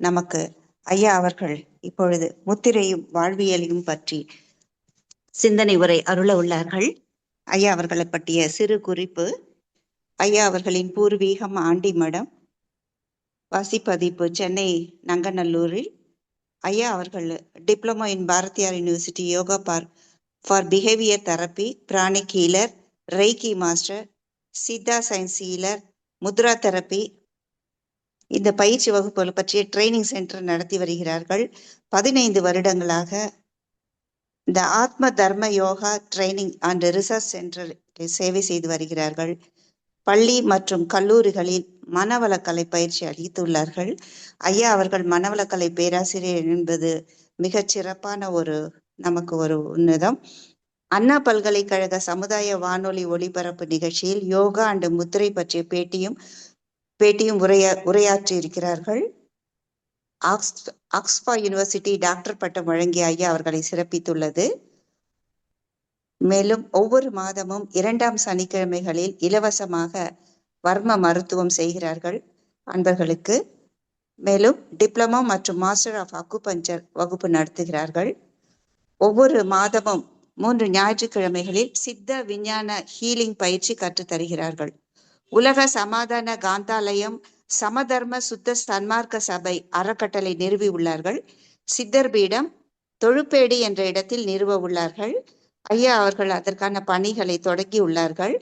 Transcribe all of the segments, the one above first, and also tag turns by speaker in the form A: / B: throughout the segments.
A: நமக்கு ஐயா அவர்கள் இப்பொழுது முத்திரையும் வாழ்வியலையும் பற்றி சிந்தனை உரை அருள உள்ளார்கள். ஐயா அவர்களை பற்றிய சிறு குறிப்பு. ஐயா அவர்களின் பூர்வீகம் ஆண்டிமடம், வாசிப்பதிப்பு சென்னை நங்கநல்லூரில். ஐயா அவர்கள் diploma in Bharathiyar university yoga for behaviour therapy, pranic healer, reiki master, Siddha science healer, Mudra therapy, இந்த பயிற்சி வகுப்புகள் பற்றிய ட்ரைனிங் சென்டர் நடத்தி வருகிறார்கள். 15 வருடங்களாக இந்த ஆத்ம தர்ம yoga training and research centre சேவை செய்து வருகிறார்கள். பள்ளி மற்றும் கல்லூரிகளில் மனவளக்கலை பயிற்சி அளித்துள்ளார்கள். ஐயா அவர்கள் மனவளக்கலை பேராசிரியர் என்பது மிகச் சிறப்பான நமக்கு ஒரு உன்னதம். அண்ணா பல்கலைக்கழக சமுதாய வானொலி ஒளிபரப்பு நிகழ்ச்சியில் யோகா அண்ட் முத்திரை பற்றிய பேட்டியும் உரையாற்றி இருக்கிறார்கள். ஆக்ஸ்போர்ட் யூனிவர்சிட்டி டாக்டர் பட்டம் வழங்கிய ஐயா அவர்களை சிறப்பித்துள்ளது. மேலும் ஒவ்வொரு மாதமும் 2ஆம் சனிக்கிழமைகளில் இலவசமாக வர்ம மருத்துவம் செய்கிறார்கள் அன்பர்களுக்கு. மேலும் டிப்ளமோ மற்றும் மாஸ்டர் ஆஃப் அக்குபஞ்சர் வகுப்பு நடத்துகிறார்கள். ஒவ்வொரு மாதமும் 3 ஞாயிற்றுக்கிழமைகளில் சித்த விஞ்ஞான ஹீலிங் பயிற்சி கற்றுத்தருகிறார்கள். உலக சமாதான காந்தாலயம் சமதர்ம சுத்த சன்மார்க்க சபை அறக்கட்டளை நிறுவி உள்ளார்கள். சித்தர் பீடம் தொழுப்பேடி என்ற இடத்தில் நிறுவ உள்ளார்கள். ஐயா அவர்கள் அதற்கான பணிகளை தொடங்கி உள்ளார்கள்.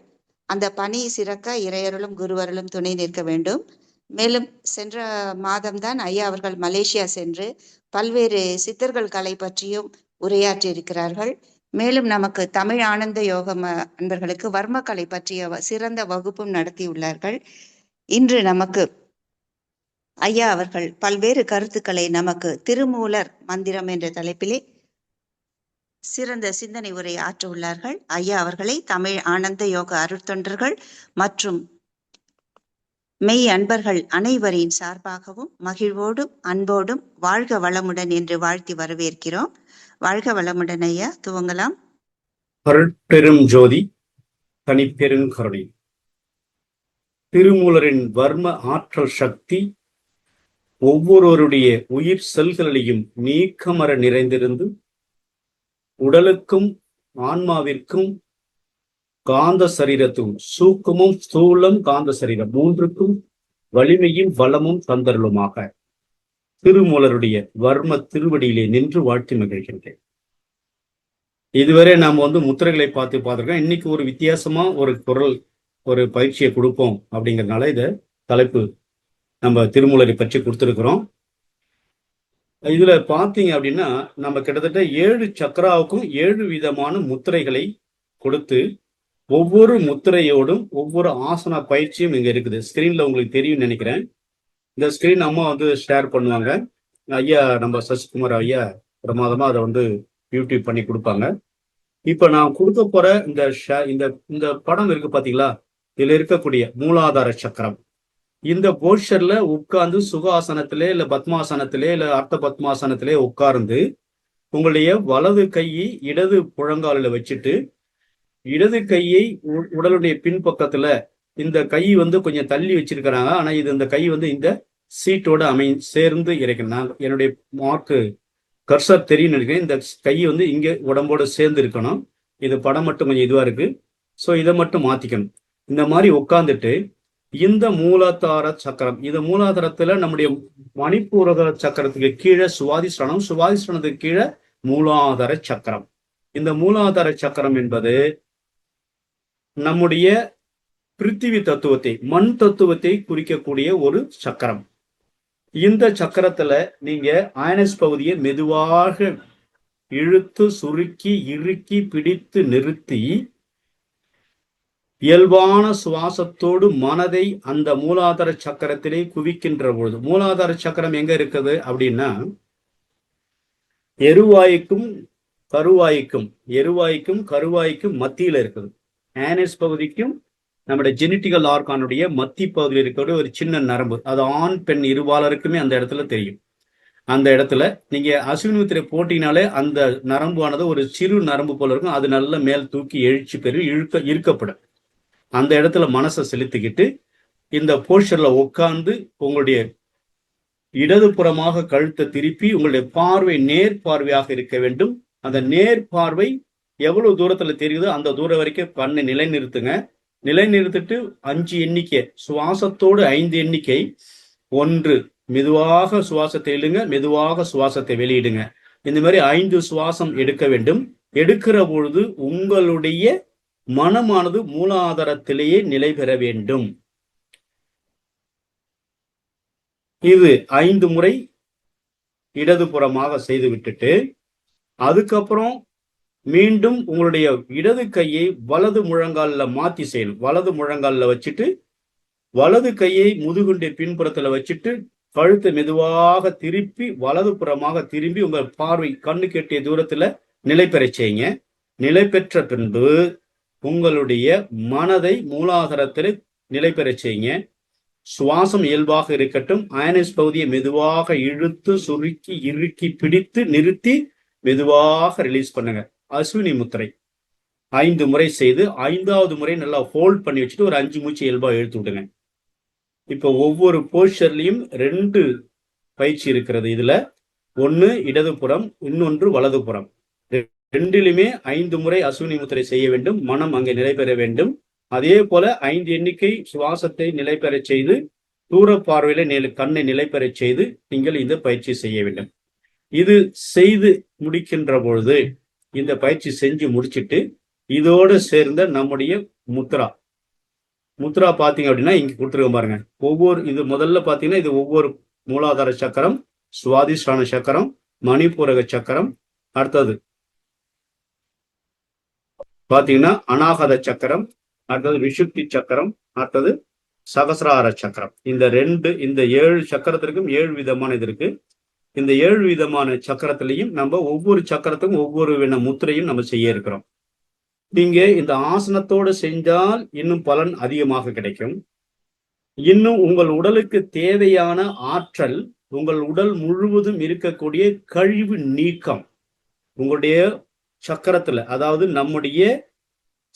A: அந்த பணி சிறக்க இறையருளும் குருவருளும் துணை நிற்க வேண்டும். மேலும் சென்ற மாதம்தான் ஐயா அவர்கள் மலேசியா சென்று பல்வேறு சித்தர்கள் கலை பற்றியும் உரையாற்றி இருக்கிறார்கள். மேலும் நமக்கு தமிழ் ஆனந்த யோகம் அன்பர்களுக்கு வர்மக்கலை பற்றிய சிறந்த வகுப்பும் நடத்தியுள்ளார்கள். இன்று நமக்கு ஐயா அவர்கள் பல்வேறு கருத்துக்களை நமக்கு திருமூலர் மந்திரம் என்ற தலைப்பிலே சிறந்த சிந்தனை உரை ஆற்ற உள்ளார்கள். ஐயா அவர்களை தமிழ் ஆனந்த யோக அருட்தொண்டர்கள் மற்றும் மெய் அன்பர்கள் அனைவரின் சார்பாகவும் மகிழ்வோடும் அன்போடும் வாழ்க வளமுடன் என்று வாழ்த்தி வரவேற்கிறோம். வாழ்க வளமுடன் ஐயா, துவங்கலாம்.
B: அருட்பெரும் ஜோதி தனிப்பெருங்கருணை. திருமூலரின் வர்ம ஆற்றல் சக்தி ஒவ்வொருவருடைய உயிர் செல்களிலையும் நீக்கமர நிறைந்திருந்து உடலுக்கும் ஆன்மாவிற்கும் காந்த சரீரத்தும் சூக்குமும் ஸ்தூலம் காந்த சரீரம் மூன்றுக்கும் வலிமையும் வளமும் தந்தருளுமாக திருமூலருடைய வர்ம திருவடியிலே நின்று வாழ்த்தி மகிழ்கின்றேன். இதுவரை நாம் முத்திரைகளை பார்த்துருக்கோம். இன்னைக்கு ஒரு வித்தியாசமா ஒரு பயிற்சியை கொடுப்போம் அப்படிங்கிறதுனால இத தலைப்பு நம்ம திருமூலரை பற்றி கொடுத்துருக்கிறோம். இதுல பாத்தீங்க அப்படின்னா நம்ம கிட்டத்தட்ட 7 சக்கராவுக்கும் 7 விதமான முத்திரைகளை கொடுத்து ஒவ்வொரு முத்திரையோடும் ஒவ்வொரு ஆசன பயிற்சியும் இங்க இருக்குது. ஸ்கிரீன்ல உங்களுக்கு தெரியும் நினைக்கிறேன். இந்த ஸ்கிரீன் அம்மா ஷேர் பண்ணுவாங்க. ஐயா நம்ம சசிகுமார் ஐயா பிரமாதமா அதை யூடியூப் பண்ணி கொடுப்பாங்க. இப்ப நான் கொடுக்க போற இந்த படம் இருக்கு பாத்தீங்களா, இதுல இருக்கக்கூடிய மூலாதார சக்கரம். இந்த போஸ்டர்ல உட்கார்ந்து சுகாசனத்திலே இல்ல பத்மாசனத்திலே இல்ல அர்த்த பத்மாசனத்திலே உட்கார்ந்து உங்களுடைய வலது கையை இடது புழங்காலில வச்சுட்டு இடது கையை உடலுடைய பின்பக்கத்துல இந்த கை கொஞ்சம் தள்ளி வச்சிருக்கிறாங்க. ஆனா இந்த கை இந்த சீட்டோட சேர்ந்து இறைக்கணும். என்னுடைய மார்க்கு கர்சர் தெரியும் நினைக்கிறேன். இந்த கை இங்க உடம்போட சேர்ந்து இருக்கணும். இது படம் மட்டும் கொஞ்சம் இதுவா இருக்கு. ஸோ இதை மட்டும் மாத்திக்கணும். இந்த மாதிரி உட்கார்ந்துட்டு இந்த மூலாதார சக்கரம், இந்த மூலாதாரத்துல நம்முடைய மணிப்பூரக சக்கரத்துக்கு கீழே சுவாதிஷ்டானம், சுவாதிஷ்டானத்துக்கு கீழே மூலாதார சக்கரம். இந்த மூலாதார சக்கரம் என்பது நம்முடைய பிருத்திவி தத்துவத்தை, மண் தத்துவத்தை குறிக்கக்கூடிய ஒரு சக்கரம். இந்த சக்கரத்துல நீங்க ஆயனஸ் பகுதியை மெதுவாக இழுத்து சுருக்கி இறுக்கி பிடித்து நிறுத்தி இயல்பான சுவாசத்தோடு மனதை அந்த மூலாதார சக்கரத்திலே குவிக்கின்ற பொழுது, மூலாதார சக்கரம் எங்க இருக்குது அப்படின்னா எருவாய்க்கும் கருவாய்க்கும் மத்தியில இருக்குது. ஆனஸ் பகுதிக்கும் நம்முடைய ஜெனட்டிக்கல் ஆர்கானுடைய மத்தி பகுதியில் இருக்கக்கூடிய ஒரு சின்ன நரம்பு, அது ஆண் பெண் இருபாலருக்குமே அந்த இடத்துல தெரியும். அந்த இடத்துல நீங்க அஸ்வினி முத்திரை போட்டினாலே அந்த நரம்பானது ஒரு சிறு நரம்பு போல இருக்கும். அது நல்ல மேல் தூக்கி எழுச்சி பெரு இழுக்கப்படும். அந்த இடத்துல மனசை செலுத்திக்கிட்டு இந்த போஸ்டர்ல உட்கார்ந்து உங்களுடைய இடதுபுறமாக கழுத்தை திருப்பி உங்களுடைய பார்வை நேர் பார்வையாக இருக்க வேண்டும். அந்த நேர் பார்வை எவ்வளவு தூரத்துல தெரியுதோ அந்த தூரம் வரைக்கும் கண்ணை நிலைநிறுத்துங்க. நிலைநிறுத்திட்டு 5 எண்ணிக்கை, சுவாசத்தோடு 5 எண்ணிக்கை. 1, மெதுவாக சுவாசத்தை இழுங்க, மெதுவாக சுவாசத்தை வெளியிடுங்க. இந்த மாதிரி 5 சுவாசம் எடுக்க வேண்டும். எடுக்கிற பொழுது உங்களுடைய மனமானது மூலாதாரத்திலேயே நிலை பெற வேண்டும். இது 5 முறை இடதுபுறமாக செய்து விட்டுட்டு அதுக்கப்புறம் மீண்டும் உங்களுடைய இடது கையை வலது முழங்கால்ல மாத்தி செய்யணும். வலது முழங்கால்ல வச்சுட்டு வலது கையை முதுகுண்டை பின்புறத்துல வச்சுட்டு கழுத்தை மெதுவாக திருப்பி வலது புறமாக திரும்பி உங்கள் பார்வை கண்ணு கெட்டிய தூரத்துல நிலை பெற செய்யுங்க. நிலை பெற்ற பின்பு உங்களுடைய மனதை மூலாதாரத்தில் நிலை பெற செய்யுங்க. சுவாசம் இயல்பாக இருக்கட்டும். அயனஸ் பகுதியை மெதுவாக இழுத்து சுருக்கி இறுக்கி பிடித்து நிறுத்தி மெதுவாக ரிலீஸ் பண்ணுங்க. அஸ்வினி முத்திரை 5 முறை செய்து 5வது முறை நல்லா ஹோல்ட் பண்ணி வச்சுட்டு ஒரு 5 மூச்சு இயல்பா இழுத்து விடுங்க. இப்போ ஒவ்வொரு போஸ்டர்லயும் 2 பயிற்சி இருக்கிறது. இதுல ஒன்னு இடதுபுறம், இன்னொன்று வலதுபுறம். 2லுமே 5 முறை அஸ்வினி முத்திரை செய்ய வேண்டும். மனம் அங்கே நிலை பெற வேண்டும். அதே போல 5 எண்ணிக்கை சுவாசத்தை நிலை பெற செய்து தூர பார்வையில கண்ணை நிலை பெற செய்து நீங்கள் இந்த பயிற்சி செய்ய வேண்டும். இது செய்து முடிக்கின்ற பொழுது இந்த பயிற்சி செஞ்சு முடிச்சுட்டு இதோடு சேர்ந்த நம்முடைய முத்ரா பாத்தீங்க அப்படின்னா இங்க கொடுத்துருக்க பாருங்க. இது முதல்ல பாத்தீங்கன்னா இது ஒவ்வொரு மூலாதார சக்கரம், சுவாதிஷ்டான சக்கரம், மணிப்பூரக சக்கரம், அடுத்தது பாத்தீங்கன்னா அநாகத சக்கரம், அடுத்தது விஷுப்தி சக்கரம், அடுத்தது சகசிரார சக்கரம். இந்த 7 சக்கரத்திற்கும் 7 விதமான இது இருக்கு. இந்த 7 விதமான சக்கரத்திலையும் நம்ம ஒவ்வொரு சக்கரத்துக்கும் ஒவ்வொரு வித முத்திரையும் நம்ம செய்ய இருக்கிறோம். நீங்க இந்த ஆசனத்தோடு செஞ்சால் இன்னும் பலன் அதிகமாக கிடைக்கும். இன்னும் உங்கள் உடலுக்கு தேவையான ஆற்றல், உங்கள் உடல் முழுவதும் இருக்கக்கூடிய கழிவு நீக்கம் உங்களுடைய சக்கரத்துல, அதாவது நம்முடைய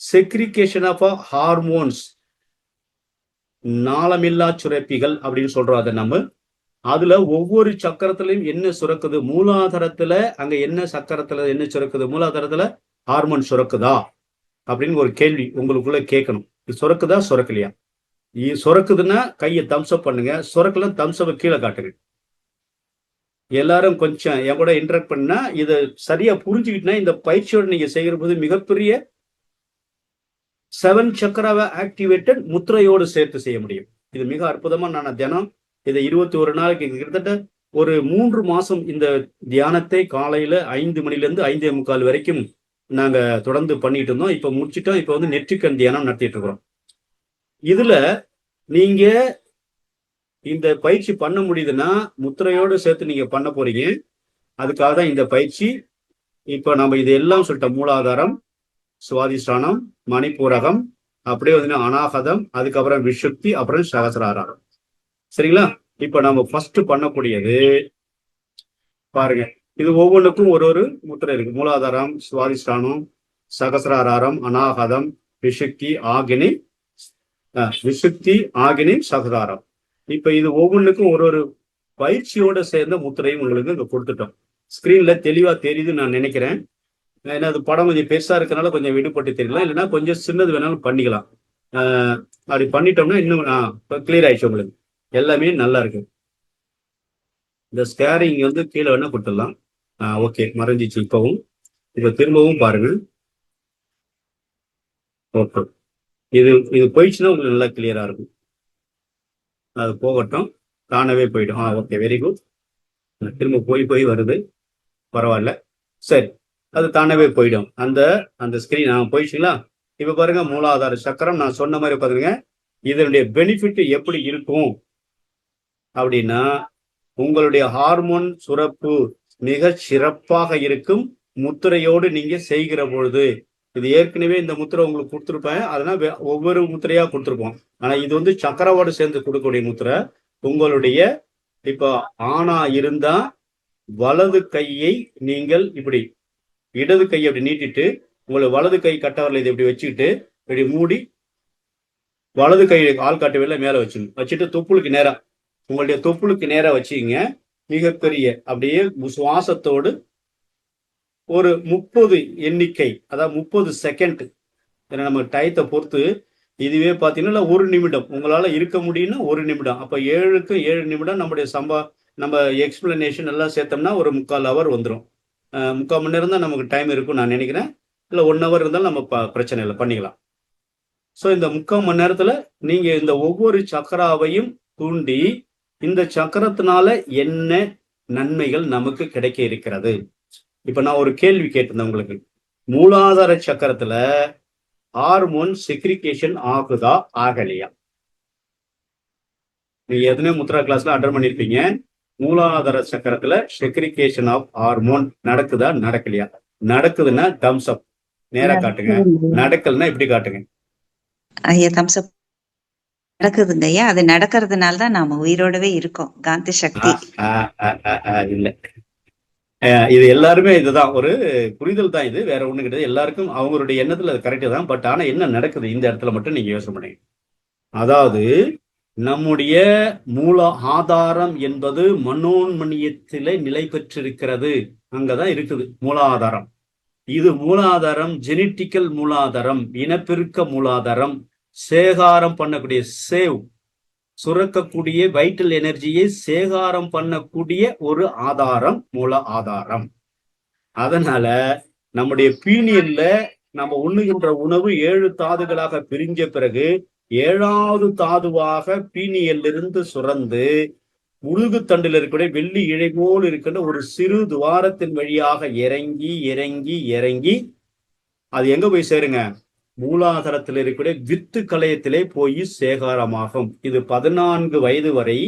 B: செக்ரிகேஷன் ஆஃப் ஹார்மோன்ஸ், நாளமில்லா சுரப்பிகள் அப்படின்னு சொல்றோம். அதை நம்ம அதுல ஒவ்வொரு சக்கரத்திலையும் என்ன சுரக்குது, மூலாதாரத்துல அங்க என்ன சக்கரத்துல என்ன சுரக்குது, மூலாதாரத்துல ஹார்மோன் சுரக்குதா அப்படின்னு ஒரு கேள்வி உங்களுக்குள்ள கேட்கணும். இது சுரக்குதா சுரக்கலையா? சுரக்குதுன்னா கையை தம்ஸ்அப் பண்ணுங்க, சுரக்கல தம்ஸ்அப் கீழே காட்டுங்க. எல்லாரும் கொஞ்சம் என் கூட இன்டராக்ட் பண்ணா இதை சரியா புரிஞ்சுக்கிட்டுனா இந்த பயிற்சியோட நீங்க செய்கிற போது மிகப்பெரிய 7 சக்கராவை ஆக்டிவேட்டட் முத்திரையோடு சேர்த்து செய்ய முடியும். இது மிக அற்புதமா நான் தினம் இதை 21 நாளைக்கு கிட்டத்தட்ட ஒரு 3 மாசம் இந்த தியானத்தை காலையில 5 மணிலேருந்து 5:45 வரைக்கும் நாங்க தொடர்ந்து பண்ணிட்டு இருந்தோம். இப்ப முடிச்சுட்டோம். இப்ப வந்து நெற்றிக்கண் தியானம் நடத்திட்டு இருக்கிறோம். இதுல நீங்க இந்த பயிற்சி பண்ண முடியுதுன்னா முத்திரையோடு சேர்த்து நீங்க பண்ண போறீங்க. அதுக்காக தான் இந்த பயிற்சி. இப்ப நம்ம இது எல்லாம் சொல்லிட்டோம். மூலாதாரம், சுவாதிஷ்டானம், மணிப்பூரகம், அப்படியே வந்து அநாகதம், அதுக்கப்புறம் விஷுப்தி, அப்புறம் சகசிராரம். சரிங்களா? இப்ப நம்ம ஃபர்ஸ்ட் பண்ணக்கூடியது பாருங்க. இது ஒவ்வொன்றுக்கும் ஒரு முத்திரை இருக்கு. மூலாதாரம், சுவாதிஷ்டானம், சகசிராரம், அநாகதம், விஷுப்தி, ஆகினி, சகசிராரம். இப்ப இது ஒவ்வொன்றுக்கும் ஒரு பயிற்சியோட சேர்ந்த முத்திரையும் உங்களுக்கு இங்க கொடுத்துட்டோம். ஸ்கிரீன்ல தெளிவா தெரியுதுன்னு நான் நினைக்கிறேன். ஏன்னா அது படம் கொஞ்சம் பெருசா இருக்கனால கொஞ்சம் விடுபட்டு தெரியலாம், இல்லைன்னா கொஞ்சம் சின்னது வேணாலும் பண்ணிக்கலாம். அப்படி பண்ணிட்டோம்னா இன்னும் கிளியர் ஆயிடுச்சு. உங்களுக்கு எல்லாமே நல்லா இருக்கு. இந்த ஸ்கேரிங் வந்து கீழே வேணா கொடுத்துடலாம். ஓகே, மறைஞ்சிச்சு. இப்ப திரும்பவும் பாருங்க. ஓகே, இது போயிடுச்சுன்னா உங்களுக்கு நல்லா கிளியரா இருக்கும். அது போகட்டும், தானவே போயிடும். Okay, very good. திரும்ப போய் வருது, பரவாயில்ல. சரி, அது தானவே போயிடும். அந்த ஸ்கிரீன் போயிடுச்சுங்களா? இப்ப பாருங்க, மூலாதார சக்கரம் நான் சொன்ன மாதிரி பாருங்க. இதனுடைய பெனிஃபிட் எப்படி இருக்கும் அப்படின்னா, உங்களுடைய ஹார்மோன் சுரப்பு மிக சிறப்பாக இருக்கும். முத்திரையோடு நீங்க செய்கிற பொழுது, இது ஏற்கனவே இந்த முத்திரை உங்களுக்கு கொடுத்துருப்பேன், அதனால ஒவ்வொரு முத்திரையா கொடுத்துருப்போம். ஆனா இது வந்து சக்கரவோடு சேர்ந்து கொடுக்கக்கூடிய முத்திரை. உங்களுடைய இப்ப ஆணா இருந்தா வலது கையை நீங்கள் இப்படி, இடது கையை அப்படி நீட்டிட்டு, உங்களை வலது கை கட்டவரில் இதை இப்படி வச்சுக்கிட்டு இப்படி மூடி, வலது கை ஆள்காட்டு வெளில மேல வச்சுட்டு தொப்புளுக்கு நேரா உங்களுடைய தொப்புளுக்கு நேரா வச்சுங்க. மிகப்பெரிய அப்படியே சுவாசத்தோடு ஒரு 30 எண்ணிக்கை, அதாவது 30 செகண்ட். ஏன்னா நம்ம டயத்தை பொறுத்து இதுவே பார்த்தீங்கன்னா 1 நிமிடம் உங்களால இருக்க முடியும்னா 1 நிமிடம். அப்ப 7க்கு 7 நிமிடம் நம்முடைய நம்ம எக்ஸ்பிளனேஷன் எல்லாம் சேர்த்தோம்னா ஒரு 3/4 ஹவர் வந்துடும். 3/4 மணி நேரம் தான் நமக்கு டைம் இருக்கும் நான் நினைக்கிறேன். இல்லை 1 ஹவர் இருந்தாலும் நம்ம பிரச்சனை இல்லை, பண்ணிக்கலாம். ஸோ இந்த 3/4 மணி நேரத்துல நீங்க இந்த ஒவ்வொரு சக்கராவையும் தூண்டி இந்த சக்கரத்தினால என்ன நன்மைகள் நமக்கு கிடைக்க இருக்கிறது. இப்ப நான் ஒரு கேள்வி கேட்டிருந்தேன் உங்களுக்கு. மூலாதார சக்கரத்துல ஹார்மோன் செக்ரிகேஷன் ஆகுதா ஆகலையா? நீங்க எத்தனை முத்ரா கிளாஸ்ல அட்டன் பண்ணிருப்பீங்க. மூலாதார சக்கரத்துல செக்ரிகேஷன் ஆஃப் ஹார்மோன் நடக்குதா நடக்கலையா? நடக்குதுன்னா தம்ஸ் அப் நேரா காட்டுங்க, நடக்கலன்னா இப்படி காட்டுங்க.
A: ஐயா தம்ஸ் அப். நடக்குதுங்க ஐயா. அது நடக்கிறதுனால தான் நாம உயிரோடவே இருக்கோம். காந்த சக்தி
B: இல்ல, இது எல்லாருமே இதுதான் ஒரு புரிதல் தான், இது வேற ஒண்ணு கிடையாது. எல்லாருக்கும் அவங்களுடைய எண்ணத்துல அது கரெக்ட் தான். பட் ஆனா என்ன நடக்குது இந்த இடத்துல மட்டும் நீங்க யோசனை பண்ணுங்க. அதாவது நம்முடைய மூல ஆதாரம் என்பது மனோன்மணியத்திலே நிலை பெற்றிருக்கிறது. அங்கதான் இருக்குது மூலாதாரம். இது மூலாதாரம் ஜெனட்டிக்கல் மூலாதாரம், இனப்பெருக்க மூலாதாரம், சேகாரம் பண்ணக்கூடிய சுரக்கக்கூடிய வைட்டல் எனர்ஜியை சேகாரம் பண்ணக்கூடிய ஒரு ஆதாரம் மூல ஆதாரம். அதனால நம்முடைய பீனியல்ல நம்ம உண்ணுகின்ற உணவு 7 தாதுகளாக பிரிஞ்ச பிறகு 7வது தாதுவாக பீனியல் இருந்து சுரந்து முழுகு தண்டில் இருக்கக்கூடிய வெள்ளி இழை போல் இருக்கின்ற ஒரு சிறு துவாரத்தின் வழியாக இறங்கி இறங்கி இறங்கி அது எங்க போய் சேருங்க? மூலாதாரத்தில் இருக்கக்கூடிய வித்து கலையத்திலே போய் சேகாரமாகும். இது 14 வயது வரை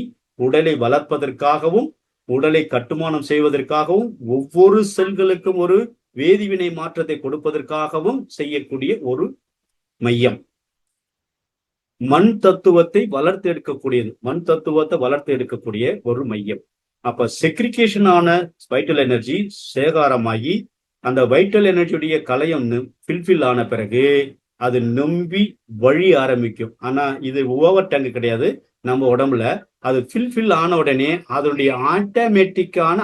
B: உடலை வளர்ப்பதற்காகவும் உடலை கட்டுமானம் செய்வதற்காகவும் ஒவ்வொரு செல்களுக்கும் ஒரு வேதிவினை மாற்றத்தை கொடுப்பதற்காகவும் செய்யக்கூடிய ஒரு மையம். மண் தத்துவத்தை வளர்த்து எடுக்கக்கூடியது, மண் தத்துவத்தை வளர்த்து எடுக்கக்கூடிய ஒரு மையம். அப்ப செக்ரிகேஷன் ஆன வைட்டல் எனர்ஜி சேகாரமாகி அந்த வைட்டல் எனர்ஜியுடைய கலையம் ஃபில்ஃபில் ஆன பிறகு அது நம்பி வழி ஆரம்பிக்கும். ஆனா இது ஓவர் டேங்க் கிடையாது நம்ம உடம்புல. அது ஃபில்ஃபில் ஆன உடனே அதனுடைய ஆட்டோமேட்டிக்கான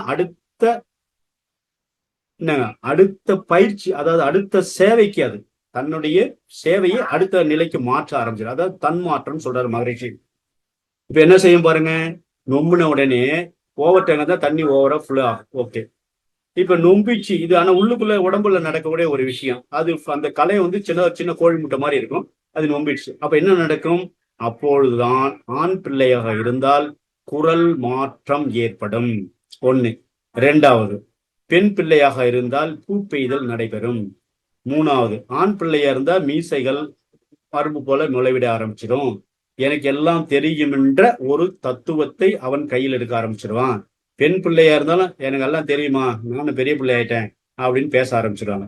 B: அடுத்த பயிற்சி, அதாவது அடுத்த சேவைக்கு அது தன்னுடைய சேவையை அடுத்த நிலைக்கு மாற்ற ஆரம்பிச்சிடும். அதாவது தன்மாற்றம் சொல்றாரு மகரிஷி. இப்ப என்ன செய்யும் பாருங்க, நொம்புன உடனே ஓவர் டேங்க் தான் தண்ணி ஓவரா ஃபுல்லா ஆகும். ஓகே, இப்ப நொம்பிச்சு இது. ஆனா உள்ளுக்குள்ள உடம்புல நடக்கக்கூடிய ஒரு விஷயம். அது அந்த கலை சின்ன சின்ன கோழி முட்டை மாதிரி இருக்கும். அது நொம்பிடுச்சு. அப்ப என்ன நடக்கும்? அப்பொழுதுதான் ஆண் பிள்ளையாக இருந்தால் குரல் மாற்றம் ஏற்படும். 1. 2வது, பெண் பிள்ளையாக இருந்தால் பூ பெய்தல் நடைபெறும். 3வது, ஆண் பிள்ளையா இருந்தா மீசைகள் பருப்பு போல நுழைவிட ஆரம்பிச்சிடும். எனக்கு எல்லாம் தெரியும் என்ற ஒரு தத்துவத்தை அவன் கையில் எடுக்க ஆரம்பிச்சிடுவான். பெண் பிள்ளையா இருந்தாலும் எனக்கு எல்லாம் தெரியுமா, நானும் பெரிய பிள்ளை ஆயிட்டேன் அப்படின்னு பேச ஆரம்பிச்சிடுவாங்க.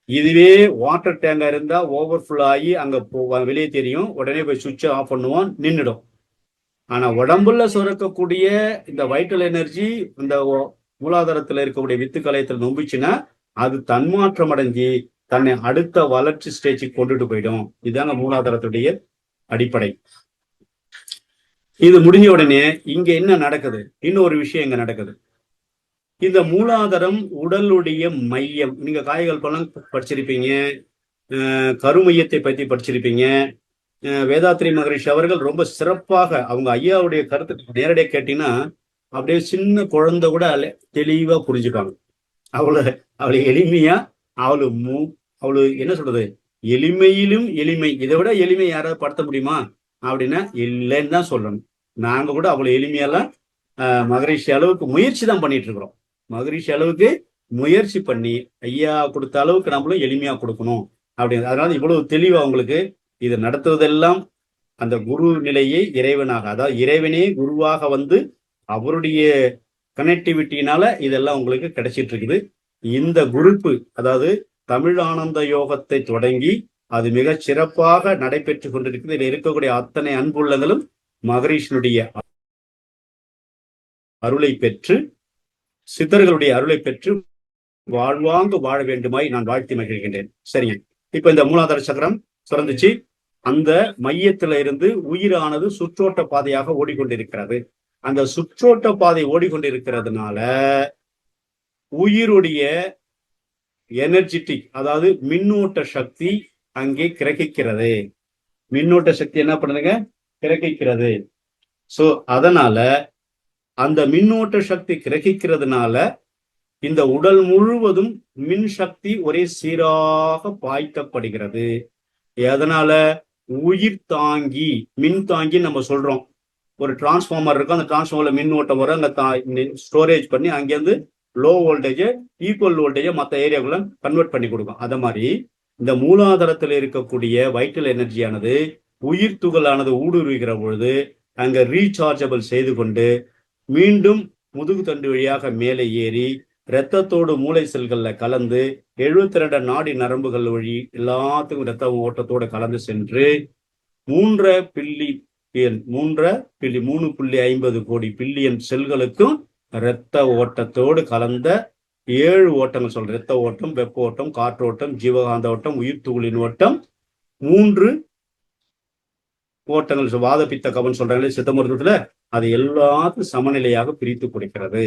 B: இதுவே வாட்டர் டேங்கா இருந்தா ஓவர்ஃபுல் ஆகி அங்க வெளியே தெரியும், உடனே போய் சுவிட்சை ஆஃப் பண்ணுவான், நின்றுடும். ஆனா உடம்புல சுரக்கக்கூடிய இந்த வைட்டல் எனர்ஜி இந்த மூலாதாரத்துல இருக்கக்கூடிய வித்து கலையத்தில் நொம்பிச்சுன்னா அது தன்மாற்றம் அடைஞ்சி தன்னை அடுத்த வளர்ச்சி ஸ்டேஜுக்கு கொண்டுட்டு போயிடும். இதுதாங்க மூலாதாரத்துடைய அடிப்படை. இது முடிஞ்ச உடனே இங்க என்ன நடக்குது? இன்னொரு விஷயம் இங்க நடக்குது. இந்த மூலாதாரம் உடலுடைய மையம். நீங்க காய்கள் பழம் படிச்சிருப்பீங்க, கருமையத்தை பத்தி படிச்சிருப்பீங்க. வேதாத்ரி மகரிஷி அவர்கள் ரொம்ப சிறப்பாக அவங்க ஐயாவுடைய கருத்துக்கு நேரடியாக கேட்டீங்கன்னா அப்படியே சின்ன குழந்தை கூட தெளிவா புரிஞ்சுப்பாங்க. அவளை எளிமையா அவளு என்ன சொல்றது, எளிமையிலும் எளிமை. இதை விட எளிமை யாராவது படுத்த முடியுமா அப்படின்னா இல்லைன்னு தான் சொல்லணும். நாங்க கூட அவ்வளவு எளிமையெல்லாம் மகரிஷி அளவுக்கு முயற்சி தான் பண்ணிட்டு இருக்கிறோம். மகரிஷி அளவுக்கு முயற்சி பண்ணி ஐயா கொடுத்த அளவுக்கு நம்மளும் எளிமையா கொடுக்கணும் அப்படின்னு. அதனால இவ்வளவு தெளிவா உங்களுக்கு இது நடத்துவதெல்லாம் அந்த குரு நிலையை இறைவனாக, அதாவது இறைவனே குருவாக அவருடைய கனெக்டிவிட்டினால இதெல்லாம் உங்களுக்கு கிடைச்சிட்டு இருக்குது. இந்த குரூப்பு, அதாவது தமிழ் ஆனந்த யோகத்தை தொடங்கி அது மிக சிறப்பாக நடைபெற்று கொண்டிருக்கிறது. இதில் இருக்கக்கூடிய அத்தனை அன்புள்ளங்களும் மகரிஷனுடைய அருளை பெற்று, சித்தர்களுடைய அருளை பெற்று வாழ்வாங்கு வாழ வேண்டுமாய் நான் வாழ்த்தி மகிழ்கின்றேன். சரிங்க, இப்ப இந்த மூலாதார சக்கரம் சுரந்துச்சு. அந்த மையத்தில இருந்து உயிரானது சுற்றோட்ட பாதையாக ஓடிக்கொண்டிருக்கிறது. அந்த சுற்றோட்ட பாதை ஓடிக்கொண்டிருக்கிறதுனால உயிருடைய எனர்ஜெட்டிக், அதாவது மின்னோட்ட சக்தி அங்கே கிரகிக்கிறது. மின்னோட்ட சக்தி என்ன பண்ணுதுங்க? கிரகிக்கிறது. சோ அதனால அந்த மின்னோட்ட சக்தி கிரகிக்கிறதுனால இந்த உடல் முழுவதும் மின் சக்தி ஒரே சீராக பாய்க்கப்படுகிறது. எதனால? உயிர் தாங்கி, மின் தாங்கி நம்ம சொல்றோம். ஒரு டிரான்ஸ்ஃபார்மர் இருக்கும், அந்த டிரான்ஸ்ஃபார்மர்ல மின் ஓட்டம் வரும், அங்க ஸ்டோரேஜ் பண்ணி அங்கேருந்து லோ வோல்டேஜ் ஈக்குவல் வோல்டேஜ் மற்ற ஏரியாக்குள்ள கன்வெர்ட் பண்ணி கொடுக்கும். அத மாதிரி இந்த மூலாதாரத்தில் இருக்கக்கூடிய வைட்டல் எனர்ஜியானது உயிர் துகளானது ஊடுருவுகிற பொழுது அங்க ரீசார்ஜபிள் செய்து கொண்டு மீண்டும் முதுகு தண்டு வழியாக மேலே ஏறி இரத்தத்தோடு மூளை செல்கள்ல கலந்து 72 நாடி நரம்புகள் வழி எல்லாத்துக்கும் இரத்த ஓட்டத்தோடு கலந்து சென்று 3.50 கோடி பில்லியன் செல்களுக்கும் இரத்த ஓட்டத்தோடு கலந்த 7 ஓட்டங்கள் சொல்ற. இரத்த ஓட்டம், வெப்ப ஓட்டம், காற்றோட்டம், ஜீவகாந்த ஓட்டம், உயிர் துகளின் ஓட்டம், 3 ஓட்டங்கள் வாத பித்த கபன் சொல்றாங்களே சித்த மருத்துவத்துல, அது எல்லாத்தையும் சமநிலையாக பிரித்து கொடுக்கிறது.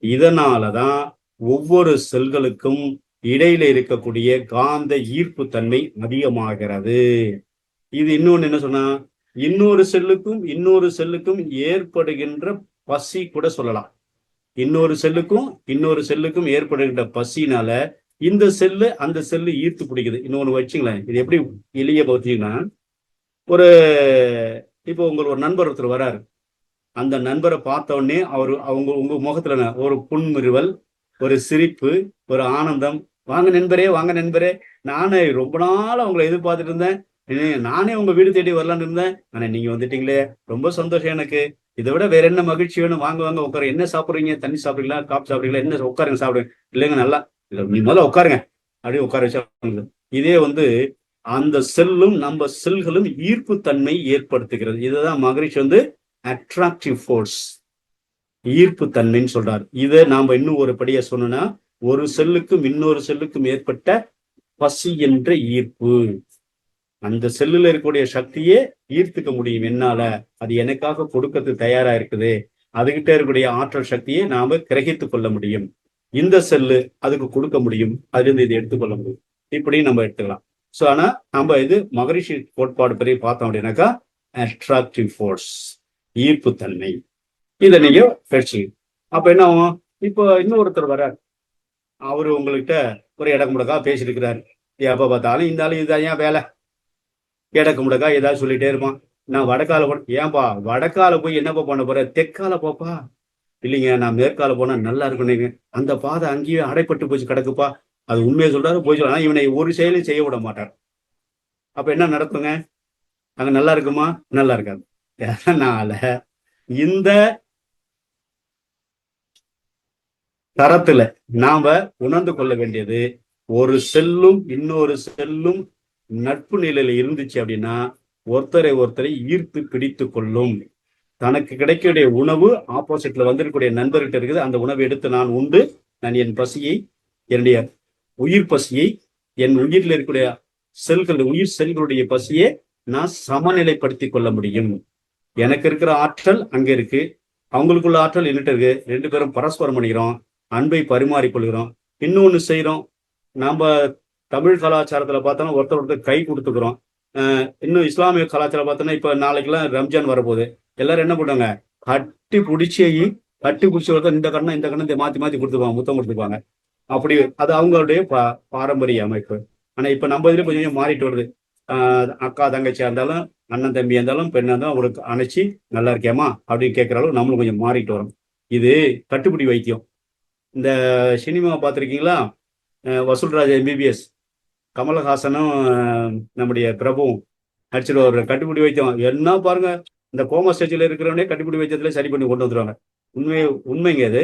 B: இதனாலதான் ஒவ்வொரு செல்களுக்கும் இடையில இருக்கக்கூடிய காந்த ஈர்ப்பு தன்மை அதிகமாகிறது. இது இன்னொன்னு என்ன சொன்னா, இன்னொரு செல்லுக்கும் ஏற்படுகின்ற பசி கூட சொல்லலாம். இன்னொரு செல்லுக்கும் ஏற்படுகின்ற பசினால இந்த செல்லு அந்த செல்லு ஈர்த்து பிடிக்குது. இன்னொன்னு வச்சுங்களேன், இது எப்படி எளிய பார்த்தீங்கன்னா, இப்போ உங்களுக்கு ஒரு நண்பர் ஒருத்தர் வராரு. அந்த நண்பரை பார்த்த உடனே உங்க முகத்துல ஒரு புன்முறுவல், ஒரு சிரிப்பு, ஒரு ஆனந்தம். வாங்க நண்பரே, நானே ரொம்ப நாள் அவங்களை எதிர்பார்த்துட்டு இருந்தேன், நானே உங்க வீடு தேடி வரலான்னு இருந்தேன், ஆனா நீங்க வந்துட்டீங்களே, ரொம்ப சந்தோஷம் எனக்கு. இதை விட வேற என்ன மகிழ்ச்சி வேணும்? வாங்க உட்கார. என்ன சாப்பிடுறீங்க? தண்ணி சாப்பிடுறீங்களா? காப்பி சாப்பிடுறீங்களா? என்ன உட்காருங்க, சாப்பிடுங்க. இல்லைங்க, நல்லா இல்ல, நீ முதல்ல உட்காருங்க அப்படியே உட்கார வச்சா. இதே அந்த செல்லும் நம்ம செல்களும் ஈர்ப்பு தன்மை ஏற்படுத்துகிறது. இதுதான் மகிழ்ச்சி அட்ராக்டிவ் ஃபோர்ஸ், ஈர்ப்பு தன்மைன்னு சொல்றாரு. இதை நாம இன்னும் ஒரு படியா சொன்னா, ஒரு செல்லுக்கும் இன்னொரு செல்லுக்கும் ஏற்பட்ட பசி என்ற ஈர்ப்பு, அந்த செல்லுல இருக்கக்கூடிய சக்தியே ஈர்த்துக்க முடியும் என்னால. அது எனக்காக கொடுக்கறதுக்கு தயாரா இருக்குது. அதுகிட்ட இருக்கக்கூடிய ஆற்றல் சக்தியை நாம கிரகித்துக் கொள்ள முடியும். இந்த செல்லு அதுக்கு கொடுக்க முடியும், அதுல இதை எடுத்துக்கொள்ள முடியும். இப்படி நம்ம எடுத்துக்கலாம். சோ ஆனா நம்ம இது மகரிஷி கோட்பாடு பற்றி பார்த்தோம் அப்படின்னாக்கா, அட்ராக்டிவ் ஃபோர்ஸ், ஈர்ப்பு தன்மை. இதை நீங்க பயிற்சி. அப்ப என்ன ஆகும்? இப்போ இன்னொருத்தர் வர்றார், அவரு உங்கள்கிட்ட ஒரு இடக்கு முடக்கா பேசிட்டு இருக்கிறாரு. எப்ப பார்த்தாலும் இந்த ஆளு இதான் ஏன் வேலை, இடக்கு முடக்கா ஏதாவது சொல்லிட்டே இருப்பான். நான் வடக்கால ஏன்பா வடக்கால போய் என்னப்பா பண்ண போற? தெற்கால போப்பா. இல்லைங்க, நான் மேற்கால போனா நல்லா இருக்கணுங்க, அந்த பாதை அங்கேயே அடைப்பட்டு போச்சு கிடக்குப்பா. அது உண்மையை சொல்றாரு, போய் சொல்ல. ஆனா இவனை ஒரு செயலையும் செய்ய விட மாட்டார். அப்ப என்ன நடக்குங்க? அங்க நல்லா இருக்குமா? நல்லா இருக்காது. அதனால இந்த தரத்துல நாம உணர்ந்து கொள்ள வேண்டியது, ஒரு செல்லும் இன்னொரு செல்லும் நட்பு நிலையில இருந்துச்சு அப்படின்னா ஒருத்தரை ஈர்த்து பிடித்து கொள்ளும். தனக்கு கிடைக்கக்கூடிய உணவு ஆப்போசிட்ல வந்திருக்கக்கூடிய நண்பர்கிட்ட இருக்குது. அந்த உணவை எடுத்து நான் உண்டு, நான் என் பசியை, என்னுடைய உயிர் பசியை, என் உயிரில் இருக்கக்கூடிய உயிர் செல்களுடைய பசியை நான் சமநிலைப்படுத்தி கொள்ள முடியும். எனக்கு இருக்கிற ஆற்றல் அங்க இருக்கு, அவங்களுக்குள்ள ஆற்றல் என்னட்டு இருக்கு. 2 பேரும் பரஸ்பரம் பண்ணிக்கிறோம், அன்பை பரிமாறிக்கொள்கிறோம். இன்னொன்னு செய்யறோம். நாம தமிழ் கலாச்சாரத்துல பார்த்தோம்னா ஒருத்தர் கை கொடுத்துக்கிறோம். இன்னும் இஸ்லாமிய கலாச்சாரம் பார்த்தோன்னா, இப்ப நாளைக்கெல்லாம் ரம்ஜான் வரப்போகுது. எல்லாரும் என்ன பண்ணுவாங்க? கட்டி பிடிச்சி ஒருத்தர் இந்த கண்ணை மாத்தி கொடுத்துருவாங்க, முத்தம் கொடுத்துருவாங்க. அப்படி அது அவங்களுடைய பாரம்பரிய அமைப்பு. ஆனா இப்ப நம்ம இதுல கொஞ்சம் மாறிட்டு வருது. அக்கா தங்கச்சியா இருந்தாலும், அண்ணன் தம்பியா இருந்தாலும், பெண்ணா இருந்தாலும் அவங்களுக்கு அணைச்சி நல்லா இருக்கியாமா அப்படின்னு கேட்கிற அளவு நம்மளும் கொஞ்சம் மாறிட்டு வரோம். இது கட்டுப்பிடி வைத்தியம். இந்த சினிமா பார்த்துருக்கீங்களா? வசூல்ராஜ் MBBS, கமலஹாசனும் நம்முடைய பிரபுவும் நடிச்சிட்டு ஒரு கட்டுப்பிடி வைத்தியம். என்ன பாருங்க, இந்த கோமா ஸ்டேஜில் இருக்கிறவனே கட்டுப்பிடி வைத்தியத்துல சரி பண்ணி கொண்டு வந்துருவாங்க. உண்மைங்க அது.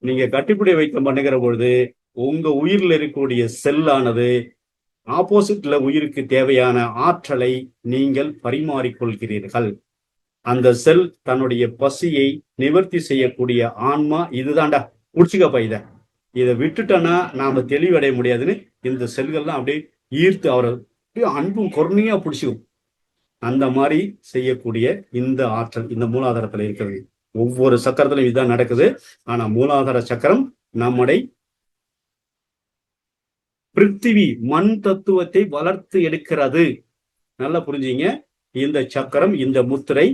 B: நீங்க கட்டுப்பிடி வைத்தியம் பண்ணுகிற பொழுது உங்க உயிரில் இருக்கக்கூடிய செல்லானது ஆப்போசிட்ல உயிருக்கு தேவையான ஆற்றலை நீங்கள் பரிமாறிக்கொள்கிறீர்கள். அந்த செல் தன்னுடைய பசியை நிவர்த்தி செய்யக்கூடிய ஆன்மா இதுதான்டா, புடிச்சுக்கப்பா. இதை விட்டுட்டோன்னா நாம தெளிவடைய முடியாதுன்னு இந்த செல்கள்லாம் அப்படியே ஈர்த்து அவரை அன்பும் கருணையா பிடிச்சிக்கும். அந்த மாதிரி செய்யக்கூடிய இந்த ஆற்றல் இந்த மூலாதாரத்துல இருக்கிறது. ஒவ்வொரு சக்கரத்திலும் இதுதான் நடக்குது. ஆனா மூலாதார சக்கரம் நம்முடைய பிருத்திவி மண் தத்துவத்தை வளர்த்து எடுக்கிறது. நல்லா புரிஞ்சுங்க. இந்த சக்கரம், இந்த முத்திரை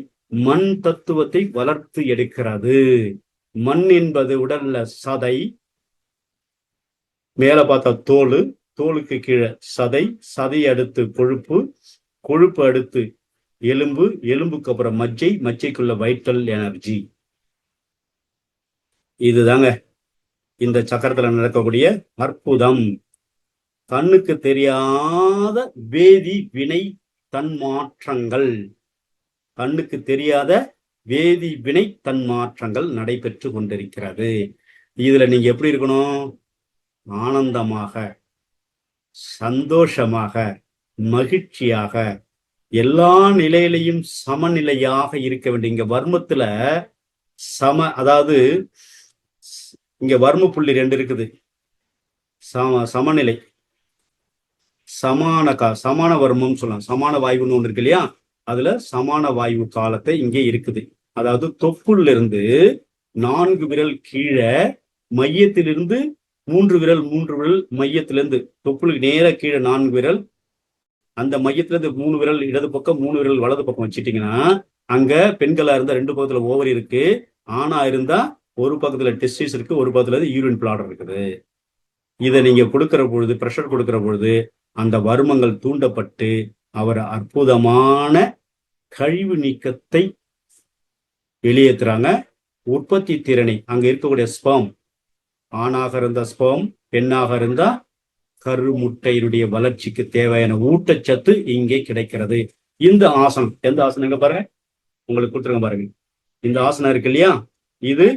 B: மண் தத்துவத்தை வளர்த்து எடுக்கிறது. மண் என்பது உடல்ல சதை, மேல பார்த்தா தோல், தோலுக்கு கீழே சதை, சதை அடுத்து கொழுப்பு, கொழுப்பு அடுத்து எலும்பு, எலும்புக்கு அப்புறம் மஜ்ஜை, மஜ்ஜைக்குள்ள வைட்டல் எனர்ஜி. இதுதாங்க இந்த சக்கரத்துல நடக்கக்கூடிய அற்புதம். கண்ணுக்கு தெரியாத வேதி வினை தன்மாற்றங்கள், கண்ணுக்கு தெரியாத வேதி வினை தன்மாற்றங்கள் நடைபெற்று கொண்டிருக்கிறது. இதுல நீங்க எப்படி இருக்கணும்? ஆனந்தமாக, சந்தோஷமாக, மகிழ்ச்சியாக, எல்லா நிலையிலையும் சமநிலையாக இருக்க வேண்டிய. இங்க வர்மத்துல அதாவது இங்க வர்ம புள்ளி 2 இருக்குது. சமநிலை, சமான வர்மம் சொல்லலாம். சமான வாயுன்னு ஒண்ணு இருக்கு இல்லையா? அதுல சமான வாயு காலத்தை இங்கே இருக்குது. அதாவது தொப்புள்ள இருந்து 4 விரல் கீழே, மையத்திலிருந்து 3 விரல் மையத்திலிருந்து தொப்புளுக்கு நேர கீழே 4 விரல், அந்த மையத்துல இருந்து 3 விரல் இடது பக்கம், 3 விரல் வலது பக்கம் வச்சுட்டீங்கன்னா, அங்க பெண்களா இருந்தா 2 பக்கத்துல ஓவரி இருக்கு, ஆணா இருந்தா ஒரு பக்கத்துல டெஸ்டிஸ் இருக்கு, ஒரு பக்கத்துல யூரின் பிளாடர் இருக்குது. இதை நீங்க கொடுக்கிற பொழுது, பிரஷர் கொடுக்கிற பொழுது அந்த வர்மங்கள் தூண்டப்பட்டு அவர் அற்புதமான கழிவு நீக்கத்தை வெளியேற்றுறாங்க. உற்பத்தி திறனை, அங்க இருக்கக்கூடிய ஸ்பெர்ம், ஆணாக இருந்தா ஸ்பெர்ம், பெண்ணாக இருந்தா கருமுட்டையினுடைய வளர்ச்சிக்கு தேவையான ஊட்டச்சத்து இங்கே கிடைக்கிறது. இந்த ஆசனம், எந்த ஆசனம் இங்க பாருங்க, உங்களுக்கு கொடுத்துருங்க பாருங்க. இந்த ஆசனம் இருக்கு இல்லையா? இது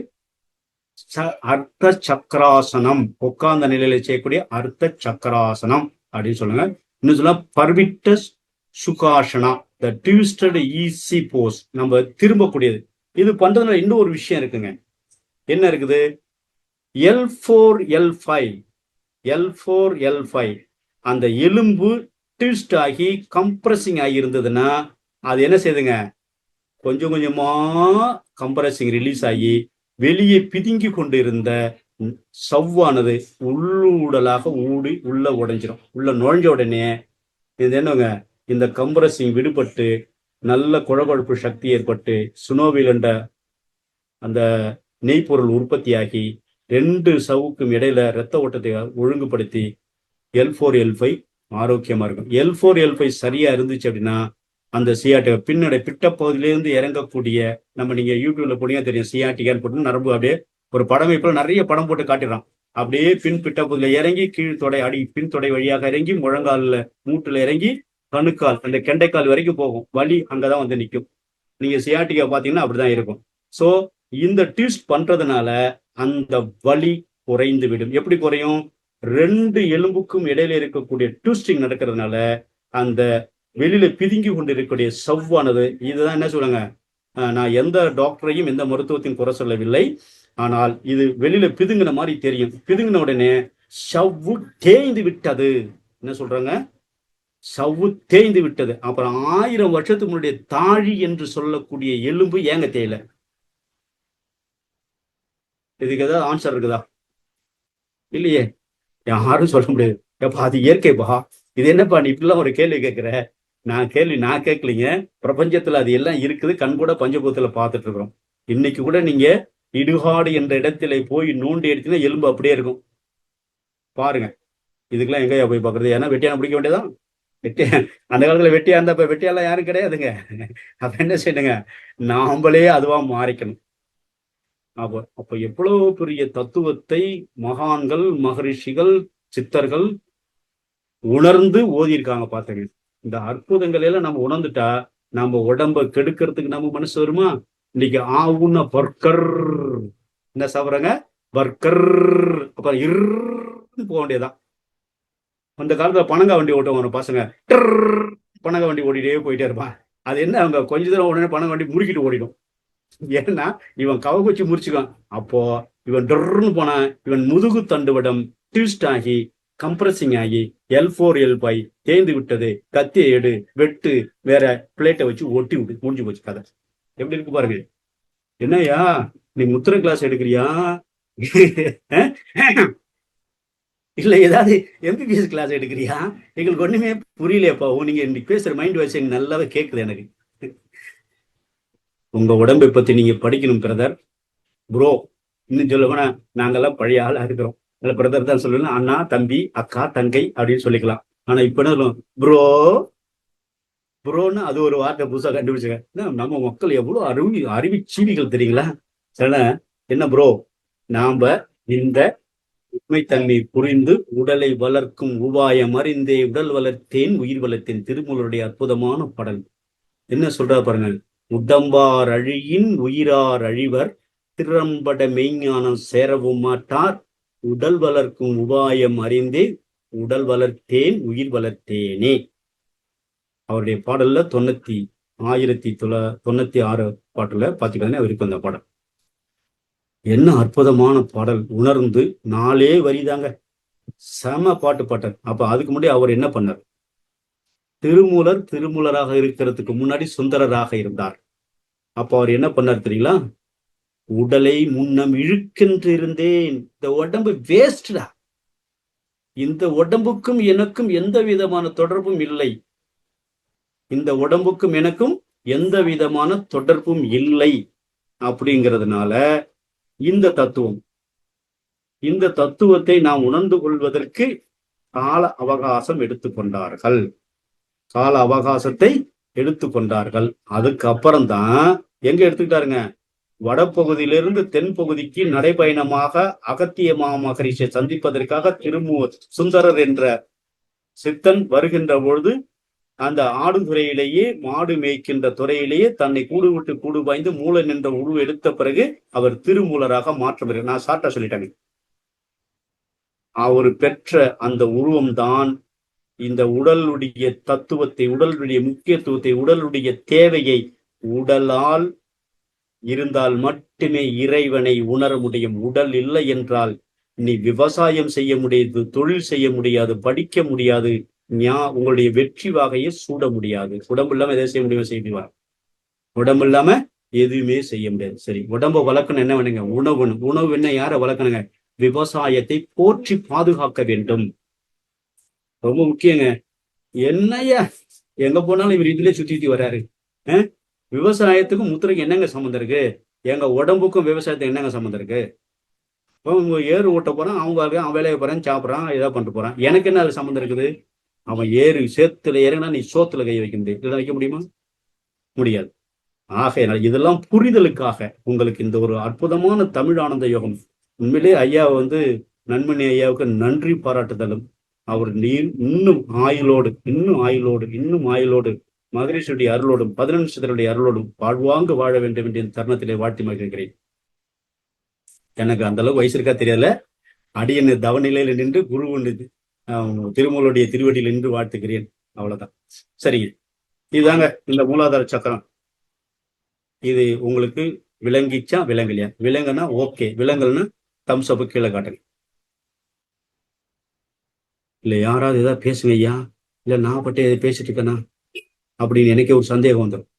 B: அர்த்த சக்கராசனம். உட்கார்ந்த நிலையில செய்யக்கூடிய அர்த்த சக்கராசனம் அப்படின்னு சொல்லுங்க. இன்னும் சொல்ல பர்விட்டஸ் சுகாசனா, த ட்விஸ்டட் ஈஸி போஸ், நம்ம திரும்பக்கூடியது. இது பண்றதுனால இன்னும் ஒரு விஷயம் இருக்குங்க. என்ன இருக்குது? L4L5 அந்த எலும்பு ட்விஸ்ட் ஆகி கம்ப்ரஸிங் ஆகி இருந்ததுன்னா அது என்ன செய்யுதுங்க? கொஞ்சம் கொஞ்சமா கம்ப்ரஸிங் ரிலீஸ் ஆகி வெளியே பிதுங்கி கொண்டு இருந்த சவ்வானது உள்ளூடலாக ஊடி உள்ள உடைஞ்சிடும். உள்ள நுழைஞ்ச உடனே இது என்னங்க, இந்த கம்ப்ரஸிங் விடுபட்டு நல்ல குழகுழப்பு சக்தி ஏற்பட்டு சுனோவில் என்ற அந்த நெய்ப்பொருள் உற்பத்தியாகி 2 சவுக்கும் இடையில ரத்த ஓட்டத்தை ஒழுங்குபடுத்தி L4L5 ஆரோக்கியமா இருக்கும். L4L5 சரியா இருந்துச்சு அப்படின்னா அந்த சியாட்டிகா பின்னடை பிட்ட பகுதியிலிருந்து இறங்கக்கூடிய, நம்ம நீங்க யூடியூப்ல போனீங்க தெரியும், சியாட்டிகான்னு போட்டு நரம்பு அப்படியே ஒரு படம் இப்ப நிறைய படம் போட்டு காட்டிடுறான். அப்படியே பின் பிட்ட பகுதியில இறங்கி கீழ் தொடை அடி பின் தொடை வழியாக இறங்கி முழங்கால மூட்டுல இறங்கி கணுக்கால் அந்த கெண்டைக்கால் வரைக்கும் போகும். வலி அங்கதான் வந்து நிற்கும். நீங்க சியாட்டிகா பாத்தீங்கன்னா அப்படிதான் இருக்கும். சோ இந்த ட்விஸ்ட் பண்றதுனால அந்த வலி குறைந்து விடும். எப்படி குறையும்? 2 எலும்புக்கும் இடையில இருக்கக்கூடிய ட்விஸ்டிங் நடக்கிறதுனால அந்த வெளியில பிதுங்கி கொண்டு இருக்கக்கூடிய சவ்வானது, இதுதான் என்ன சொல்லுங்க, நான் எந்த டாக்டரையும் எந்த மருத்துவத்தையும் குறை சொல்லவில்லை, ஆனால் இது வெளியில பிதுங்கின மாதிரி தெரியும். பிதுங்கின உடனே சவ்வு தேய்ந்து விட்டது. என்ன சொல்றாங்க? சவ்வு தேய்ந்து விட்டது. அப்புறம் 1000 வருஷத்துக்கு முன்னாடி தாழி என்று சொல்லக்கூடிய எலும்பு ஏங்க தேயல? இதுக்கு ஏதாவது ஆன்சர் இருக்குதா? இல்லையே, யாரும் சொல்ல முடியாது. எப்பா அது இயற்கைப்பா, இது என்னப்பா நீ இப்படிலாம் ஒரு கேள்வி கேட்கிற? நான் கேட்கலீங்க. பிரபஞ்சத்துல அது எல்லாம் இருக்குது. கண் கூட பஞ்சபூதத்துல பார்த்துட்டு இருக்கிறோம். இன்னைக்கு கூட நீங்க இடுகாடு என்ற இடத்துல போய் நோண்டி எடுத்தீங்கன்னா எலும்பு அப்படியே இருக்கும். பாருங்க. இதுக்கெல்லாம் எங்கயா போய் பாக்குறது? ஏன்னா வெட்டியான பிடிக்க வேண்டியதான். அந்த காலத்துல வெட்டியா இருந்தா இப்ப வெட்டியாலாம் யாரும் கிடையாதுங்க. அப்ப என்ன செய்யணுங்க? நாமளே அதுவா மாறிக்கணும். அப்ப எவ்வளவு பெரிய தத்துவத்தை மகான்கள், மகரிஷிகள், சித்தர்கள் உணர்ந்து ஓதியிருக்காங்க பாத்துங்க. இந்த அற்புதங்கள் எல்லாம் நம்ம உணர்ந்துட்டா நம்ம உடம்ப கெடுக்கிறதுக்கு நம்ம மனசு வருமா? இன்னைக்கு ஆவுன்னா பர்கர் என்ன சாப்பிட்றாங்க? பர்கர். அப்புறம் போக வேண்டியதான். அந்த காலத்துல பனங்கா வண்டி ஓட்டுவாங்க பசங்க, பனங்கா வண்டி ஓடிட்டே போயிட்டே இருப்பான். அது என்ன, அவங்க கொஞ்ச தூரம் உடனே பனங்கா வண்டி முறுக்கிட்டு ஓடிடும். ஏன்னா இவன் கவகுச்சி முறிச்சுக்கான். அப்போ இவன் டொர்னு போன இவன் முதுகு தண்டுவடம் ட்விஸ்ட் ஆகி கம்ப்ரஸிங் ஆகி L4 L5 தேய்ந்து விட்டது, கத்தியை எடு, வெட்டு, வேற பிளேட்டை வச்சு ஒட்டி விட்டு முடிஞ்சு போச்சு கதை. எப்படி இருக்கு பாருங்க. என்னையா நீ முத்திரை கிளாஸ் எடுக்கிறியா இல்ல ஏதாவது MBBS கிளாஸ் எடுக்கிறியா? எங்களுக்கு ஒண்ணுமே புரியலையப்பா. நீங்க இன்னைக்கு பேசுற மைண்ட் வாய்ஸ் எனக்கு நல்லாவே கேக்குது எனக்கு. உங்க உடம்பை பத்தி நீங்க படிக்கணும் பிரதர், ப்ரோ. இன்னும் சொல்ல போனா நாங்கெல்லாம் பழைய ஆளா இருக்கிறோம். பிரதர் தான் சொல்லலாம், அண்ணா, தம்பி, அக்கா, தங்கை அப்படின்னு சொல்லிக்கலாம். ஆனா இப்ப என்ன ப்ரோ ப்ரோன்னு அது ஒரு வார்த்தை புதுசா கண்டுபிடிச்சுங்க. நம்ம மக்கள் எவ்வளவு அறிவி சீவிகள் தெரியுங்களா? சில என்ன ப்ரோ, நாம இந்த உண்மைத்தன்மை புரிந்து உடலை வளர்க்கும் உபாயம் அறிந்தே உடல் வளர்த்தேன் உயிர் வளர்த்தேன். திருமூலருடைய அற்புதமான பாடல். என்ன சொல்றா பாருங்க. உடம்பார் அழியின் உயிரார் அழிவர், திறம்பட மெய்ஞானம் சேரவும் மாட்டார், உடல் வளர்க்கும் உபாயம் அறிந்தே உடல் வளர்த்தேன் உயிர் வளர்த்தேனே. அவருடைய பாடல்ல 1996 பாட்டுல பாத்தீங்கன்னா அவருக்கு அந்த பாடல். என்ன அற்புதமான பாடல். உணர்ந்து 4 வரிதாங்க, செம பாட்டு பாட்டார். அப்ப அதுக்கு முன்னாடி அவர் என்ன பண்ணார்? திருமூலராக இருக்கிறதுக்கு முன்னாடி சுந்தரராக இருந்தார். அப்ப அவர் என்ன பண்ணார் தெரியுங்களா? உடலை முன்னம் இழுக்கின்று இருந்தேன், இந்த உடம்பு வேஸ்டா, இந்த உடம்புக்கும் எனக்கும் எந்த விதமான தொடர்பும் இல்லை, இந்த உடம்புக்கும் எனக்கும் எந்த விதமான தொடர்பும் இல்லை அப்படிங்கிறதுனால இந்த தத்துவத்தை நாம் உணர்ந்து கொள்வதற்கு கால அவகாசம் எடுத்துக்கொண்டார்கள். கால அவகாசத்தை எடுத்துக்கொண்டார்கள். அதுக்கப்புறம் தான் எங்க எடுத்துக்கிட்டாருங்க? வடப்பகுதியிலிருந்து தென்பகுதிக்கு நடைபயணமாக அகத்திய மாமகரிஷியை சந்திப்பதற்காக சுந்தரர் என்ற சித்தன் வருகின்ற பொழுது அந்த ஆடுதுறையிலேயே, மாடு மேய்க்கின்ற துறையிலேயே தன்னை கூடு விட்டு கூடு பாய்ந்து மூலன் என்ற உருவம் எடுத்த பிறகு அவர் திருமூலராக மாற்றப்படுகிறார். நான் ஷார்ட்டா சொல்லிட்டேன். அவர் பெற்ற அந்த உருவம்தான் இந்த உடலுடைய தத்துவத்தை, உடலுடைய முக்கியத்துவத்தை, உடலுடைய தேவையை, உடலால் இருந்தால் மட்டுமே இறைவனை உணர முடியும். உடல் இல்லை என்றால் நீ விவசாயம் செய்ய முடியாது, தொழில் செய்ய முடியாது, படிக்க முடியாது, உங்களுடைய வெற்றி வாகையை சூட முடியாது. உடம்பு இல்லாம எதை செய்ய முடியுமா? செய்வார். உடம்பு இல்லாம எதுவுமே செய்ய முடியாது. சரி, உடம்ப வளர்க்கணும் என்ன வேணுங்க? உணவு என்ன? யாரை வளர்க்கணுங்க? விவசாயத்தை போற்றி பாதுகாக்க வேண்டும். ரொம்ப முக்கியங்க. என்னையா எங்க போனாலும் இவர் இதுலயே சுத்தி வர்றாரு. விவசாயத்துக்கும் முத்திரைக்கு என்னங்க சம்மந்தம் இருக்கு? எங்க உடம்புக்கும் விவசாயத்துக்கு என்னங்க சம்மந்தம் இருக்கு? ஏறு ஓட்ட போறான், அவன் வேலையை போறான், சாப்பிட்றான், ஏதோ பண்ணிட்டு போறான். எனக்கு என்ன அது சம்மந்தம் இருக்குது? அவன் சேத்துல ஏறினா நீ சோத்துல கை வைக்க முடியும். இதெல்லாம் வைக்க முடியுமா? முடியாது. ஆகையினால் இதெல்லாம் புரிதலுக்காக உங்களுக்கு இந்த ஒரு அற்புதமான தமிழ் ஆனந்த யோகம். உண்மையிலே ஐயா நன்மணி ஐயாவுக்கு நன்றி பாராட்டுதலும், அவர் இன்னும் ஆயுளோடு மகரிஷியுடைய அருளோடும் 11 சித்தருடைய அருளோடும் வாழ்வாங்க வாழ வேண்டும் என்ற தருணத்திலே வாழ்த்தி மகிழ்கிறேன். எனக்கு அந்த அளவுக்கு வயசு இருக்கா தெரியல. அடியன் தவநிலையில நின்று குரு திருமூலருடைய திருவடியில் நின்று வாழ்த்துக்கிறேன். அவ்வளவுதான். சரி, இதுதாங்க இந்த மூலாதார சக்கரம். இது உங்களுக்கு விளங்கிச்சா? விளங்கலையா? விளங்குனா ஓகே, விளங்கல்னா தம்ஸ் அப் கீழே காட்டுங்க. இல்ல யாராவது ஏதாவது பேசுங்க ஐயா, இல்ல நான் பட்டு எதை பேசிட்டு இருக்கேனா அப்படின்னு எனக்கே ஒரு சந்தேகம் வந்துடும்.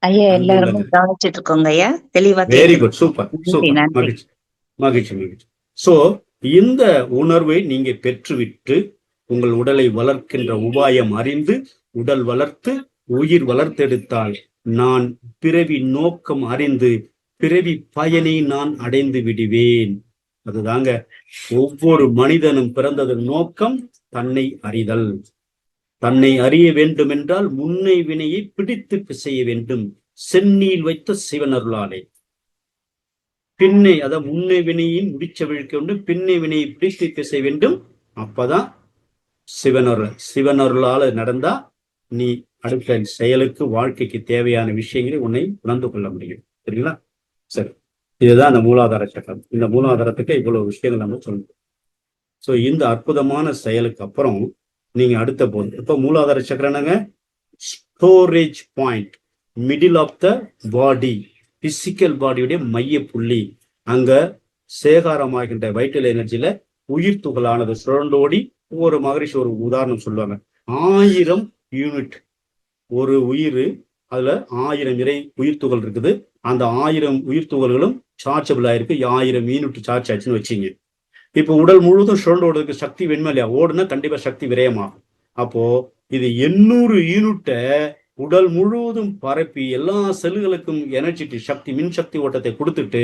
A: ஐயா எல்லாருமே கவனிச்சிட்டு இருக்கோங்க ஐயா, தெளிவா.
B: வெரி குட், சூப்பர் சூப்பர், மகிழ்ச்சி மகிழ்ச்சி மகிழ்ச்சி. சோ இந்த உணர்வை நீங்க பெற்றுவிட்டு உங்கள் உடலை வளர்க்கின்ற உபாயம் அறிந்து உடல் வளர்த்து உயிர் வளர்த்தெடுத்தால் நான் பிறவி நோக்கம் அறிந்து பிறவி பயனை நான் அடைந்து விடுவேன். அதுதாங்க ஒவ்வொரு மனிதனும் பிறந்ததன் நோக்கம் தன்னை அறிதல். தன்னை அறிய வேண்டும் என்றால் முன்னை வினையை பிடித்து பிசைய வேண்டும். சென்னியில் வைத்த சிவனருளாலே பின்னை, அதாவது முன்னை வினையின் முடிச்ச விழிக்க வேண்டும், பின்னை வினையை பிடித்து பிசைய வேண்டும். அப்பதான் சிவனருளால நடந்தா நீ அடுத்த செயலுக்கு, வாழ்க்கைக்கு தேவையான விஷயங்களை உன்னை உணர்ந்து கொள்ள முடியும். சரிங்களா? சரி, இதுதான் அந்த மூலாதார சக்கரம். இந்த மூலாதாரத்துக்கு இவ்வளவு விஷயங்கள் நம்ம சொல்லணும். சோ இந்த அற்புதமான செயலுக்கு அப்புறம் நீங்க அடுத்த போது இப்ப மூலாதார சக்கரம் என்னங்க? Storage point, middle of the body, physical பாடியுடைய மைய புள்ளி. அங்க சேகாரமாகின்ற வைட்டல் எனர்ஜில உயிர் துகளானது சுழண்டோடி ஒவ்வொரு மகரிஷி ஒரு உதாரணம் சொல்லுவாங்க. 1000 யூனிட் ஒரு உயிர், அதுல 1000 நிறை உயிர் துகள் இருக்குது. அந்த 1000 உயிர் துகள்களும் சார்ஜபிள் ஆயிருக்கு. 1000 யூனிட் சார்ஜ் ஆச்சுன்னு வச்சுங்க. இப்போ உடல் முழுவதும் சுழண்டு ஓடுறதுக்கு சக்தி வேணுமா இல்லையா? ஓடுனா கண்டிப்பா சக்தி விரயமாகும். அப்போ இது 800 யூனிட்டை உடல் முழுவதும் பரப்பி எல்லா செல்லுகளுக்கும் எனர்ஜி சக்தி மின்சக்தி ஓட்டத்தை கொடுத்துட்டு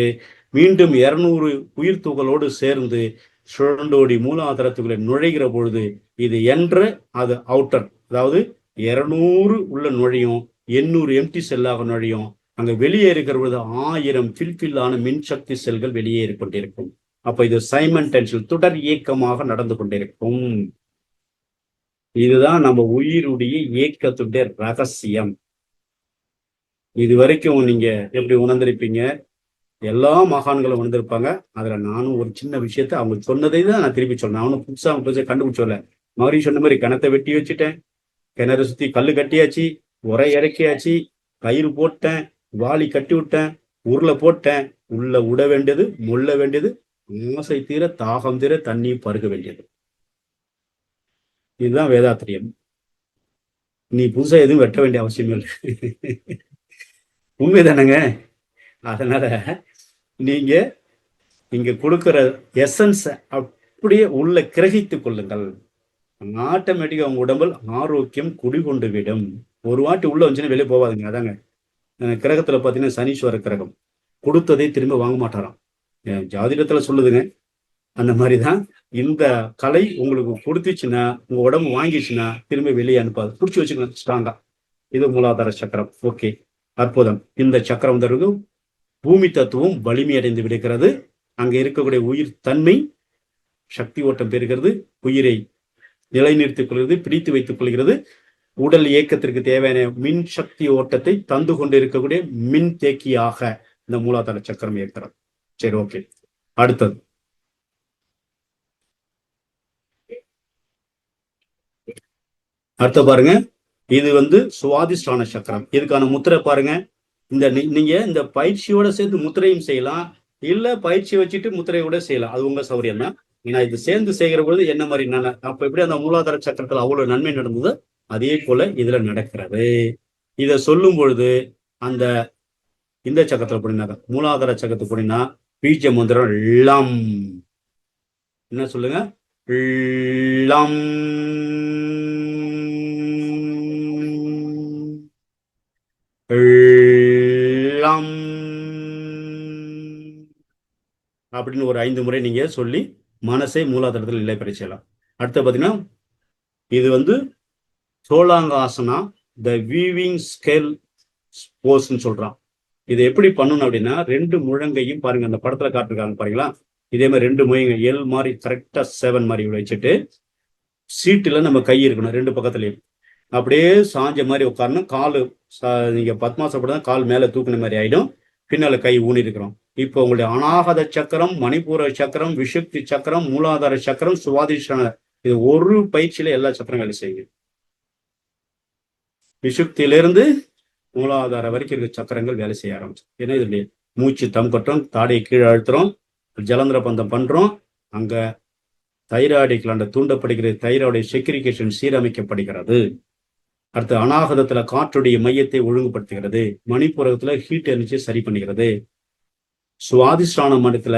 B: மீண்டும் 200 உயிர் துகளோடு சேர்ந்து சுழண்டோடி மூலாதாரத்துக்குள்ளே நுழைகிற பொழுது இது என்ற அது அவுட்டர், அதாவது 200 உள்ள நுழையும், 800 எம்டி செல்லாக நுழையும். அங்க வெளியே இருக்கிற பொழுது 1000 ஃபில்ஃபில்லான மின்சக்தி செல்கள் வெளியேறி கொண்டிருக்கும். அப்ப இது சைமல்டேனியஸ் தொடர் இயக்கமாக நடந்து கொண்டிருக்கும். இதுதான் நம்ம உயிருடைய இயக்கத்துடைய ரகசியம். இது வரைக்கும் நீங்க எப்படி உணர்ந்திருப்பீங்க? எல்லா மகான்களும் உணர்ந்திருப்பாங்க. அதுல நானும் ஒரு சின்ன விஷயத்த அவங்க சொன்னதை தான் நான் திருப்பி சொன்னேன். அவனும் புதுசா கண்டுபிடிச்சோல்ல. மறுபடியும் சொன்ன மாதிரி கிணத்தை வெட்டி வச்சுட்டேன், கிணறு சுத்தி கல்லு கட்டியாச்சு, உரை இறக்கியாச்சு, கயிறு போட்டேன், வாளி கட்டி விட்டேன், உருளை போட்டேன். உள்ள விட வேண்டியது, முள்ள வேண்டியது, ஆசை தீர தாகம் தீர தண்ணி பருக வேண்டியது. இதுதான் வேதாத்திரியம். நீ புதுசா எதுவும் வெட்ட வேண்டிய அவசியம் இல்லை. உண்மைதானங்க? அதனால நீங்க இங்க கொடுக்கிற எசன்ஸ் அப்படியே உள்ள கிரகித்துக் கொள்ளுங்கள். ஆட்டோமேட்டிக்கா உங்க உடம்பில் ஆரோக்கியம் குடிகொண்டு விடும். ஒரு வாட்டி உள்ள வந்துச்சுன்னா வெளியே போவாதுங்க. அதாங்க கிரகத்துல பாத்தீங்கன்னா சனீஸ்வர கிரகம் கொடுத்ததை திரும்ப வாங்க மாட்டாராம். ஜாதிடத்துல சொல்லுதுங்க. அந்த மாதிரிதான் இந்த கலை உங்களுக்கு கொடுத்துச்சுன்னா, உங்க உடம்பு வாங்கிச்சுன்னா திரும்ப வெளியே அனுப்பாது. பிடிச்சி வச்சுக்கணும் ஸ்ட்ராங்கா. இது மூலாதார சக்கரம். ஓகே, அற்புதம். இந்த சக்கரம் தருவது பூமி தத்துவம் வலிமை அடைந்து விடுகிறது. அங்க இருக்கக்கூடிய உயிர் தன்மை சக்தி ஓட்டம் பெறுகிறது, உயிரை நிலைநிறுத்திக் கொள்கிறது, பிடித்து வைத்துக் கொள்கிறது. உடல் இயக்கத்திற்கு தேவையான மின் சக்தி ஓட்டத்தை தந்து கொண்டு இருக்கக்கூடிய மின் தேக்கியாக இந்த மூலாதார சக்கரம் இயக்கிறது. சரி, ஓகே. அடுத்தது பாருங்க. இது சுவாதிஷ்டான சக்கரம். இதுக்கான முத்திரை பாருங்க. நீங்க இந்த பயிற்சியோட சேர்த்து முத்திரையும் செய்யலாம், இல்ல பயிற்சி வச்சுட்டு முத்திரையோட செய்யலாம். அது உங்க சௌரியம் தான். ஏன்னா இது சேர்ந்து செய்கிற பொழுது என்ன மாதிரி அப்ப எப்படி அந்த மூலாதார சக்கரத்துல அவ்வளவு நன்மை நடந்தது, அதே போல இதுல நடக்கிறது. இத சொல்லும் பொழுது இந்த சக்கரத்துல போனீங்கன்னா, மூலாதார சக்கரத்தை போனீங்கன்னா பீஜ மந்திரம் லம். என்ன சொல்லுங்க? லம். அப்படின்னு ஒரு 5 முறை நீங்க சொல்லி மனசை மூலாதாரத்தில் நிலை பெற செய்யலாம். அடுத்து பாத்தீங்கன்னா இது சோலாங்காசனா த வீவிங் ஸ்கேல் போஸ்ன்னு சொல்றான். இது எப்படி பண்ணணும் அப்படின்னா, 2 முழங்கையும் பாருங்க, அந்த படத்துல காட்டிருக்காங்க பாருங்களா, இதே மாதிரி 2 முழங்கை எல் மாதிரி கரெக்டா 7 மாதிரி வச்சுட்டு சீட்டுல நம்ம கை இருக்கணும் 2 பக்கத்துலயும். அப்படியே சாஞ்ச மாதிரி உட்காரணும். காலு நீங்க பத்மாசப்பதான் கால் மேல தூக்குன மாதிரி ஆயிடும். பின்னால கை ஊனி இருக்கிறோம். இப்போ உங்களுடைய அநாகத சக்கரம், மணிப்பூர சக்கரம், விஷுப்தி சக்கரம், மூலாதார சக்கரம், சுவாதிஷ்டான, இது ஒரு பயிற்சியில எல்லா சக்கரம் வேலை செய்யுங்க. விஷுப்தியிலிருந்து மூலாதார வரைக்கும் இருக்க சக்கரங்கள் வேலை செய்ய ஆரம்பிச்சு. ஏன்னா இதுல மூச்சு தம் கட்டுறோம், தாடையை கீழே அழுத்துறோம், ஜலந்திர பந்தம் பண்றோம். அங்க தைராய்டு கிளாண்ட தூண்டப்படுகிறது, தைராய்டு செக்ரிகேஷன் சீரமைக்கப்படுகிறது. அடுத்து அநாகதத்துல காற்றுடைய மையத்தை ஒழுங்குபடுத்துகிறது, மணிப்புரத்துல ஹீட் எனர்ஜி சரி பண்ணுகிறது, சுவாதிஷ்டான மண்டலத்துல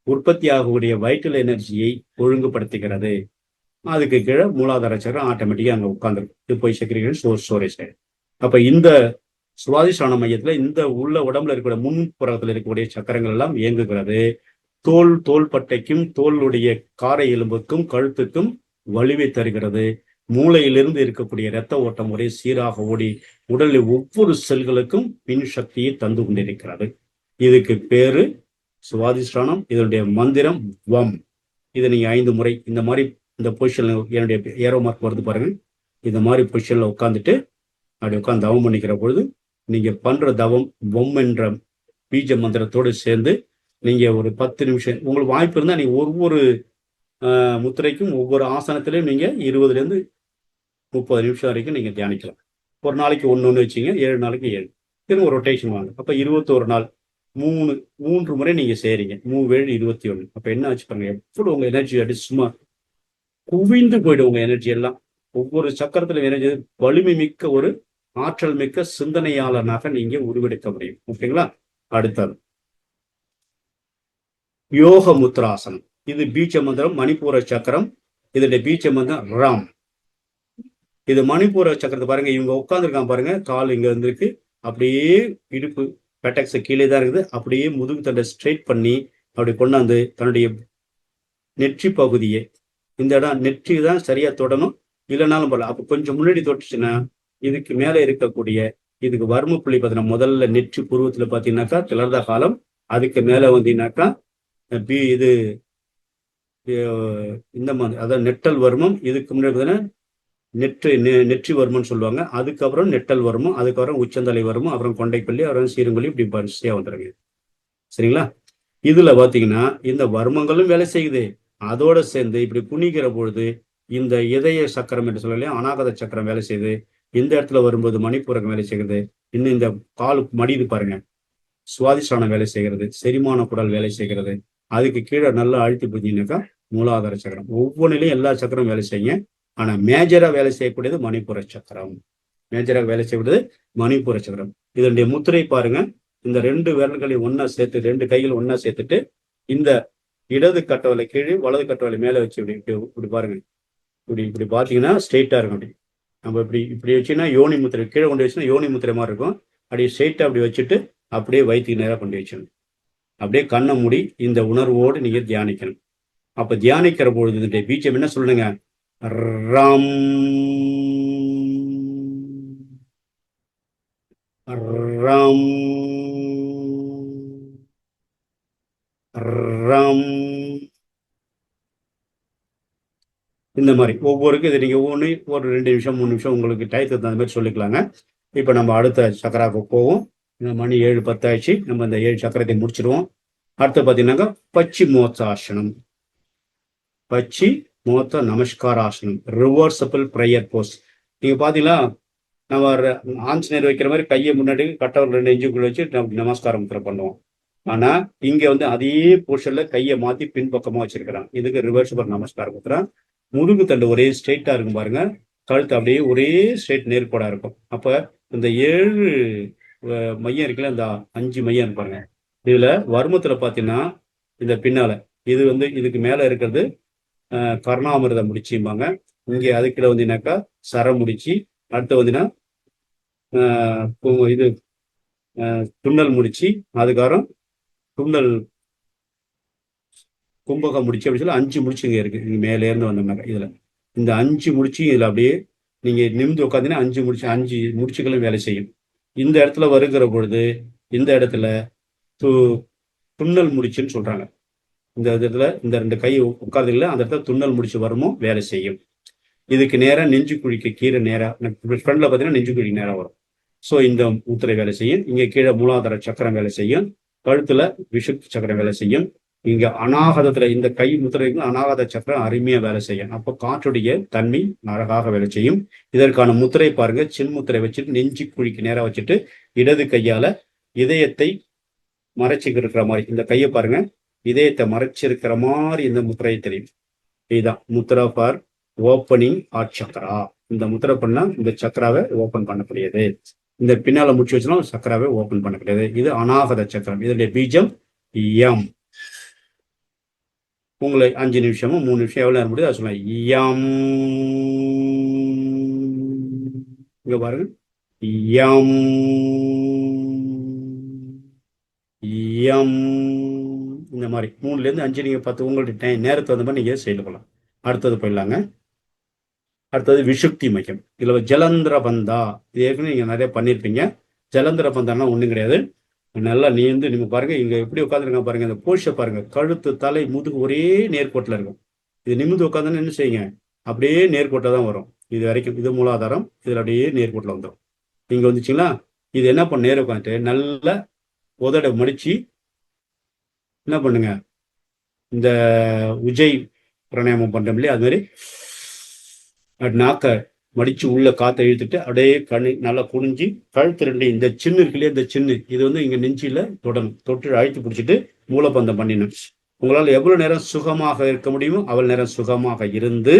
B: உற்பத்தி ஆகக்கூடிய வைட்டல் எனர்ஜியை ஒழுங்குபடுத்துகிறது. அதுக்கு கீழே மூலாதார சக்கரம் ஆட்டோமேட்டிக்கா அங்க உட்கார்ந்துருக்கு. இது போய் செக்ரிகேஷன் ஸ்டோரேஜ். அப்ப இந்த சுவாதிஷ்டான மையத்துல இந்த உள்ள உடம்புல இருக்கக்கூடிய முன்புறத்துல இருக்கக்கூடிய சக்கரங்கள் எல்லாம் இயங்குகிறது. தோள்பட்டைக்கும் தோளுடைய காரை எலும்புக்கும் கழுத்துக்கும் வலிவை தருகிறது. மூளையிலிருந்து இருக்கக்கூடிய இரத்த ஓட்டம் ஒரே சீராக ஓடி உடலில் ஒவ்வொரு செல்களுக்கும் மின் சக்தியை தந்து கொண்டிருக்கிறது. இதுக்கு பேரு சுவாதிஷ்டானம். இதனுடைய மந்திரம் வம். இதை நீங்க 5 முறை இந்த மாதிரி இந்த பொசிஷன்ல, என்னுடைய ஏரோ மார்க் வருது பாருங்க, இந்த மாதிரி பொசிஷன்ல உட்காந்துட்டு அப்படி உட்காந்து தவம் பண்ணிக்கிற பொழுது நீங்க பண்ற தவம் வம் என்ற பீஜ மந்திரத்தோடு சேர்ந்து நீங்க ஒரு 10 நிமிஷம் உங்களுக்கு வாய்ப்பு இருந்தா நீங்க ஒவ்வொரு முத்திரைக்கும் ஒவ்வொரு ஆசனத்திலையும் நீங்க 20 to 30 நிமிஷம் வரைக்கும் நீங்க தியானிக்கலாம். ஒரு நாளைக்கு 1 வச்சுங்க, 7 நாளைக்கு 7, திரும்ப ரொட்டேஷன் வாங்க. அப்ப 21 நாள் மூன்று முறை நீங்க செய்றீங்க. 3 7 21. அப்ப என்ன ஆச்சு பாருங்க, எவ்வளவு உங்க எனர்ஜி அடி சும்மா குவிந்து போயிடும். உங்க எனர்ஜி எல்லாம் ஒவ்வொரு சக்கரத்துல எனர்ஜி வலிமை மிக்க ஒரு ஆற்றல் மிக்க சிந்தனையாளனாக நீங்க உருவெடுக்க முடியும். ஓகேங்களா? அடுத்தது யோக முத்ராசனம். இது பீஜ மந்திரம், மணிப்பூர சக்கரம். இதோட பீஜ மந்திரம் ராம். இது மணிப்பூர சக்கரத்தை பாருங்க, இவங்க உட்காந்துருக்காங்க பாருங்க, கால் இங்க இருந்திருக்கு, அப்படியே இடுப்பு பெட்டக்ஸ் கீழே தான் இருக்குது, அப்படியே முதுகு தண்டை ஸ்ட்ரெயிட் பண்ணி அப்படி கொண்டாந்து தன்னுடைய நெற்றி பகுதியை, இந்த இடம் நெற்றி தான் சரியா தொடணும், இல்லைனாலும் போல. அப்போ கொஞ்சம் முன்னாடி தொட்டுச்சுன்னா இதுக்கு மேலே இருக்கக்கூடிய இதுக்கு வர்ம புள்ளி பார்த்தீங்கன்னா முதல்ல நெற்றி புருவத்துல பார்த்தீங்கன்னாக்கா கிளர்ந்த காலம், அதுக்கு மேலே வந்தீங்கன்னாக்கா இது இந்த மாதிரி அதாவது நெட்டல் வர்மம், இதுக்கு முன்னாடி பார்த்தீங்கன்னா நெற்றி வர்மம்னு சொல்லுவாங்க, அதுக்கப்புறம் நெட்டல் வர்மம், அதுக்கப்புறம் உச்சந்தலை வர்மம், அப்புறம் கொண்டைப்பள்ளி, அப்புறம் சீரங்கொல்லி, இப்படி வரிசையா வந்துடுங்க. சரிங்களா? இதுல பாத்தீங்கன்னா இந்த வர்மங்களும் வேலை செய்யுது, அதோட சேர்ந்து இப்படி குனிக்கிற பொழுது இந்த இதய சக்கரம் என்று சொல்லலையா, அநாகத சக்கரம் வேலை செய்யுது. இந்த இடத்துல வரும்போது மணிப்பூரகம் வேலை செய்கிறது. இன்னும் இந்த கால் மடிது பாருங்க, சுவாதிஷ்டானம் வேலை செய்கிறது, செரிமான குடல் வேலை செய்கிறது. அதுக்கு கீழே நல்லா அழுத்தி புதினாக்கா மூலாதார சக்கரம். ஒவ்வொன்றிலையும் எல்லா சக்கரம் வேலை செய்யுங்க. ஆனா மேஜரா வேலை செய்யக்கூடியது மணிப்புர சக்கரம். மேஜரா வேலை செய்யக்கூடியது மணிப்புர சக்கரம். இதனுடைய முத்திரை பாருங்க, இந்த 2 விரல்களையும் ஒன்னா சேர்த்து, 2 கைகள் ஒன்னா சேர்த்துட்டு இந்த இடது கட்டவலை கீழே வலது கட்டவலை மேல வச்சு இப்படி பாருங்க, இப்படி பாத்தீங்கன்னா ஸ்ட்ரெயிட்டா இருக்கும். அப்படி நம்ம இப்படி வச்சுன்னா யோனி முத்திரை, கீழே கொண்டு வச்சுன்னா யோனி முத்திரை மாதிரி இருக்கும். அப்படியே ஸ்ட்ரெயிட்டா அப்படி வச்சுட்டு அப்படியே வயிற்றுக்கு நேராக கொண்டு வச்சிடணும். அப்படியே கண்ணை மூடி இந்த உணர்வோடு நீங்க தியானிக்கணும். அப்ப தியானிக்கிற பொழுது இந்த பீஜம் என்ன சொல்லுங்க, ரம் ரம் ரம். இந்த மாதிரி ஒவ்வொருக்கு இது நீங்க ஒவ்வொன்று ஒரு 2 நிமிஷம் 3 நிமிஷம் உங்களுக்கு டயத்துக்கு தகுந்த மாதிரி சொல்லிக்கலாங்க. இப்போ நம்ம அடுத்த சக்கராவுக்கு போவோம். மணி 7:10 ஆயிடுச்சு. நம்ம இந்த 7 சக்கரத்தை முடிச்சிடுவோம். அடுத்து பார்த்தீங்கன்னாக்கா பச்சி மோத்தாசனம், பச்சி மோத்த நமஸ்காராசனம், ரிவர்சபிள் ப்ரேயர் போஸ். நீங்க பாத்தீங்களா, நம்ம ஆஞ்சநேயர் வைக்கிற மாதிரி கையை முன்னாடி கட்டவர் 2 இன்ச்சுக்குள்ள வச்சு நமஸ்காரம் பண்ணுவோம். ஆனா இங்க வந்து அதே போர்ஷன்ல கையை மாத்தி பின்பக்கமா வச்சிருக்கிறான். இதுக்கு ரிவர்சபிள் நமஸ்காரம் கொடுக்குறான். முதுகு தண்டு ஒரே ஸ்ட்ரெயிட்டா இருக்கும் பாருங்க, கழுத்து அப்படியே ஒரே ஸ்ட்ரெயிட் நேர்கோடா இருக்கும். அப்ப இந்த 7 மையம் இருக்குல்ல, இந்த 5 மையம் இருப்பாங்க. இதுல வர்மத்துல பாத்தீங்கன்னா இந்த பின்னால இது வந்து இதுக்கு மேல இருக்கிறது கர்ணாமிரத முடிச்சும்பாங்க. இங்கே அதுக்கிட்ட வந்தீங்கன்னாக்கா சர முடிச்சு, அடுத்து வந்தீங்கன்னா இது துண்ணல் முடிச்சு, அதுக்கப்புறம் துண்ணல் கும்பகம் முடிச்சு, அப்படி சொல்லி 5 முடிச்சு இங்க இருக்கு. இங்க மேல இருந்து வந்தோம்னாக்கா இதுல இந்த 5 முடிச்சு இதுல அப்படியே நீங்க நிமிந்து உட்காந்தீங்கன்னா 5 முடிச்சுகளும் வேலை செய்யும். இந்த இடத்துல வருகிற பொழுது இந்த இடத்துல துண்ணல் முடிச்சுன்னு சொல்றாங்க. இந்த இடத்துல இந்த 2 கை உட்கார்ந்து இல்லை, அந்த இடத்துல துண்ணல் முடிச்சு வருமோ வேலை செய்யும். இதுக்கு நேரா நெஞ்சு குழிக்கு கீழே நேரா ஃப்ரண்ட்ல பார்த்தீங்கன்னா நெஞ்சு குழி நேரா வரும். ஸோ இந்த முத்திரை வேலை செய்யும். இங்க கீழே மூலாதார சக்கரம் வேலை செய்யும். கழுத்துல விஷுப்தி சக்கரம் வேலை செய்யும். இங்க அநாகதத்துல இந்த கை முத்திரைக்கு அநாகத சக்கரம் அருமையா வேலை செய்யும். அப்போ காற்றுடைய தன்மை அழகாக வேலை செய்யும். இதற்கான முத்திரை பாருங்க, சின் முத்திரை வச்சுட்டு நெஞ்சு குழிக்கு நேரா வச்சுட்டு இடது கையால இதயத்தை மறைச்சிக்கிட்டு இருக்கிற மாதிரி இந்த கையை பாருங்க, இதயத்தை மறைச்சிருக்கிற மாதிரி இந்த முத்திரை தெரியும். இதுதான் முத்திரா ஃபார் ஓப்பனிங் ஹார்ட் சக்கரா. இந்த முத்திரை பண்ணா இந்த சக்கராவை ஓபன் பண்ணக்கூடியது. இந்த பின்னால முடிச்சு வச்சுனா சக்கராவை ஓபன் பண்ணக்கூடியது. இது அநாகத சக்கரம். இதனுடைய பீஜம் எம். உங்களை 5 நிமிஷமோ 3 நிமிஷம் எவ்வளவு நேரம் முடியுது அதை சொல்லலாம். எம். இங்க பாருங்க, எம் எம். இந்த மாதிரி 3ல இருந்து 5 நீங்க 10 உங்களுடைய நேரத்தை வந்த மாதிரி நீங்க செயல்படலாம். அடுத்தது போயிடலாங்க. அடுத்தது விஷுப்தி மையம். இதுல ஜலந்திர பந்தா, இது ஏற்கனவே நீங்க நிறைய பண்ணியிருப்பீங்க. ஜலந்திர பந்தானா ஒண்ணும் கிடையாது. நல்லா நீந்து நீங்க பாருங்க, இங்க எப்படி உட்காந்துருங்க பாருங்க, இந்த போஷ பாருங்க, கழுத்து தலை முதுகு ஒரே நேர்கோட்டில் இருக்கும். இது நிமிந்து உட்காந்துன்னு என்ன செய்யுங்க, அப்படியே நேர்கோட்டில் தான் வரும். இது வரைக்கும் இது மூலாதாரம், இதுல அப்படியே நேர்கோட்டில் வந்துடும். நீங்க வந்துச்சுங்களா, இது என்ன பண்ண நேரம் உட்காந்துட்டு நல்லா உதட மடிச்சு என்ன பண்ணுங்க, இந்த உஜய் பிராணாயாமம் பண்றோம் இல்லையா, அது மாதிரி நாக்க மடிச்சு உள்ள காற்றை இழுத்துட்டு அப்படியே நல்லா குனிஞ்சு கழுத்து ரெண்டு இந்த சின்ன இருக்குல்லையே இந்த சின்ன இது வந்து இங்க நெஞ்சில தொடணும், தொட்டு அழுத்தி பிடிச்சிட்டு மூலப்பந்தம் பண்ணிடணும். உங்களால் எவ்வளவு நேரம் சுகமாக இருக்க முடியுமோ அவ்வளவு நேரம் சுகமாக இருந்து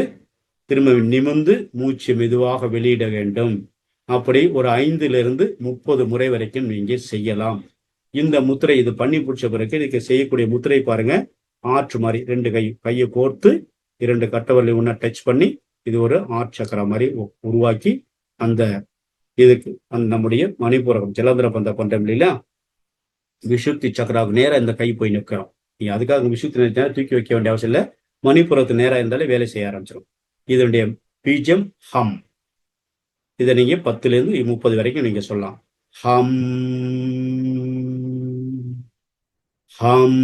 B: திரும்ப நிமிர்ந்து மூச்சு மெதுவாக வெளியிட வேண்டும். அப்படி ஒரு 5-30 முறை வரைக்கும் நீங்க செய்யலாம். இந்த முத்திரை இது பண்ணி பிடிச்ச பிறகு இதுக்கு செய்யக்கூடிய முத்திரை பாருங்க, ஆற்று மாதிரி 2 கையை கோர்த்து 2 கட்டவரலை ஒண்ணா டச் பண்ணி இது ஒரு ஆர்ட் சக்கரா மாதிரி உருவாக்கி அந்த இதுக்கு அந்த நம்முடைய மணிப்பூரகம் ஜலந்திர பந்த பண்றோம் இல்லையா, விசுத்தி சக்கராவுக்கு நேரம் இந்த கை போய் நிற்கிறோம். நீ அதுக்காக விசுத்தி நேரம் தூக்கி வைக்க வேண்டிய அவசியம் இல்லை, மணிப்புறத்து நேரம் இருந்தாலே வேலை செய்ய ஆரம்பிச்சிடும். இதனுடைய பீஜம் ஹம். இதை நீங்க 10-30 வரைக்கும் நீங்க சொல்லலாம். ஹம் ஹம்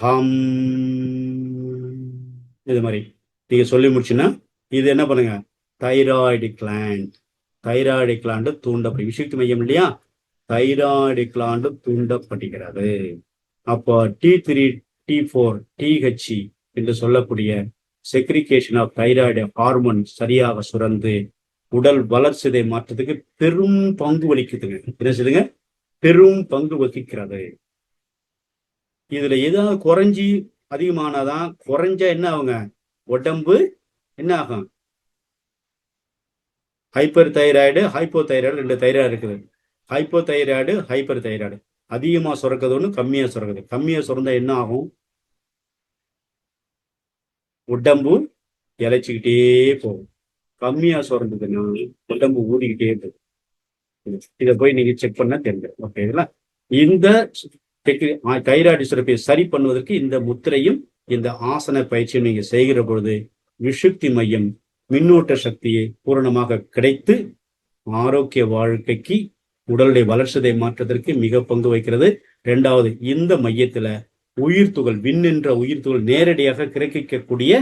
B: ஹம். இது மாதிரி நீங்க சொல்லி முடிச்சுன்னா இது என்ன பண்ணுங்க, தைராய்டு கிளாண்ட். தைராய்டு கிளாண்டு தூண்டப்படும், விசுத்தி மையம் இல்லையா, தைராய்டு கிளாண்டு தூண்டப்படுகிறது. அப்போ T3 T4 TH என்று சொல்லக்கூடிய செக்ரிகேஷன் ஆஃப் தைராய்டு ஹார்மோன் சரியாக சுரந்து உடல் வளர்ச்சிதை மாற்றத்துக்கு பெரும் பங்கு வகிக்குதுங்க. என்ன செய்யுதுங்க, பெரும் பங்கு வகிக்கிறது. இதுல ஏதாவது குறைஞ்சி அதிகமானாதான், குறைஞ்சா என்ன ஆகுங்க, உடம்பு என்ன ஆகும், hyper thyroid hypo thyroid 2 thyroid இருக்குது. ஹைப்போ தைராய்டு ஹைப்பர் தைராய்டு அதிகமா சுரக்கிறது ஒண்ணு, கம்மியா சுரக்குது. கம்மியா சுரந்தா என்ன ஆகும், உடம்பு இழைச்சிக்கிட்டே போகும். கம்மியா சுரந்ததுன்னா உடம்பு ஊதிக்கிட்டே போகும். இதை போய் நீங்க செக் பண்ண தெரிஞ்சிடும். ஓகேங்களா? இந்த தைராய்டு சுரப்பியை சரி பண்ணுவதற்கு இந்த முத்திரையும் இந்த ஆசன பயிற்சியும் நீங்க செய்கிற பொழுது விசுத்தி மையம் மின்னூட்ட சக்தியை பூரணமாக கிடைத்து ஆரோக்கிய வாழ்க்கைக்கு உடலுடைய வளர்ச்சிதை மாற்றத்திற்கு மிக பங்கு வைக்கிறது. 2வது, இந்த மையத்துல உயிர்த்துகள், விண் என்ற உயிர்த்துகள் நேரடியாக கிரகிக்கக்கூடிய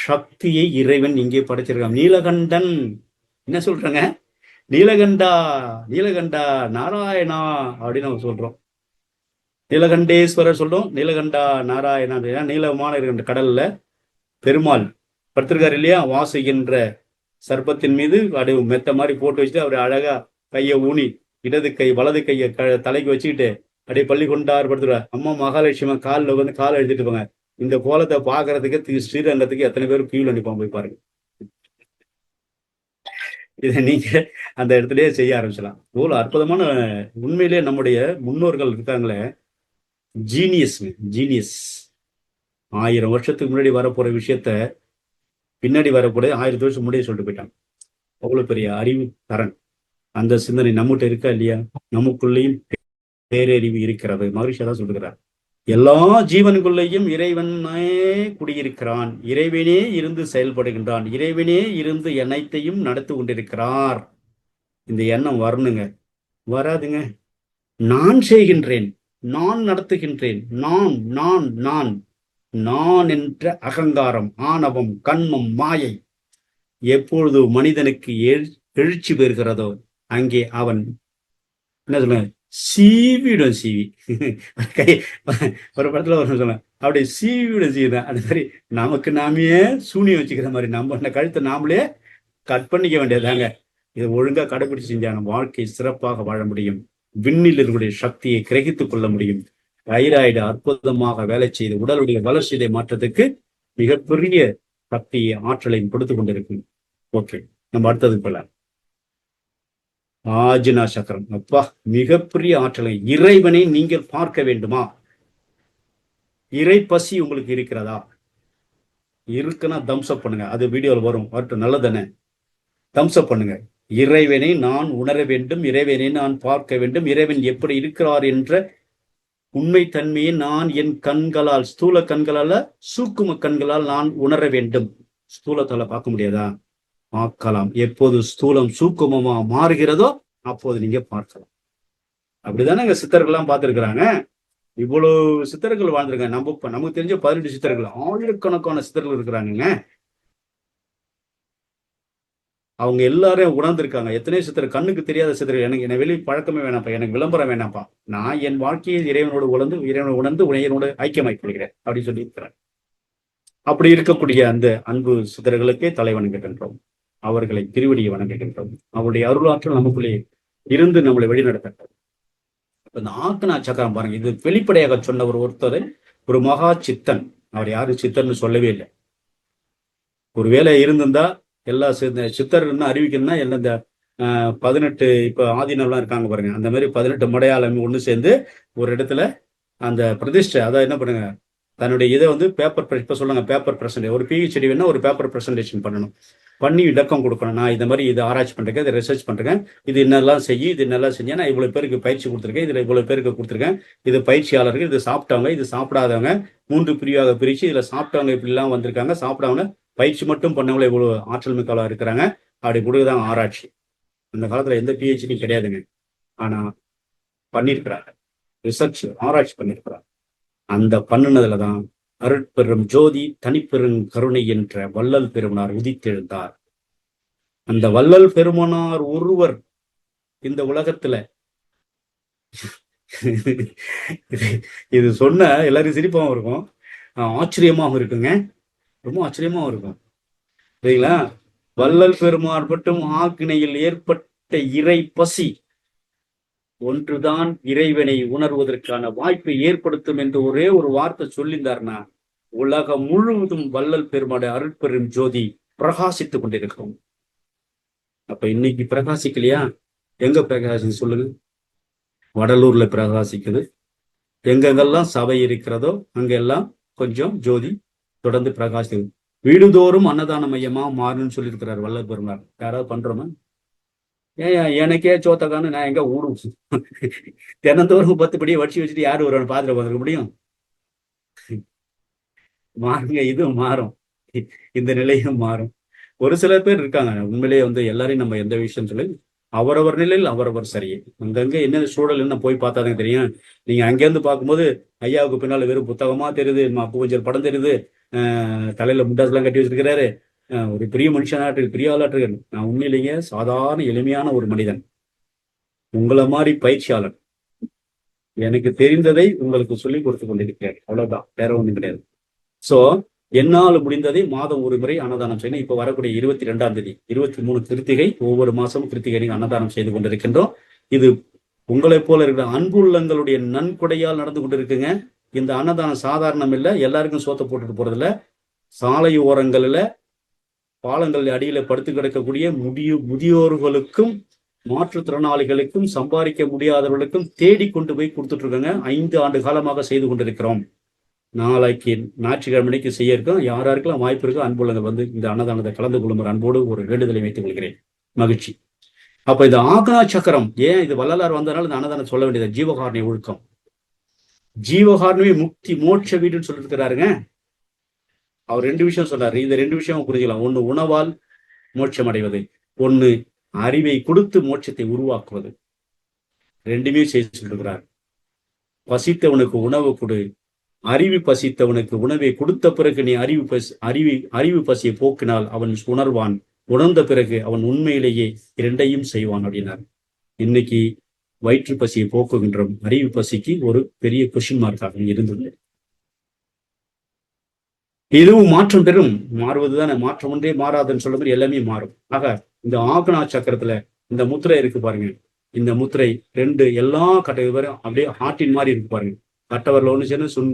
B: சக்தியை இறைவன் இங்கே படைச்சிருக்கான். நீலகண்டன் என்ன சொல்றாங்க, நீலகண்டா நீலகண்டா நாராயணா அப்படின்னு நம்ம சொல்றோம். நீலகண்டேஸ்வரர் சொல்றோம், நீலகண்டா நாராயணா. நீளமான இருக்கின்ற கடல்ல பெருமாள் படுத்திருக்காரு இல்லையா, வாசுகின்ற சர்ப்பத்தின் மீது அது மெத்த மாதிரி போட்டு வச்சுட்டு அவர் அழகா கையை ஊனி இடது கை வலது கையை தலைக்கு வச்சுக்கிட்டு அப்படியே பள்ளி கொண்டார் படுத்துருவார். அம்மா மகாலட்சுமி காலில் வந்து காலை எழுதிட்டு போங்க. இந்த கோலத்தை பாக்குறதுக்கு ஸ்ரீரங்கத்துக்கு எத்தனை பேரும் கியூல நிற்பாங்க, போய் பாருங்க. இதை நீங்க அந்த இடத்துலயே செய்ய ஆரம்பிச்சலாம். இவ்வளவு அற்புதமான, உண்மையிலேயே நம்முடைய முன்னோர்கள் இருக்காங்களே, ஜீனியஸ். 1000 வருஷத்துக்கு முன்னாடி வரப்போற விஷயத்த பின்னாடி வரப்போற 1000 வருஷம் முன்னாடியே சொல்லிட்டு போயிட்டாங்க. அவ்வளவு பெரிய அறிவு தரன். அந்த சிந்தனை நம்மகிட்ட இருக்கா இல்லையா? நமக்குள்ளேயும் பேரறிவு இருக்கிறது. மகிழ்ச்சி தான் சொல்லுகிறார், எல்லா ஜீவனுக்குள்ளேயும் இறைவனே குடியிருக்கிறான், இறைவனே இருந்து செயல்படுகின்றான், இறைவனே இருந்து அனைத்தையும் நடத்தி கொண்டிருக்கிறார். இந்த எண்ணம் வரணுங்க, வராதுங்க. நான் செய்கின்றேன், நான் நடத்துகின்றேன், நான் நான் நான் நான் என்ற அகங்காரம், ஆணவம், கண்மம், மாயை எப்பொழுது மனிதனுக்கு எழுச்சி பெறுகிறதோ அங்கே அவன் என்ன சொல்ல, சீவிடும். கை ஒரு படத்துல ஒரு சொல்ல, அப்படியே சீவிடும் சீவிடும். அது மாதிரி நமக்கு நாமே சூனியம் வச்சுக்கிற மாதிரி நம்ம கழுத்தை நாமளே கட் பண்ணிக்க வேண்டியதாங்க. இதை ஒழுங்கா கடைபிடிச்சு செஞ்சா நம்ம வாழ்க்கை சிறப்பாக வாழ முடியும். விண்ணில் இருக்கக்கூடிய சக்தியை கிரகித்துக் கொள்ள முடியும். தைராய்டு அற்புதமாக வேலை செய்து உடலுடைய வளர்ச்சியை மாற்றத்துக்கு மிகப்பெரிய சக்தியை ஆற்றலையும் கொடுத்து கொண்டிருக்கும். ஓகே, நம்ம அடுத்தது போல ஆஜ்னா சக்கரம். அப்பா, மிகப்பெரிய ஆற்றலை. இறைவனை நீங்கள் பார்க்க வேண்டுமா? இறை பசி உங்களுக்கு இருக்கிறதா? இருக்குன்னா தம்ஸ்அப் பண்ணுங்க. அது வீடியோவில் வரும், வரட்டும், நல்லதானே? தம்ஸ்அப் பண்ணுங்க. இறைவனை நான் உணர வேண்டும், இறைவனை நான் பார்க்க வேண்டும், இறைவன் எப்படி இருக்கிறார் என்ற உண்மை தன்மையை நான் என் கண்களால், ஸ்தூல கண்களால, சூக்கும கண்களால் நான் உணர வேண்டும். ஸ்தூலத்தால பார்க்க முடியாதா? பார்க்கலாம். எப்போது ஸ்தூலம் சூக்குமமா மாறுகிறதோ அப்போது நீங்க பார்க்கலாம். அப்படிதானே எங்க சித்தர்கள்லாம் பார்த்திருக்கிறாங்க. இவ்வளவு சித்தர்கள் வாழ்ந்திருக்காங்க. நமக்கு தெரிஞ்ச 18 சித்தர்கள், ஆயிரக்கணக்கான சித்தர்கள் இருக்கிறாங்க. அவங்க எல்லாரும் உணர்ந்திருக்காங்க. எத்தனை சித்தர், கண்ணுக்கு தெரியாத சித்தர்கள். எனக்கு வெளி பழக்கமே வேணாம்ப்பா, எனக்கு விளம்பரம் வேணாம்ப்பா, நான் என் வாழ்க்கையை இறைவனோடு உணர்ந்து இறைவனோடு ஐக்கியமாக்கி கொள்கிறேன் அப்படின்னு சொல்லி இருக்கிறார். அப்படி இருக்கக்கூடிய அந்த அன்பு சித்தர்களுக்கே தலை வணங்குகின்றோம். அவர்களை திருவடியை வணங்குகின்றோம். அவருடைய அருளாற்றல் நமக்குள்ளே இருந்து நம்மளை வழிநடத்தட்டும். இந்த ஆக்னா சக்கரம் பாருங்க, இது வெளிப்படையாக சொன்ன ஒருத்தர், ஒரு மகா சித்தன். அவர் யாரும் சித்தர்னு சொல்லவே இல்லை. ஒரு வேலை இருந்திருந்தா எல்லா சித்தர்ன்னு அறிவிக்கணும்னா எல்லாம் இந்த 18 இப்ப ஆதீனம்லாம் இருக்காங்க பாருங்க, அந்த மாதிரி 18 மடையாளம் ஒண்ணு சேர்ந்து ஒரு இடத்துல அந்த பிரதிஷ்டை, அதாவது என்ன பண்ணுங்க, தன்னுடைய இதை வந்து பேப்பர், இப்ப சொல்லுங்க பேப்பர் பிரசன்டேஷன், ஒரு பிஹெச்டி வேணா ஒரு பேப்பர் பிரசன்டேஷன் பண்ணணும், பண்ணி விளக்கம் கொடுக்கணும். நான் இந்த மாதிரி இதை ஆராய்ச்சி பண்றேன், இதை ரிசர்ச் பண்றேன், இது என்னெல்லாம் செய்யும், இது என்னெல்லாம் செஞ்சேன், நான் இவ்வளவு பேருக்கு பயிற்சி கொடுத்துருக்கேன், இதுல இவ்வளவு பேருக்கு கொடுத்துருக்கேன், இது பயிற்சியாளர்கள், இது சாப்பிட்டவங்க, இது சாப்பிடாதவங்க, 3 பிரிவாக பிரிச்சு இதுல சாப்பிட்டவங்க இப்படி எல்லாம் வந்திருக்காங்க, சாப்பிட்டவங்க பயிற்சி மட்டும் பண்ணவங்கள இவ்வளவு ஆற்றல் மிக்கவளா இருக்கிறாங்க, அப்படி கொடுக்குதான் ஆராய்ச்சி. அந்த காலத்துல எந்த பிஹெச்டியும் கிடையாதுங்க, ஆனா பண்ணிருக்கிறாங்க, ரிசர்ச் ஆராய்ச்சி பண்ணிருக்கிறாங்க. அந்த பண்ணுனதுலதான் அருட்பெரும் ஜோதி தனிப்பெரும் கருணை என்ற வள்ளல் பெருமனார் உதித்தெழுந்தார். அந்த வள்ளல் பெருமனார் ஒருவர் இந்த உலகத்துல இது சொன்ன எல்லாரும் சிரிப்பாவும் இருக்கும், ஆச்சரியமாகவும் இருக்குங்க, ரொம்ப ஆச்சரியமாவும் இருக்கும். சரிங்களா? வள்ளல் பெருமான் மட்டும் ஆக்கினையில் ஏற்பட்ட இறை பசி ஒன்றுதான் இறைவனை உணர்வதற்கான வாய்ப்பை ஏற்படுத்தும் என்று ஒரே ஒரு வார்த்தை சொல்லியிருந்தார்னா, உலகம் முழுவதும் வள்ளல் பெருமாட அருட்பெரும் ஜோதி பிரகாசித்துக் கொண்டிருக்கும். அப்ப இன்னைக்கு பிரகாசிக்கலையா? எங்க பிரகாசிக்கு சொல்லுங்க? வடலூர்ல பிரகாசிக்குது. எங்கெங்கெல்லாம் சபை இருக்கிறதோ அங்கெல்லாம் கொஞ்சம் ஜோதி தொடர்ந்து பிரகாசிக்குது. வீடுதோறும் அன்னதான மையமா மாறுன்னு சொல்லியிருக்கிறார் வள்ளல் பெருமாள். யாராவது பண்றோமா? எனக்கே சோத்தக்கான்னு நான் எங்க ஊடும் தினந்தோறும் 10 படியை வடிச்சு வச்சுட்டு யாரு ஒரு பாத்திரம் வந்துருக்க முடியும்? மாறுங்க, இதுவும் மாறும், இந்த நிலையும் மாறும். ஒரு சில பேர் இருக்காங்க உண்மையிலேயே வந்து எல்லாரையும் நம்ம எந்த விஷயம் சொல்லி அவரவர் நிலையில் அவரவர் சரியே. அங்கங்க என்ன சூழல் என்ன போய் பார்த்தாதான் தெரியும். நீங்க அங்கேருந்து பார்க்கும்போது ஐயாவுக்கு பின்னால வெறும் புத்தகமா தெரியுது, பூஞ்சல் படம் தெரியுது, தலையில முட்டாஸ்லாம் கட்டி வச்சிருக்கிறாரு, ஒரு பெரிய மனுஷனாட்டு பெரிய ஆளாட்டு. நான் உண்மையிலேயே சாதாரண எளிமையான ஒரு மனிதன், உங்களை மாதிரி பயிற்சியாளர். எனக்கு தெரிந்ததை உங்களுக்கு சொல்லி கொடுத்து கொண்டிருக்கிறேன், அவ்வளவுதான், வேற ஒன்றும் கிடையாது. சோ என்னால் முடிந்ததை மாதம் ஒரு முறை அன்னதானம் செய்யணும். இப்ப வரக்கூடிய 22ஆம் தேதி 23 கிருத்திகை, ஒவ்வொரு மாசமும் கிருத்திகை அன்னதானம் செய்து கொண்டிருக்கின்றோம். இது உங்களை போல இருக்கிற அன்புள்ளங்களுடைய நன்கொடையால் நடந்து கொண்டிருக்குங்க. இந்த அன்னதானம் சாதாரணம் இல்லை, எல்லாருக்கும் சோத்த போட்டுட்டு போறதில்ல. சாலை ஓரங்களில் பாலங்கள் அடியில படுத்து கிடக்கக்கூடிய முதியோர்களுக்கும் மாற்றுத்திறனாளிகளுக்கும் சம்பாதிக்க முடியாதவர்களுக்கும் தேடி கொண்டு போய் கொடுத்துட்டு இருக்காங்க. 5 ஆண்டு காலமாக செய்து கொண்டிருக்கிறோம். நாளைக்கு ஞாயிற்றுக்கிழமைக்கு செய்ய இருக்கோம். யாருக்கெல்லாம் வாய்ப்பு இருக்கோ அன்புள்ளங்கள் வந்து இந்த அன்னதானத்தை கலந்து கொள்ளும் அன்போடு ஒரு வேண்டுதலை வைத்துக் கொள்கிறேன். மகிழ்ச்சி. அப்ப இந்த ஆக்னா சக்கரம் ஏன் இது வள்ளலார் வந்ததுனால இந்த அன்னதானம் சொல்ல வேண்டியது ஜீவகாரணிய ஒழுக்கம். ஜீவகாரணமே முக்தி மோட்ச வீடுன்னு சொல்லிட்டு இருக்கிறாருங்க. அவர் 2 விஷயம் சொல்றாரு. இந்த 2 விஷயம் புரிஞ்சுக்கலாம். ஒண்ணு உணவால் மோட்சம் அடைவது, ஒண்ணு அறிவை கொடுத்து மோட்சத்தை உருவாக்குவது. 2மே செய்ய சொல்லிருக்கிறார். பசித்தவனுக்கு உணவு கொடு, அறிவு பசித்தவனுக்கு உணவை கொடுத்த பிறகு நீ அறிவு பசியை போக்கினால் அவன் உணர்வான், உணர்ந்த பிறகு அவன் உண்மையிலேயே 2ஐயும் செய்வான் அப்படின்னார். இன்னைக்கு வயிற்று பசியை போக்குகின்ற அறிவு பசிக்கு ஒரு பெரிய கொஸ்டின் மார்க்காக இருந்தது. இதுவும் மாற்றம் பெறும், மாறுவதுதானே, மாற்றம் ஒன்றே மாறாதுன்னு சொல்ல மாதிரி எல்லாமே மாறும். ஆக இந்த ஆக்னா சக்கரத்துல இந்த முத்திரை இருக்கு பாருங்க, இந்த முத்திரை 2 எல்லா கட்டை வரும் அப்படியே ஹார்ட்டின் மாதிரி இருக்கு பாருங்க. கட்டவரில் ஒண்ணு சேர்ந்து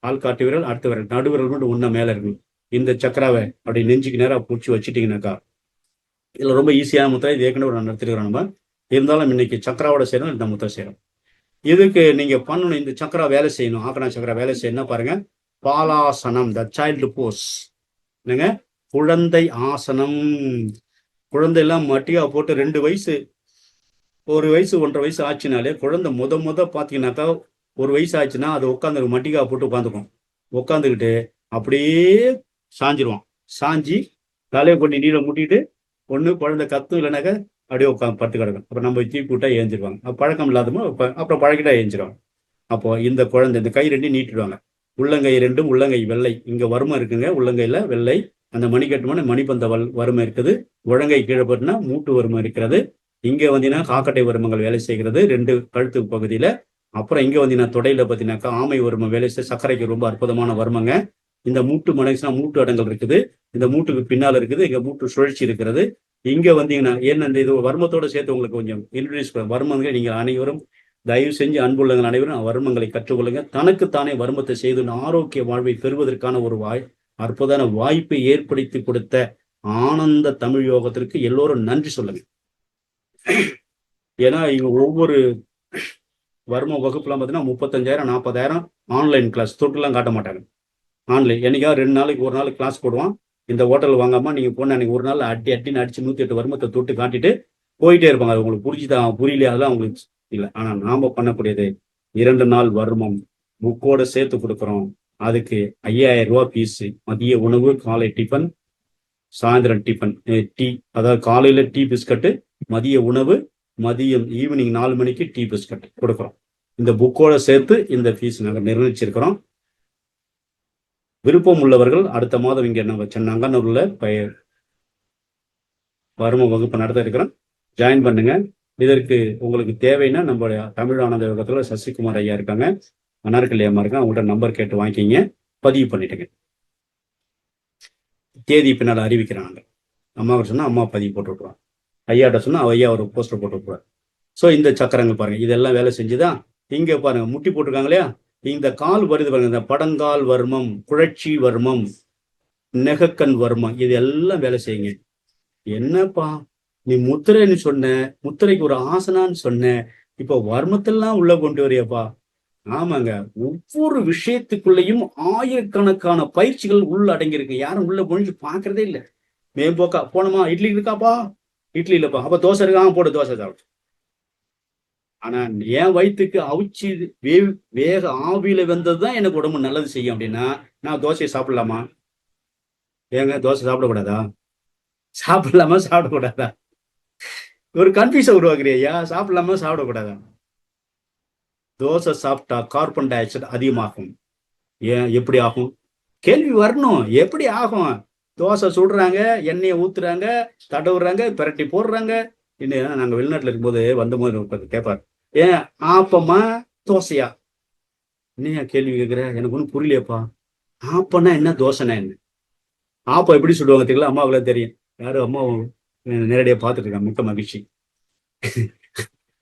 B: ஆள் காட்டு விரல், அடுத்த விரல், நடுவிரல் மட்டும் ஒண்ணா மேல இருக்கு. இந்த சக்கராவை அப்படி நெஞ்சுக்கு நேரம் பிடிச்சி வச்சுட்டீங்கன்னாக்கா இதுல ரொம்ப ஈஸியான முத்திரை. இது ஏற்கனவே ஒரு நடத்திருக்கிறோம் நம்ம. இருந்தாலும் இன்னைக்கு சக்கராவோட செய்யணும், இந்த முத்திரை செய்யணும். இதுக்கு நீங்க பண்ணணும், இந்த சக்கரா வேலை செய்யணும், ஆக்னா சக்கரா வேலை செய்யணும். பாருங்க, பாலாசனம், த சைல்டு போஸ், என்னங்க, குழந்தை ஆசனம். குழந்தை எல்லாம் மட்டியா போட்டு 2 வயசு 1 வயசு 1.5 வயசு ஆச்சுனாலே குழந்தை முத பாத்தீங்கன்னாக்கா 1 வயசு ஆச்சுன்னா அது உட்காந்து மட்டிக்கா போட்டு உட்காந்துக்கும். உட்காந்துக்கிட்டு அப்படியே சாஞ்சிருவான். சாஞ்சி தலையை கொண்டு நீரை முட்டிட்டு ஒண்ணு குழந்தை கத்தும், இல்லைனாக்கா அப்படியே உட்காந்து பட்டு கிடக்கும். அப்புறம் நம்ம தூக்கி விட்டா ஏஞ்சிருவாங்க. பழக்கம் இல்லாதமோ அப்புறம் பழகிட்டா ஏஞ்சிருவாங்க. அப்போ இந்த குழந்தை இந்த கை 2 நீட்டிடுவாங்க. உள்ளங்கை 2 உள்ளங்கை வெள்ளை, இங்க வருமை இருக்குங்க, உள்ளங்கையில வெள்ளை. அந்த மணிக்கட்டுமான மணிப்பந்த வறுமை இருக்குது. உழங்கை கீழே போட்டுனா மூட்டு வறுமை இருக்கிறது. இங்க வந்தீங்கன்னா காக்கட்டை வருமங்கள் வேலை செய்கிறது 2 கழுத்து பகுதியில. அப்புறம் இங்க வந்தீங்கன்னா தொடையில பார்த்தீங்கன்னாக்கா ஆமை வருமம் வேலை செய்ய, சர்க்கரைக்கு ரொம்ப அற்புதமான வருமங்க. இந்த மூட்டு மடங்குச்சுன்னா மூட்டு அடங்கல் இருக்குது, இந்த மூட்டுக்கு பின்னால இருக்குது, இங்க மூட்டு சுழற்சி இருக்கிறது. இங்க வந்தீங்கன்னா என்ன இந்த இது வர்மத்தோட சேர்த்து உங்களுக்கு கொஞ்சம் இன்ட்ரடியூஸ் வர்மங்களை நீங்கள் அனைவரும் தயவு செஞ்சு அன்புள்ளங்கள் அனைவரும் வர்மங்களை கற்றுக்கொள்ளுங்க. தனக்குத்தானே வர்மத்தை செய்து ஆரோக்கிய வாழ்வை பெறுவதற்கான ஒரு அற்புதமான வாய்ப்பை ஏற்படுத்தி கொடுத்த ஆனந்த தமிழ் யோகத்திற்கு எல்லோரும் நன்றி சொல்லுங்க. ஏன்னா இங்க ஒவ்வொரு வர்ம வகுப்புலாம் பார்த்தீங்கன்னா 35,000 40,000 ஆன்லைன் கிளாஸ் தொட்டுலாம் காட்ட மாட்டாங்க. ஆன்லைன் என்னைக்கா 2 நாளைக்கு ஒரு நாள் கிளாஸ் போடுவான். இந்த ஹோட்டல் வாங்காம நீங்க போன அன்னைக்கு ஒரு நாள் அடின்னு அடிச்சு 108 வர்மத்தை தொட்டு காட்டிட்டு போயிட்டே இருப்பாங்க. அது உங்களுக்கு புரிஞ்சுதான் புரியலையா அதெல்லாம் உங்களுக்கு இல்லை. ஆனா நாம பண்ணக்கூடியது 2 நாள் வர்மம் புக்கோட சேர்த்து கொடுக்குறோம். அதுக்கு 5,000 ரூபாய் ஃபீஸ். மதிய உணவு, காலை டிஃபன், சாயந்தரம் டிஃபன் டீ, அதாவது காலையில டீ பிஸ்கட்டு, மதிய உணவு, மதியம் ஈவினிங் 4 மணிக்கு டீ பிஸ்கட் கொடுக்குறோம். இந்த புக்கோட சேர்த்து இந்த ஃபீஸ் நாங்கள் நிர்ணயிச்சிருக்கிறோம். விருப்பம் உள்ளவர்கள் அடுத்த மாதம் இங்க நம்ம சென்னங்கனூர்ல வர்ம வகுப்பு நடத்த இருக்கிறோம். ஜாயின் பண்ணுங்க. இதற்கு உங்களுக்கு தேவைன்னா நம்மளுடைய தமிழ் ஆனந்த யோகத்துல சசிகுமார் ஐயா இருக்காங்க, அனார்கலி அம்மா இருக்காங்க, அவங்கள்ட்ட நம்பர் கேட்டு வாங்கிக்கிங்க, பதிவு பண்ணிட்டுங்க. தேதி பின்னால் அறிவிக்கிறாங்க. அம்மாவுக்கு சொன்னா அம்மா பதிவு போட்டு விட்டுருவாங்க, ஐயாட்ட சொன்னா ஐயா ஒரு போஸ்டர் போட்டு விட்டுருவார். ஸோ இந்த சக்கரங்கள் பாருங்க, இதெல்லாம் வேலை செஞ்சுதான். இங்க பாருங்க முட்டி போட்டிருக்காங்க இல்லையா, இந்த கால் வருது பாருங்க, இந்த படங்கால் வர்மம், குழற்சி வர்மம், நெகக்கண் வர்மம், இது எல்லாம் வேலை செய்யுங்க. என்னப்பா நீ முத்திரைன்னு சொன்ன, முத்திரைக்கு ஒரு ஆசனான்னு சொன்ன, இப்போ வர்மத்தெல்லாம் உள்ள கொண்டு வரையப்பா. ஆமாங்க, ஒவ்வொரு விஷயத்துக்குள்ளேயும் ஆயிரக்கணக்கான பயிற்சிகள் உள்ள அடங்கியிருக்கு. யாரும் உள்ள முடிஞ்சு பாக்குறதே இல்லை. மேம்போக்கா போனோமா, இட்லி இருக்காப்பா, இட்லி இல்லப்பா, அப்ப தோசை இருக்கா, போட்டு தோசை சாப்பிடு. ஆனா என் வயிற்றுக்கு அவிச்சு வேக ஆவியில வந்ததுதான் எனக்கு உடம்பு நல்லது செய்யும் அப்படின்னா நான் தோசையை சாப்பிடலாமா? ஏங்க தோசை சாப்பிடக்கூடாதா? சாப்பிடலாமா சாப்பிடக்கூடாதா? ஒரு கன்ஃபியூஸை உருவாக்குறியா? சாப்பிடலாமா சாப்பிடக்கூடாதா? தோசை சாப்பிட்டா கார்பன் டை ஆக்சைடு அதிகமாகும். ஏன் எப்படி ஆகும்? கேள்வி வரணும். எப்படி ஆகும்? தோசை சுடுறாங்க, எண்ணெயை ஊத்துறாங்க, தடவுறாங்க, பிரட்டி போடுறாங்க. இன்னும் நாங்க வெளிநாட்டுல இருக்கும்போது வந்தபோது கேட்பார், ஏன் ஆப்பமா தோசையா? என்னையா கேள்வி கேட்குற? எனக்கு ஒன்றும் புரியலையப்பா. ஆப்பனா என்ன, தோசைனா என்ன? ஆப்பம் எப்படி சுடுவாங்க தெரியல, அம்மாவுக்குள்ள தெரியும். யாரும் அம்மா நேரடியாக பார்த்துட்டு இருக்காங்க, மிக்க மகிழ்ச்சி.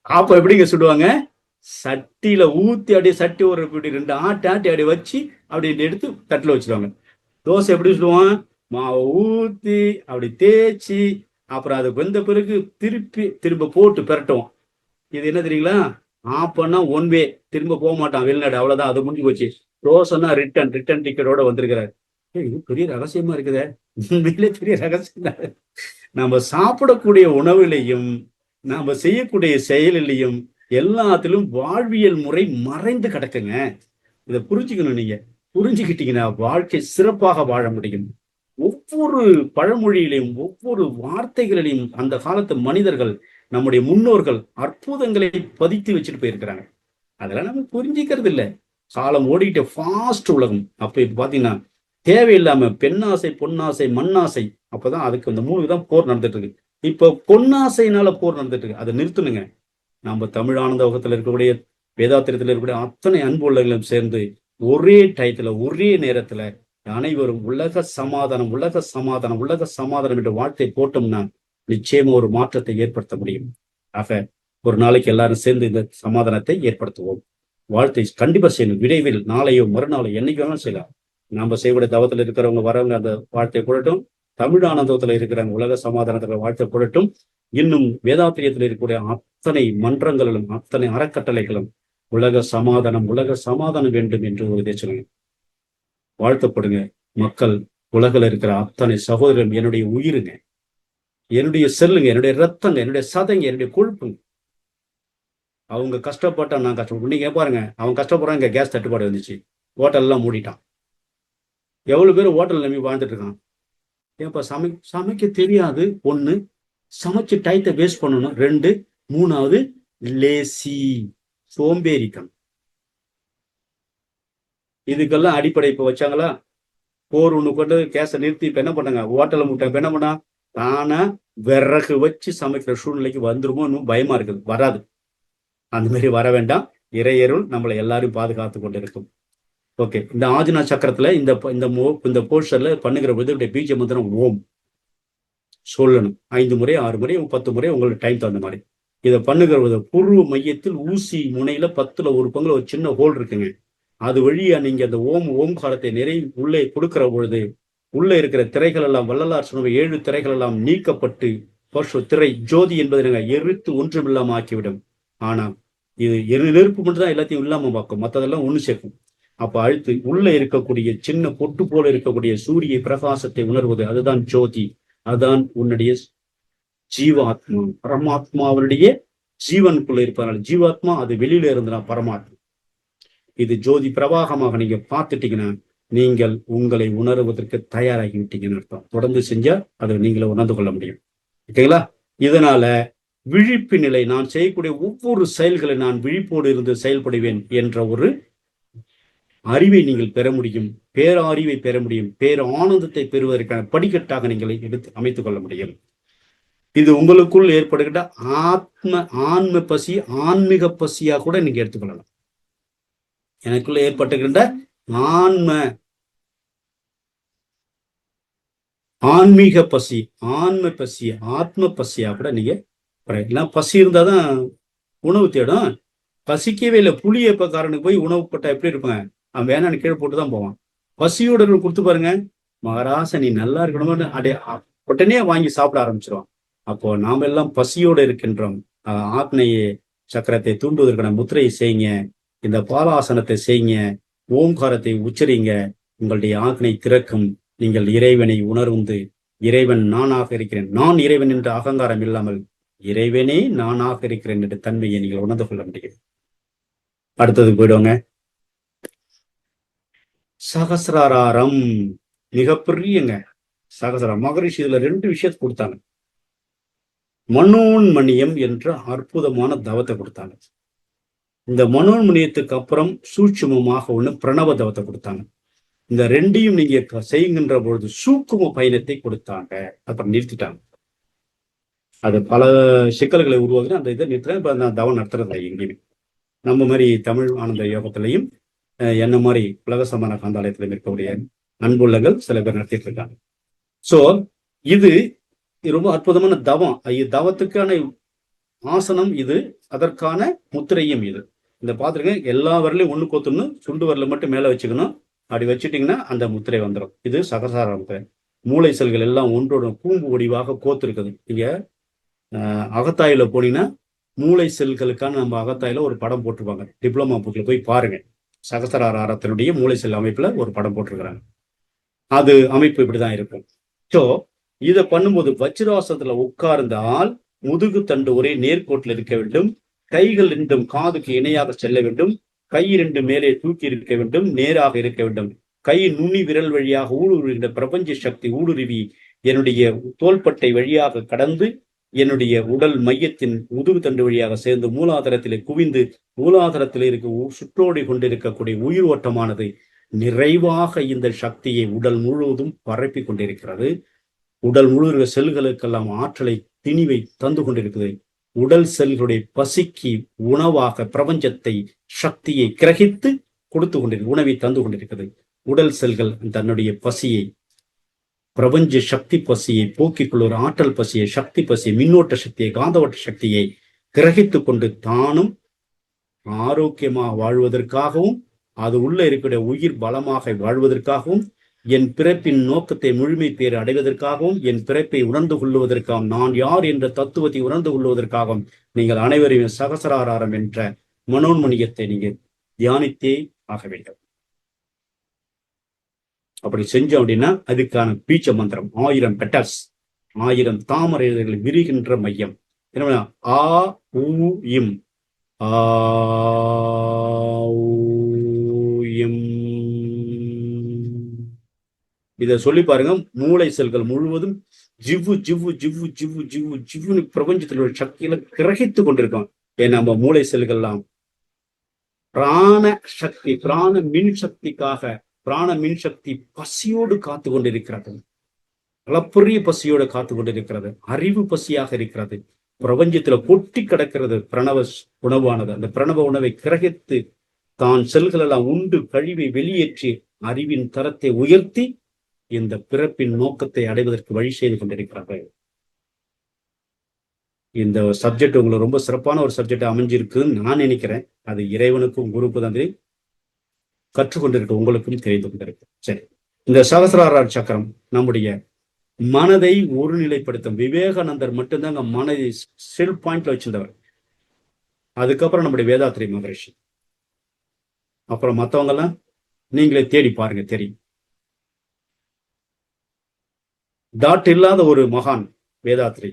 B: ஆப்பம் எப்படிங்க சுடுவாங்க? சட்டியில ஊத்தி அப்படியே சட்டி ஒரு இப்படி 2 ஆட்டி அப்படி வச்சு அப்படி எடுத்து தட்டில் வச்சிருவாங்க. தோசை எப்படி சுடுவான்? மாவை ஊத்தி அப்படி தேய்ச்சி அப்புறம் அது வெந்த பிறகு திரும்ப போட்டு பெரட்டுவோம். இது என்ன தெரியுங்களா? ஆப்பன்னா 1 வே, திரும்ப போக மாட்டான் வெளிநாடு, அவ்வளவுதான், அது முடிஞ்சு போச்சு. ரோசன்னா ரிட்டன் டிக்கெட்டோட வந்திருக்கிறார். இது பெரிய ரகசியமா இருக்குதே, உண்மையிலே பெரிய ரகசியம். நம்ம சாப்பிடக்கூடிய உணவுலையும் நாம செய்யக்கூடிய செயலிலையும் எல்லாத்திலும் வாழ்வியல் முறை மறைந்து கிடக்குங்க. இதை புரிஞ்சுக்கணும். நீங்க புரிஞ்சுக்கிட்டீங்கன்னா வாழ்க்கை சிறப்பாக வாழ முடியும். ஒவ்வொரு பழமொழியிலையும் ஒவ்வொரு வார்த்தைகளிலையும் அந்த காலத்து மனிதர்கள், நம்முடைய முன்னோர்கள் அற்புதங்களை பதித்து வச்சுட்டு போயிருக்கிறாங்க. அதெல்லாம் நம்ம புரிஞ்சிக்கிறது இல்லை. காலம் ஓடிக்கிட்ட ஃபாஸ்ட் உலகம். அப்ப இப்ப பாத்தீங்கன்னா தேவையில்லாம பெண்ணாசை, பொன்னாசை, மண்ணாசை, அப்பதான் அதுக்கு அந்த 3 தான் போர் நடந்துட்டு இருக்கு. இப்ப பொன்னாசைனால போர் நடந்துட்டு இருக்கு. அதை நிறுத்தணுங்க. நம்ம தமிழ் ஆனந்த வகத்துல இருக்கக்கூடிய வேதாத்திரத்துல இருக்கக்கூடிய அத்தனை அன்பு உள்ளங்களும் சேர்ந்து ஒரே டயத்துல ஒரே நேரத்துல அனைவரும் உலக சமாதானம், உலக சமாதானம், உலக சமாதானம் என்ற வார்த்தை போட்டோம்னா நிச்சயமா ஒரு மாற்றத்தை ஏற்படுத்த முடியும். ஆக ஒரு நாளைக்கு எல்லாரும் சேர்ந்து இந்த சமாதானத்தை ஏற்படுத்துவோம். வாழ்த்தை கண்டிப்பா செய்யணும். விரைவில் நாளையோ மறுநாளோ என்னைக்கு வேணாலும் செய்யலாம். நாம செய்யக்கூடிய தவத்தில் இருக்கிறவங்க வரவங்க அந்த வாழ்த்தை கூடட்டும். தமிழ் ஆனந்தத்துல இருக்கிறவங்க உலக சமாதானத்துல வாழ்த்தை கூடட்டும். இன்னும் வேதாத்திரியத்தில் இருக்கக்கூடிய அத்தனை மன்றங்களிலும் அத்தனை அறக்கட்டளைகளும் உலக சமாதானம் வேண்டும் என்று ஒரு இதை சொல்லுங்க. வாழ்த்தப்படுங்க. மக்கள் உலகில் இருக்கிற அத்தனை சகோதரரும் என்னுடைய உயிருங்க, என்னுடைய செல்லுங்க, என்னுடைய ரத்தங்க, என்னுடைய சதைங்க, என்னுடைய கொழுப்புங்க. அவங்க கஷ்டப்பட்டா நான் கஷ்டப்படும். நீங்க பாருங்க, அவங்க கஷ்டப்படுறாங்க. இங்க கேஸ் தட்டுப்பாடு வந்துச்சு, ஹோட்டல் எல்லாம் மூடிட்டான். எவ்வளவு பேர் ஹோட்டல் நம்பி வாழ்ந்துட்டு இருக்கான். ஏன்ப்பா சமைக்க தெரியாது 1, சமைச்சு டயத்தை வேஸ்ட் பண்ணணும் 2, 3வது லேசி, சோம்பேறிக்கம். இதுக்கெல்லாம் அடிப்படை இப்ப வச்சாங்களா? போர் ஒண்ணு கொண்டு கேஸை நிறுத்தி இப்ப என்ன பண்ணாங்க, ஹோட்டலை முட்டை இப்ப என்ன பண்ணா, தானா விறகு வச்சு சமைக்கிற சூழ்நிலைக்கு வந்துருமோ இன்னும் பயமா இருக்குது. வராது, அந்த மாதிரி வர வேண்டாம். இறையருள் நம்மளை எல்லாரும் பாதுகாத்து கொண்டு இருக்கும். ஓகே, இந்த ஆஜ்னா சக்கரத்துல இந்த போர்ஷன்ல பண்ணுகிற போது பீஜ மந்திரம் ஓம் சொல்லணும். 5 முறை 6 முறை 10 முறை உங்களுக்கு டைம் தகுந்த மாதிரி இதை பண்ணுகிற போது பூர்வ மையத்தில் ஊசி முனையில 10ல் 1 பங்குல ஒரு சின்ன ஹோல் இருக்குங்க. அது வழியா நீங்க அந்த ஓம்காரத்தை உள்ளே கொடுக்கிற பொழுது உள்ள இருக்கிற திரைகள் எல்லாம் வள்ளலார் சொன்ன 7 திரைகள் எல்லாம் நீக்கப்பட்டு திரை ஜோதி என்பதை எரித்து ஒன்றுமில்லாம ஆக்கிவிடும். ஆனா இது நெருப்பு மட்டும் தான் எல்லாத்தையும் இல்லாம பார்க்கும், மற்றதெல்லாம் ஒண்ணு சேர்க்கும். அப்ப அழுத்து உள்ள இருக்கக்கூடிய சின்ன பொட்டு போல இருக்கக்கூடிய சூரிய பிரகாசத்தை உணர்வது, அதுதான் ஜோதி. அதுதான் உன்னுடைய ஜீவாத்மா. பரமாத்மாவுடைய ஜீவனுக்குள்ள இருப்பதனால ஜீவாத்மா, அது வெளியில இருந்தா பரமாத்மா. இது ஜோதி பிரவாகமாக நீங்க பார்த்துட்டீங்கன்னா நீங்கள் உங்களை உணர்வதற்கு தயாராகி விட்டீங்கன்னு அர்த்தம். தொடர்ந்து செஞ்சா அதை நீங்களை உணர்ந்து கொள்ள முடியும். ஓகேங்களா? இதனால விழிப்பு நிலை, நான் செய்யக்கூடிய ஒவ்வொரு செயல்களை நான் விழிப்போடு இருந்து செயல்படுவேன் என்ற ஒரு அறிவை நீங்கள் பெற முடியும். பேரறிவை பெற முடியும். பேர ஆனந்தத்தை பெறுவதற்கான படிக்கட்டாக நீங்கள் எடுத்து அமைத்துக் கொள்ள முடியும். இது உங்களுக்குள் ஏற்படுகின்ற ஆன்ம பசி, ஆன்மீக பசியா கூட நீங்க எடுத்துக்கொள்ளலாம். எனக்குள்ள ஏற்பட்டுகின்ற ஆன்மீக பசி, ஆன்ம பசி, ஆத்ம பசியா கூட நீங்க பசி இருந்தாதான் உணவு தேடும். பசிக்கவே இல்லை. புளியப்பக்காரனுக்கு போய் உணவு போட்டா எப்படி இருப்பாங்க? அவன் வேணான்னு கீழே போட்டுதான் போவான். பசியோட கொடுத்து பாருங்க, மகாராச நீ நல்லா இருக்கணும்னு உடனே வாங்கி சாப்பிட ஆரம்பிச்சிருவான். அப்போ நாம எல்லாம் பசியோடு இருக்கின்றோம். ஆக்னைய சக்கரத்தை தூண்டுவதற்கான முத்திரையை செய்யுங்க, இந்த பாலாசனத்தை செய்யுங்க, ஓம்காரத்தை உச்சரிங்க. உங்களுடைய ஆக்னை திறக்கும். நீங்கள் இறைவனை உணர்ந்து, இறைவன் நானாக இருக்கிறேன், நான் இறைவன் என்ற அகங்காரம் இல்லாமல் இறைவனே நானாக இருக்கிறேன் என்ற தன்மையை நீங்கள் உணர்ந்து கொள்ள முடியும். அடுத்தது போயிடுவாங்க. சகசிராரம் மிகப்பெரியங்க. சகசிரம் மகரிஷி இதுல 2 விஷயத்தை கொடுத்தாங்க. மனோன்மணியம் என்ற அற்புதமான தவத்தை கொடுத்தாங்க. இந்த மனோன்மணியத்துக்கு அப்புறம் சூட்சுமமாக ஒண்ணு பிரணவ தவத்தை கொடுத்தாங்க. இந்த 2ஐயும் நீங்க செய்கின்ற பொழுது சூக்கும பயணத்தை கொடுத்தாங்க. அப்புறம் நிறுத்திட்டாங்க. அது பல சிக்கல்களை உருவாக்குன்னு அந்த இதை நிறுத்துறேன். இப்ப நான் தவம் நடத்துறதில்லை எங்கேயுமே. நம்ம மாதிரி தமிழ் ஆனந்த யோகத்திலையும் என்ன மாதிரி உலக சமான காந்தாலயத்திலும் இருக்கக்கூடிய அன்புள்ளங்கள் சில பேர் நடத்திட்டு இருக்காங்க. சோ இது ரொம்ப அற்புதமான தவம். தவத்துக்கான ஆசனம் இது, அதற்கான முத்திரையும் இது. இந்த பாத்துருங்க, எல்லா வரலையும் ஒண்ணு கோத்துன்னு சுண்டு வரல மட்டும் மேல வச்சுக்கணும். அப்படி வச்சுட்டீங்கன்னா அந்த முத்திரை வந்துடும். இது சகசார முத்திரை. மூளை செல்கள் எல்லாம் ஒன்றோட கூம்பு வடிவாக கோத்து இருக்குது. நீங்க அகத்தாயில போனீங்கன்னா மூளை செல்களுக்கான நம்ம அகத்தாயில ஒரு படம் போட்டிருப்பாங்க. டிப்ளமா புக்ல போய் பாருங்க. சகசராரத்தினுடைய மூளை செல் அமைப்புல ஒரு படம் போட்டிருக்கிறாங்க. அது அமைப்பு இப்படிதான் இருக்கும். ஸோ இதை பண்ணும்போது வஜ்ராசனத்துல உட்கார்ந்தால் முதுகு தண்டு ஒரே நேர்கோட்டில் இருக்க வேண்டும். கைகள் 2 காதுக்கு இணையாக செல்ல வேண்டும். கை 2 மேலே தூக்கி இருக்க வேண்டும், நேராக இருக்க வேண்டும். கை நுனி விரல் வழியாக ஊடுருவின்ற பிரபஞ்ச சக்தி ஊடுருவி என்னுடைய தோள்பட்டை வழியாக கடந்து என்னுடைய உடல் மையத்தின் முதுகு தண்டு வழியாக சேர்ந்து மூலாதாரத்திலே குவிந்து மூலாதாரத்தில் இருக்க சுற்றோடி கொண்டிருக்கக்கூடிய உயிர் ஓட்டமானது நிறைவாக இந்த சக்தியை உடல் முழுவதும் பரப்பி கொண்டிருக்கிறது. உடல் முழுவதும் செல்களுக்கெல்லாம் ஆற்றலை திணிவை தந்து கொண்டிருக்கிறது. உடல் செல்களுடைய பசிக்கு உணவாக பிரபஞ்சத்தை சக்தியை கிரகித்து கொடுத்து கொண்டிருக்கிறது, உணவை தந்து கொண்டிருக்கிறது. உடல் செல்கள் தன்னுடைய பசியை, பிரபஞ்ச சக்தி பசியை போக்கிக் கொள்ள ஒரு ஆற்றல் பசியை, சக்தி பசியை, மின்னோட்ட சக்தியை, காந்தோட்ட சக்தியை கிரகித்து கொண்டு தானும் ஆரோக்கியமாக வாழ்வதற்காகவும் அது உள்ள இருக்கிற உயிர் பலமாக வாழ்வதற்காகவும் என் பிறப்பின் நோக்கத்தை முழுமை பேர் அடைவதற்காகவும் என் பிறப்பை உணர்ந்து கொள்வதற்காகவும் நான் யார் என்ற தத்துவத்தை உணர்ந்து கொள்வதற்காகவும் நீங்கள் அனைவரையும் சகசராரம் என்ற மனோன்மணியத்தை நீங்கள் தியானித்தே ஆக வேண்டும். அப்படி செஞ்சோம் அப்படின்னா அதுக்கான பீச்ச மந்திரம் 1000 பெட்டல்ஸ், 1000 தாமரை இதழ்கள் விரிகின்ற மையம். என்ன ஆ ஊ இம், ஆ இத சொல்லி பாருங்க. மூளை செல்கள் முழுவதும் ஜிவ்வு ஜிவ்வு ஜிவ்வு ஜிவ்வு ஜிவ்வு ஜிவ்னு பிரபஞ்சத்தில் உள்ள சக்தியில கிரகித்து கொண்டிருக்கோம். ஏன்னா நம்ம மூளை செல்கள்லாம் பிராண சக்தி, பிராண மின் சக்திக்காக, பிராண மின் சக்தி பசியோடு காத்து கொண்டிருக்கிறது. அளப்பரிய பசியோடு காத்து கொண்டிருக்கிறது. அறிவு பசியாக இருக்கிறது. பிரபஞ்சத்துல கொட்டி கிடக்கிறது பிரணவ உணவானது. அந்த பிரணவ உணவை கிரகித்து தான் செல்கள் எல்லாம் உண்டு கழிவை வெளியேற்றி அறிவின் தரத்தை உயர்த்தி இந்த பிறப்பின் நோக்கத்தை அடைவதற்கு வழி செய்து கொண்டிருக்கிறார்கள். இந்த சப்ஜெக்ட் உங்களுக்கு ரொம்ப சிறப்பான ஒரு சப்ஜெக்ட் அமைஞ்சிருக்குன்னு நான் நினைக்கிறேன். அது இறைவனுக்கும் குருப்பு தான் கற்றுக்கொண்டிருக்க உங்களுக்கும் தெரிந்து கொண்டிருக்கு. சரி, இந்த சகசிரார சக்கரம் நம்முடைய மனதை ஒருநிலைப்படுத்தும். விவேகானந்தர் மட்டும்தான் மனதை ஸ்டில் பாயிண்ட்ல வச்சிருந்தவர். அதுக்கப்புறம் நம்முடைய வேதாத்ரி மகரிஷி, அப்புறம் மற்றவங்க எல்லாம் நீங்களே தேடி பாருங்க தெரியும். டாட் இல்லாத ஒரு மகான் வேதாத்ரி,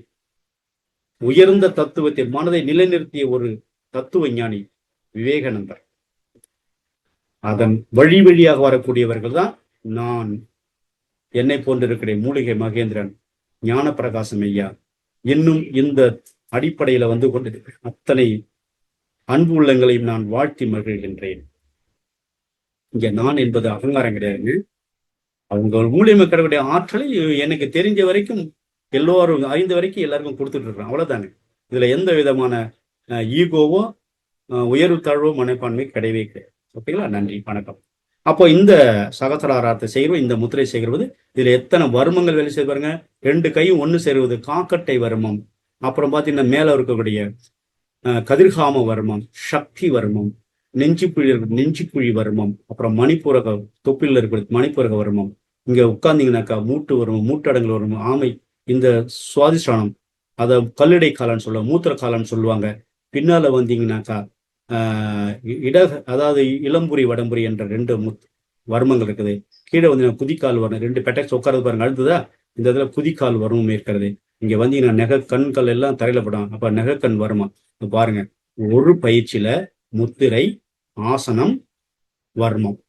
B: உயர்ந்த தத்துவத்தை மனதை நிலைநிறுத்திய ஒரு தத்துவ ஞானி விவேகானந்தர். அதன் வழி வழியாக வரக்கூடியவர்கள் தான் நான், என்னை போன்றிருக்கிற மூலிகை மகேந்திரன், ஞான பிரகாசம் ஐயா, இன்னும் இந்த அடிப்படையில வந்து கொண்டிருக்கிற அத்தனை அன்பு உள்ளங்களையும் நான் வாழ்த்தி மகிழ்கின்றேன். இங்க நான் என்பது அகங்காரம் கிடையாது. அவங்க மூலியமா கிடைக்கக்கூடிய ஆற்றலை எனக்கு தெரிஞ்ச வரைக்கும் எல்லோரும் 5 வரைக்கும் எல்லாருக்கும் கொடுத்துட்டு இருக்கோம், அவ்வளவுதானே. இதுல எந்த விதமான ஈகோவோ உயர்வு தாழ்வோ மனப்பான்மை கிடையவே கிடையாது. ஓகேங்களா? நன்றி, வணக்கம். அப்போ இந்த சகசிராரத்தை செய்கிறோம், இந்த முத்திரை செய்கிறது. இதுல எத்தனை வர்மங்கள் வேலை செய்ய பாருங்க. 2 கையும் ஒன்று சேருவது காக்கட்டை வர்மம், அப்புறம் பார்த்தீங்கன்னா மேல இருக்கக்கூடிய கதிர்காம வர்மம், சக்தி வர்மம், நெஞ்சுக்குழி வர்மம், அப்புறம் மணிப்பூரக தொப்பில் இருக்கிறது மணிப்பூரக வர்மம். இங்க உட்கார்ந்தீங்கன்னாக்கா மூட்டு வர்மம், மூட்டடங்கள் வர்மம், ஆமை, இந்த சுவாதிஷ்டானம், அதை கல்லிடை காலன்னு சொல்லுவாங்க, மூத்திர காலன்னு சொல்லுவாங்க. பின்னால வந்தீங்கன்னாக்கா அதாவது இளம்புரி வடம்புரி என்ற 2 வர்மங்கள் இருக்குது. கீழே வந்து குதிக்கால் வரும், 2 பெட்டக்ஸ் உட்கார்றது பாருங்க, அழுதுதா இந்த இதுல குதிக்கால் வர்மம் இருக்கிறது. இங்க வந்தீங்கன்னா நெக கண்கள் எல்லாம் தரையில படும், அப்ப நெகக்கண் வர்மம் பாருங்க. ஒரு பயிற்சியில முத்திரை, ஆசனம், வர்மம்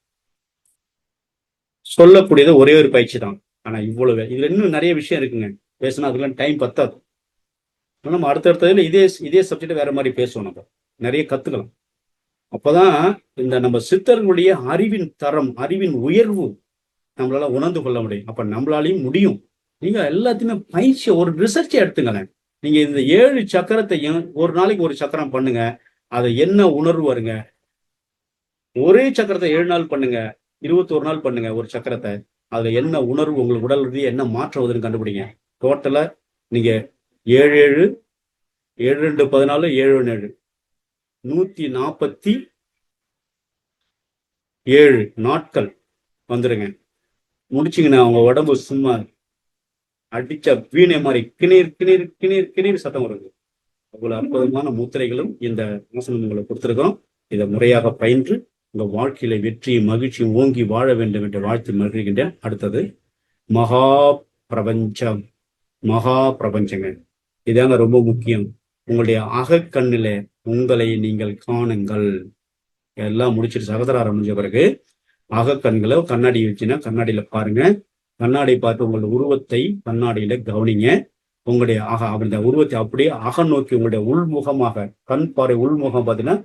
B: சொல்லக்கூடியது ஒரே ஒரு பயிற்சி தான். ஆனா இவ்வளவு இதுல இன்னும் நிறைய விஷயம் இருக்குங்க, பேசினா அதுக்கெல்லாம் டைம் பத்தாது. நம்ம அடுத்தடுத்ததுல இதே சப்ஜெக்ட் வேற மாதிரி பேசுவோம், நம்ம நிறைய கத்துக்கலாம். அப்பதான் இந்த நம்ம சித்தர்களுடைய அறிவின் தரம், அறிவின் உயர்வு நம்மளால உணர்ந்து கொள்ள முடியும். அப்ப நம்மளாலையும் முடியும். நீங்க எல்லாத்தையுமே பயிற்சி, ஒரு ரிசர்ச்சை எடுத்துங்களேன். நீங்க இந்த 7 சக்கரத்தையும் ஒரு நாளைக்கு ஒரு சக்கரம் பண்ணுங்க, அதை என்ன உணர்வு வருங்க. ஒரே சக்கரத்தை 7 நாள் பண்ணுங்க, 21 நாள் பண்ணுங்க ஒரு சக்கரத்தை, அதுல என்ன உணர்வு உங்களுக்கு உடல் ரீதியா என்ன மாற்றம் வருதுன்னு கண்டுபிடிங்க. டோட்டலா நீங்க 7 7 7 2 14 7 7 147 நாட்கள் வந்துருங்க. முடிச்சிங்கன்னா அவங்க உடம்பு சும்மா அடிச்ச வீணை மாதிரி கிணீர் கிணீர் கிணீர் கிணீர் சத்தம் வருது. அவ்வளவு அற்புதமான முத்திரைகளும் இந்த ஆசனம் உங்களை கொடுத்திருக்கிறோம். இதை முறையாக பயின்று உங்க வாழ்க்கையில வெற்றியும் மகிழ்ச்சியும் ஓங்கி வாழ வேண்டும் என்று வாழ்த்து மகிழ்கின்றேன். அடுத்தது மகா பிரபஞ்சம். மகா பிரபஞ்சங்க, இதாங்க ரொம்ப முக்கியம். உங்களுடைய அகக்கண்ணில உங்களை நீங்கள் காணுங்கள். எல்லாம் முடிச்சிட்டு சகசிராரம் முடிஞ்ச பிறகு அகக்கண்களை கண்ணாடி வச்சுன்னா கண்ணாடியில பாருங்க. கண்ணாடி பார்த்து உங்களுடைய உருவத்தை கண்ணாடியில கவனிங்க. உங்களுடைய அந்த உருவத்தை அப்படியே நோக்கி உங்களுடைய உள்முகமாக, கண் பாறை உள்முகம் பார்த்தீங்கன்னா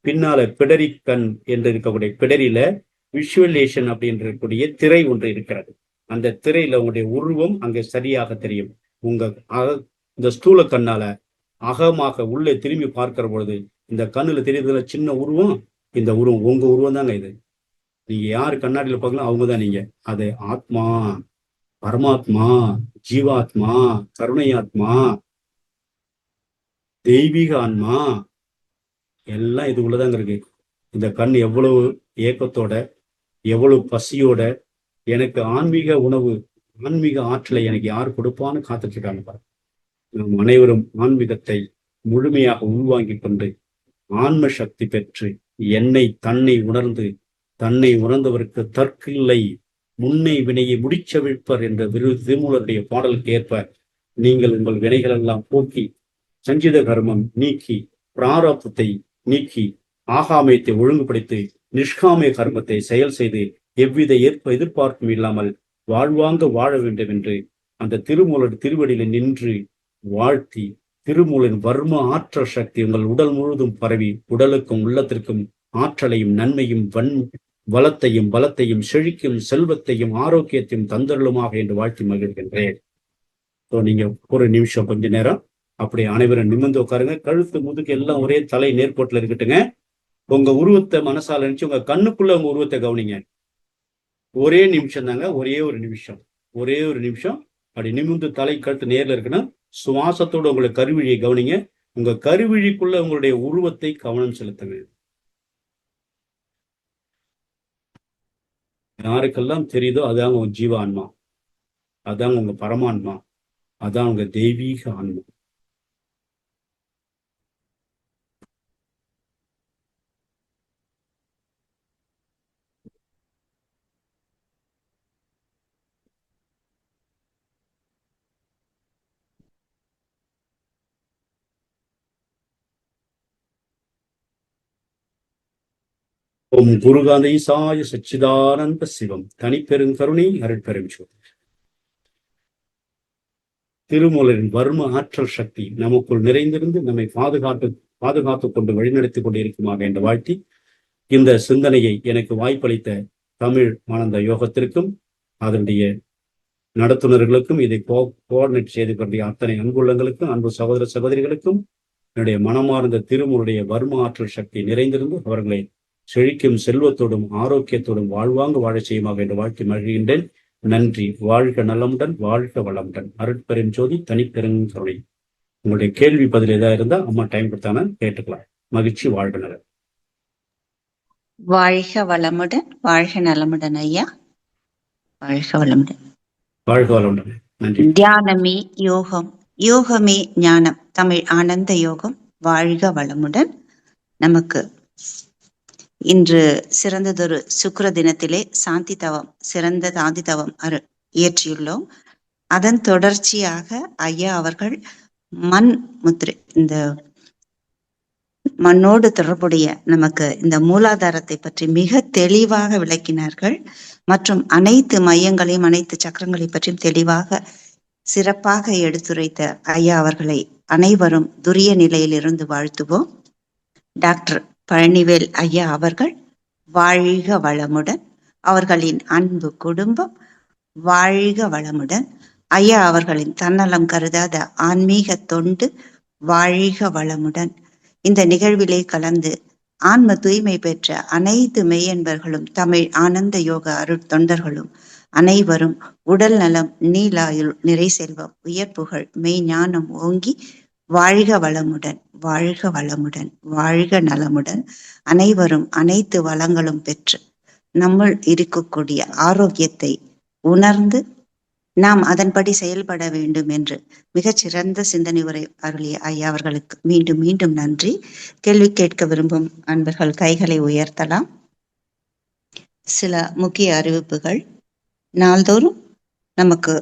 B: பின்னால பிடரி கண் என்று இருக்கக்கூடிய பிடரியில விஷுவலேஷன் அப்படின்ற இருக்கக்கூடிய திரை ஒன்று இருக்கிறது. அந்த திரையில உங்களுடைய உருவம் அங்கே சரியாக தெரியும். உங்க இந்த ஸ்தூல கண்ணால அகமாக உள்ளே திரும்பி பார்க்கிற பொழுது இந்த கண்ணுல தெரியுதுல சின்ன உருவம், இந்த உருவம் உங்க உருவம் தாங்க. இது நீங்க யாரு கண்ணாடியில பார்க்கலாம் அவங்கதான் நீங்க. அது ஆத்மா, பரமாத்மா, ஜீவாத்மா, கருணையாத்மா, தெய்வீக ஆன்மா எல்லாம் இது உள்ளதாங்க இருக்கு. இந்த கண் எவ்வளவு ஏக்கத்தோட, எவ்வளவு பசியோட, எனக்கு ஆன்மீக உணவு, ஆன்மீக ஆற்றலை எனக்கு யார் கொடுப்பான்னு காத்துட்டு இருக்காங்க பாருங்க. நாம் அனைவரும் ஆன்மீகத்தை முழுமையாக உள்வாங்கிக் கொண்டு ஆன்ம சக்தி பெற்று தன்னை உணர்ந்து, தன்னை உணர்ந்தவருக்கு தற்கில்லை முன்னை வினையை முடிச்சவிழ்ப்பர் என்ற திருமூலருடைய பாடலுக்கு ஏற்ப நீங்கள் உங்கள் வினைகள் எல்லாம் போக்கி, சஞ்சித கர்மம் நீக்கி, பிராரப்தத்தை நீக்கி, ஆகாமியத்தை ஒழுங்குபடுத்தி, நிஷ்காமிய கர்மத்தை செயல் செய்து எவ்வித எதிர்பார்ப்பும் இல்லாமல் வாழ்வாங்க வாழ வேண்டும் என்று அந்த திருமூலர் திருவடியில நின்று வாழ்த்தி, திருமூலின் வர்ம ஆற்றல் சக்தி உங்கள் உடல் முழுவதும் பரவி உடலுக்கும் உள்ளத்திற்கும் ஆற்றலையும் நன்மையும் வளத்தையும் பலத்தையும் செழிக்கும் செல்வத்தையும் ஆரோக்கியத்தையும் தந்தருளுமாக என்று வாழ்த்தி மகிழ்கின்றேன். நீங்க ஒரு நிமிஷம் கொஞ்ச நேரம் அப்படியே அனைவரும் நிமிர்ந்து உட்காருங்க. கழுத்து முதுகு எல்லாம் ஒரே தலை நேர்கோட்டில் இருக்கட்டுங்க. உங்க உருவத்தை மனசால நினைச்சு உங்க கண்ணுக்குள்ள உங்க உருவத்தை கவனிங்க. ஒரே நிமிஷம் தாங்க, ஒரே ஒரு நிமிஷம். அப்படி நிமிர்ந்து தலை கழுத்து நேர்ல இருக்குன்னா சுவாசத்தோட உங்களை கருவிழியை கவனிங்க. உங்க கருவிழிக்குள்ள உங்களுடைய உருவத்தை கவனம் செலுத்துங்க. யாருக்கெல்லாம் தெரியுதோ அதாங்க உங்க ஜீவ ஆன்மா, அதாங்க உங்க பரமான்மா, அதான் உங்க தெய்வீக ஆன்மா. ஓம் குருகாந்தீசாய சச்சிதானந்த சிவம் தனிப்பெருங்கருணை அருட்பெருஞ்சோதி. திருமூலரின் வர்ம ஆற்றல் சக்தி நமக்குள் நிறைந்திருந்து நம்மை பாதுகாத்துக் கொண்டு வழிநடத்திக் கொண்டு இருக்குமாக என்ற வாழ்த்தி, இந்த சிந்தனையை எனக்கு வாய்ப்பளித்த தமிழ் ஆனந்த யோகத்திற்கும் அதனுடைய நடத்துனர்களுக்கும் இதை கோஆர்டினேட் செய்து கொண்டிய அத்தனை அன்புள்ளங்களுக்கும் அன்பு சகோதர சகோதரிகளுக்கும் என்னுடைய மனமார்ந்த திருமூலருடைய வர்ம ஆற்றல் சக்தி நிறைந்திருந்து அவர்களை செழிக்கும் செல்வத்தோடும் ஆரோக்கியத்தோடும் வாழ்வாங்க வாழச் செய்யுமாக என்று வாழ்க்கை மகிழ்கின்றேன். நன்றி. வாழ்க நலமுடன், வாழ்க வளமுடன். அருட்பெருஞ்சோதி தனிப்பெருங்கருணை. உங்களுடைய கேள்வி பதில் ஏதாவது இருந்தா அம்மா டைம் கொடுத்தாங்க கேட்டுக்கலாம். மகிழ்ச்சி. வாழ்க நலம்.
A: வாழ்க வளமுடன், வாழ்க நலமுடன் ஐயா. வாழ்க வளமுடன்.
B: வாழ்க வளமுடன். நன்றி.
A: தியானமே யோகம், யோகமே ஞானம். தமிழ் ஆனந்த யோகம். வாழ்க வளமுடன். நமக்கு இன்று சிறந்ததொரு சுக்கிர தினத்திலே சாந்தி தவம், சிறந்த சாந்தி தவம் இயற்றியுள்ளோம். அதன் தொடர்ச்சியாக ஐயா அவர்கள் மண் முத்திரை, இந்த மண்ணோடு தொடர்புடைய நமக்கு இந்த மூலாதாரத்தை பற்றி மிக தெளிவாக விளக்கினார்கள். மற்றும் அனைத்து மையங்களையும் அனைத்து சக்கரங்களை பற்றியும் தெளிவாக சிறப்பாக எடுத்துரைத்த ஐயா அவர்களை அனைவரும் துரிய நிலையிலிருந்து வாழ்த்துவோம். டாக்டர் பழனிவேல் ஐயா அவர்கள் வாழ்க வளமுடன். அவர்களின் அன்பு குடும்பம் வாழ்க வளமுடன். ஐயா அவர்களின் தன்னலம் கருதாத ஆன்மீக தொண்டு வாழ்க வளமுடன். இந்த நிகழ்விலே கலந்து ஆன்ம தூய்மை பெற்ற அனைத்து மெய்யன்பர்களும் தமிழ் ஆனந்த யோக அருட்தொண்டர்களும் அனைவரும் உடல் நலம், நீலாயுள், நிறை செல்வம், உயர்ப்புகள், மெய் ஞானம் ஓங்கி வாழ்க வளமுடன், வாழ்க வளமுடன், வாழ்க நலமுடன். அனைவரும் அனைத்து வளங்களும் பெற்று நம்முள் இருக்கக்கூடிய ஆரோக்கியத்தை உணர்ந்து நாம் அதன்படி செயல்பட வேண்டும் என்று மிகச்சிறந்த சிந்தனை உரை அருளிய ஐயா அவர்களுக்கு மீண்டும் மீண்டும் நன்றி. கேள்வி கேட்க விரும்பும் அன்பர்கள் கைகளை உயர்த்தலாம். சில முக்கிய அறிவிப்புகள். நாள்தோறும் நமக்கு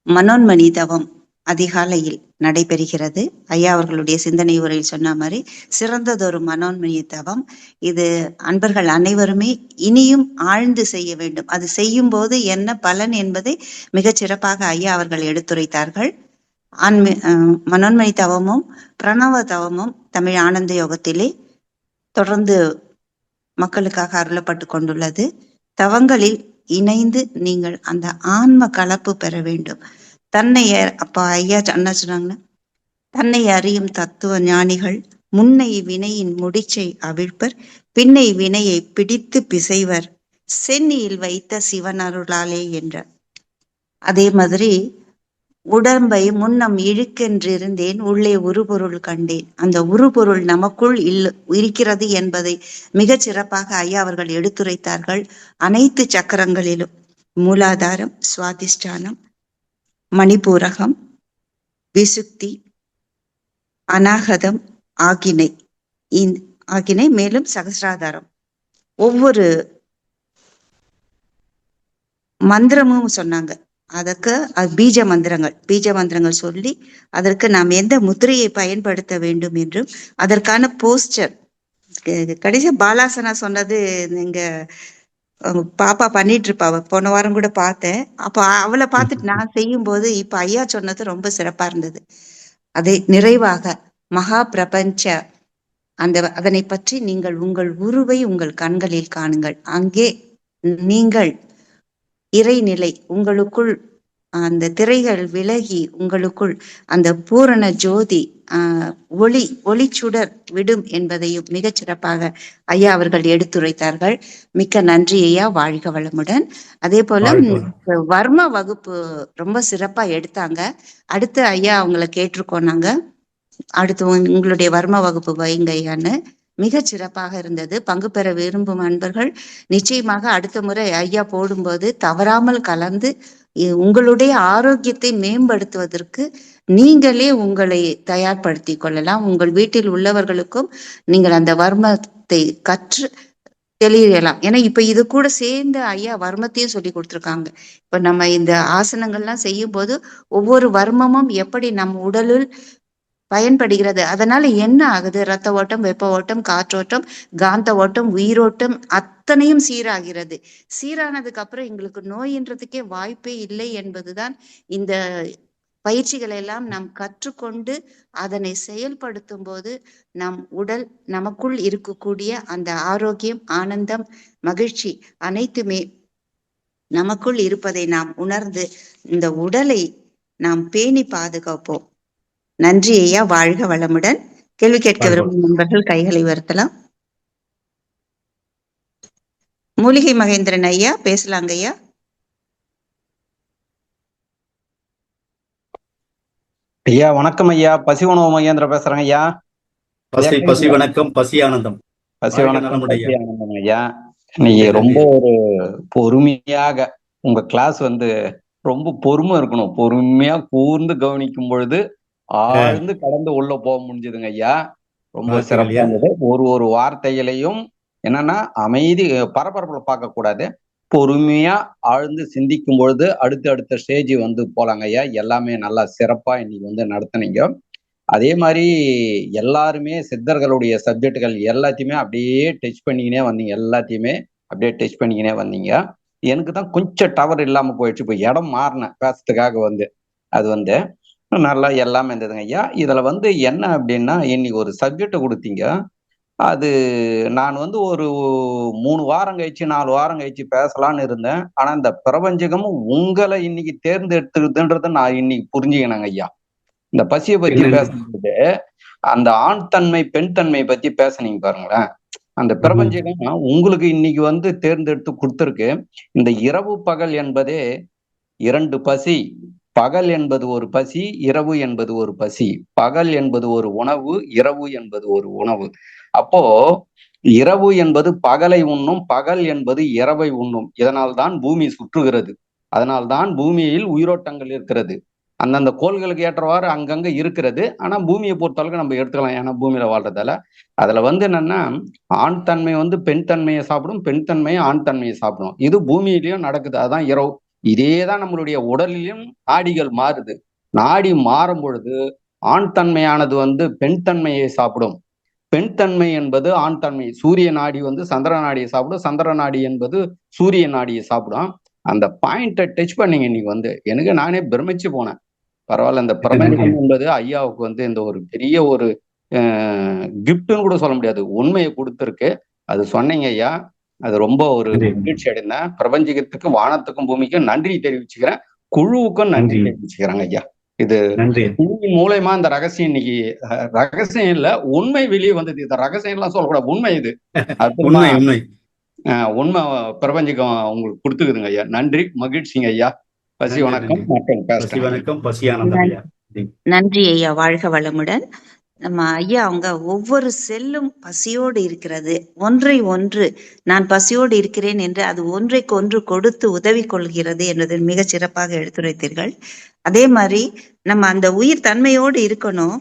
A: மனோன்மணி தவம் அதிகாலையில் நடைபெறுகிறது. ஐயா அவர்களுடைய சிந்தனை உரையில் சொன்ன மாதிரி சிறந்ததொரு மனோன்மணி தவம் இது. அன்பர்கள் அனைவருமே இனியும் ஆழ்ந்து செய்ய வேண்டும். அது செய்யும் போது என்ன பலன் என்பதை மிகச் சிறப்பாக ஐயா அவர்கள் எடுத்துரைத்தார்கள். மனோன்மணி தவமும் பிரணவ தவமும் தமிழ் ஆனந்த யோகத்திலே தொடர்ந்து மக்களுக்காக அருளப்பட்டு கொண்டுள்ளது. தவங்களில் இணைந்து நீங்கள் அந்த ஆன்ம கலப்பு பெற வேண்டும். தன்னை அப்ப ஐயா என்ன சொன்னாங்கன்னா, தன்னை அறியும் தத்துவ ஞானிகள் முன்னை வினையின் முடிச்சை அவிழ்ப்பர், பின்னை வினையை பிடித்து பிசைவர், சென்னியில் வைத்த சிவனருளாலே என்றார். அதே மாதிரி உடம்பை முன்னம் இழுக்கென்றிருந்தேன், உள்ளே உருபொருள் கண்டேன். அந்த உருபொருள் நமக்குள் இருக்கிறது என்பதை மிகச் சிறப்பாக ஐயா அவர்கள் எடுத்துரைத்தார்கள். அனைத்து சக்கரங்களிலும் மூலாதாரம், சுவாதிஷ்டானம், மணிபூரகம், விசுக்தி, அநாகதம், ஆகினை, மேலும் சகசிராதாரம். ஒவ்வொரு மந்திரமும் சொன்னாங்க. அதற்கு பீஜ மந்திரங்கள் சொல்லி அதற்கு நாம் எந்த முத்திரையை பயன்படுத்த வேண்டும் என்றும் அதற்கான போஸ்டர் கடைசியா பாலாசனா சொன்னது நீங்க பாப்பா பண்ணிட்டு இருப்பா. போன வாரம் கூட பார்த்தேன். அப்ப அவளை பார்த்துட்டு நான் செய்யும் போது இப்ப ஐயா சொன்னது ரொம்ப சிறப்பா இருந்தது. அதை நிறைவாக மகா பிரபஞ்ச அதனை பற்றி நீங்கள் உங்கள் உருவை உங்கள் கண்களில் காணுங்கள். அங்கே நீங்கள் இறைநிலை உங்களுக்குள் அந்த திரைகள் விலகி உங்களுக்குள் அந்த பூரண ஜோதி ஒளிச்சுடர் விடும் என்பதையும் மிகச் சிறப்பாக ஐயா அவர்கள் எடுத்துரைத்தார்கள். மிக்க நன்றி ஐயா, வாழ்க வளமுடன். அதே போல வர்ம வகுப்பு ரொம்ப சிறப்பா எடுத்தாங்க. அடுத்து ஐயா அவங்கள கேட்டிருக்கோம் நாங்க, அடுத்து உங்களுடைய வர்ம வகுப்பு வைங்க ஐயான்னு. மிக சிறப்பாக இருந்தது. பங்கு பெற விரும்பும் அன்பர்கள் நிச்சயமாக அடுத்த முறை ஐயா போடும்போது தவறாமல் கலந்து உங்களுடைய ஆரோக்கியத்தை மேம்படுத்துவதற்கு நீங்களே உங்களை தயார்படுத்திக் கொள்ளலாம். உங்கள் வீட்டில் உள்ளவர்களுக்கும் நீங்கள் அந்த வர்மத்தை கற்று தெளியலாம். ஏன்னா இப்ப இது கூட சேர்ந்து ஐயா வர்மத்தையும் சொல்லி கொடுத்துருக்காங்க. இப்ப நம்ம இந்த ஆசனங்கள்லாம் செய்யும் போது ஒவ்வொரு வர்மமும் எப்படி நம் உடலில் பயன்படுகிறது, அதனால என்ன ஆகுது, ரத்த ஓட்டம், வெப்ப ஓட்டம், காற்றோட்டம், காந்த ஓட்டம், உயிரோட்டம் அத்தனையும் சீராகிறது. சீரானதுக்கு அப்புறம் எங்களுக்கு நோயின்றதுக்கே வாய்ப்பே இல்லை என்பதுதான் இந்த பயிற்சிகளை எல்லாம் நாம் கற்றுக்கொண்டு அதனை செயல்படுத்தும் போது நம் உடல் நமக்குள் இருக்கக்கூடிய அந்த ஆரோக்கியம், ஆனந்தம், மகிழ்ச்சி அனைத்துமே நமக்குள் இருப்பதை நாம் உணர்ந்து இந்த உடலை நாம் பேணி பாதுகாப்போம். நன்றி ஐயா, வாழ்க வளமுடன். கேள்வி கேட்க விரும்பும் நண்பர்கள் கைகளை உயர்த்தலாம். மூலிகை மகேந்திரன் ஐயா பேசலாங்க ஐயா.
C: ஐயா வணக்கம் ஐயா, பசி உணவு மகேந்திர பேசுறேங்க ஐயா.
B: பசி வணக்கம், பசி ஆனந்தம்.
C: பசி வணக்கம், பசி ஆனந்தம் ஐயா. நீங்க ரொம்ப ஒரு பொறுமையாக உங்க கிளாஸ் ரொம்ப பொறுமை இருக்கணும். பொறுமையா கூர்ந்து கவனிக்கும் பொழுது ஆழ்ந்து கடந்து உள்ள போக முடிஞ்சதுங்க ஐயா. ரொம்ப சிறப்பா இருந்தது. ஒரு வார்த்தையிலையும் என்னன்னா அமைதி, பரபரப்புல பார்க்க கூடாது, பொறுமையா ஆழ்ந்து சிந்திக்கும் பொழுது அடுத்த ஸ்டேஜ் போலாங்க ஐயா. எல்லாமே நல்லா சிறப்பா இன்னைக்கு நடத்துனீங்க. அதே மாதிரி எல்லாருமே சித்தர்களுடைய சப்ஜெக்டுகள் எல்லாத்தையுமே அப்படியே டச் பண்ணிக்கினே வந்தீங்க. எல்லாத்தையுமே அப்படியே டச் பண்ணிக்கினே வந்தீங்க. எனக்கு தான் கொஞ்சம் டவர் இல்லாம போயிடுச்சு. இப்போ இடம் மாறினேன் பேசுறதுக்காக அது நல்லா எல்லாமே இருந்ததுங்க ஐயா. இதுல என்ன அப்படின்னா, இன்னைக்கு ஒரு சப்ஜெக்ட் கொடுத்தீங்க. அது நான் ஒரு 3 வாரம் கழிச்சு 4 வாரம் கழிச்சு பேசலான்னு இருந்தேன். ஆனா இந்த பிரபஞ்சகமும் உங்களை இன்னைக்கு தேர்ந்தெடுத்துக்குதுன்றத நான் இன்னைக்கு புரிஞ்சுக்கினேங்க ஐயா. இந்த பசியை பத்தி பேசும்போது அந்த ஆண் தன்மை பெண் தன்மை பத்தி பேசுனீங்க பாருங்களேன். அந்த பிரபஞ்சகம் உங்களுக்கு இன்னைக்கு தேர்ந்தெடுத்து கொடுத்துருக்கு. இந்த இரவு பகல் என்பதே 2 பசி. பகல் என்பது ஒரு பசி, இரவு என்பது ஒரு பசி. பகல் என்பது ஒரு உணவு, இரவு என்பது ஒரு உணவு. அப்போ இரவு என்பது பகலை உண்ணும், பகல் என்பது இரவை உண்ணும். இதனால்தான் பூமி சுற்றுகிறது. அதனால்தான் பூமியில் உயிரோட்டங்கள் இருக்கிறது. அந்தந்த கோள்களுக்கு ஏற்றவாறு அங்கங்க இருக்கிறது. ஆனா பூமியை பொறுத்தளவுக்கு நம்ம எடுத்துக்கலாம், ஏன்னா பூமியில வாழ்றதால. அதுல என்னன்னா, ஆண் தன்மை பெண் தன்மையை சாப்பிடும், பெண் தன்மையை ஆண் தன்மையை சாப்பிடும். இது பூமியிலையும் நடக்குது. அதான் இரவு. இதேதான் நம்மளுடைய உடலிலும் நாடிகள் மாறுது. நாடி மாறும் பொழுது ஆண் தன்மையானது பெண் தன்மையை சாப்பிடும், பெண் தன்மை என்பது ஆண் தன்மை. சூரிய நாடி சந்திர நாடியை சாப்பிடும், சந்திர நாடி என்பது சூரிய நாடியை சாப்பிடும். அந்த பாயிண்ட்டை டச் பண்ணீங்க இன்னைக்கு. எனக்கு நானே பிரமிச்சு போனேன். பரவாயில்ல, இந்த பிரபஞ்சம் என்பது ஐயாவுக்கு இந்த ஒரு பெரிய ஒரு கிஃப்ட்னு கூட சொல்ல முடியாது, உண்மையை கொடுத்துருக்கு. அது சொன்னீங்க ஐயா. அது ரொம்ப ஒரு மகிழ்ச்சி அடைந்தேன். பிரபஞ்சத்துக்கு, வானத்துக்கும், பூமிக்கும் நன்றி தெரிவிச்சுக்கிறேன். குழுவுக்கும் நன்றி தெரிவிச்சுக்கிறாங்க ஐயா. இது மூலயமா இந்த ரகசியம் இன்னைக்கு ரகசியம் இல்ல, உண்மை வெளியே வந்தது. இந்த ரகசியம் எல்லாம் சொல்லக்கூடாது, உண்மை இது. உண்மை பிரபஞ்சம் உங்களுக்கு கொடுத்துக்குதுங்க ஐயா. நன்றி, மகிழ்ச்சிங்க ஐயா. பசி வணக்கம்.
A: நன்றி ஐயா, வாழ்க வளமுடன். நம்ம ஐயா அவங்க ஒவ்வொரு செல்லும் பசியோடு இருக்கிறது, ஒன்றை ஒன்று நான் பசியோடு இருக்கிறேன் என்று அது ஒன்றைக்கு ஒன்று கொடுத்து உதவி கொள்கிறது என்பதை மிக சிறப்பாக எடுத்துரைத்தீர்கள். அதே மாதிரி நம்ம அந்த உயிர் தன்மையோடு இருக்கணும்.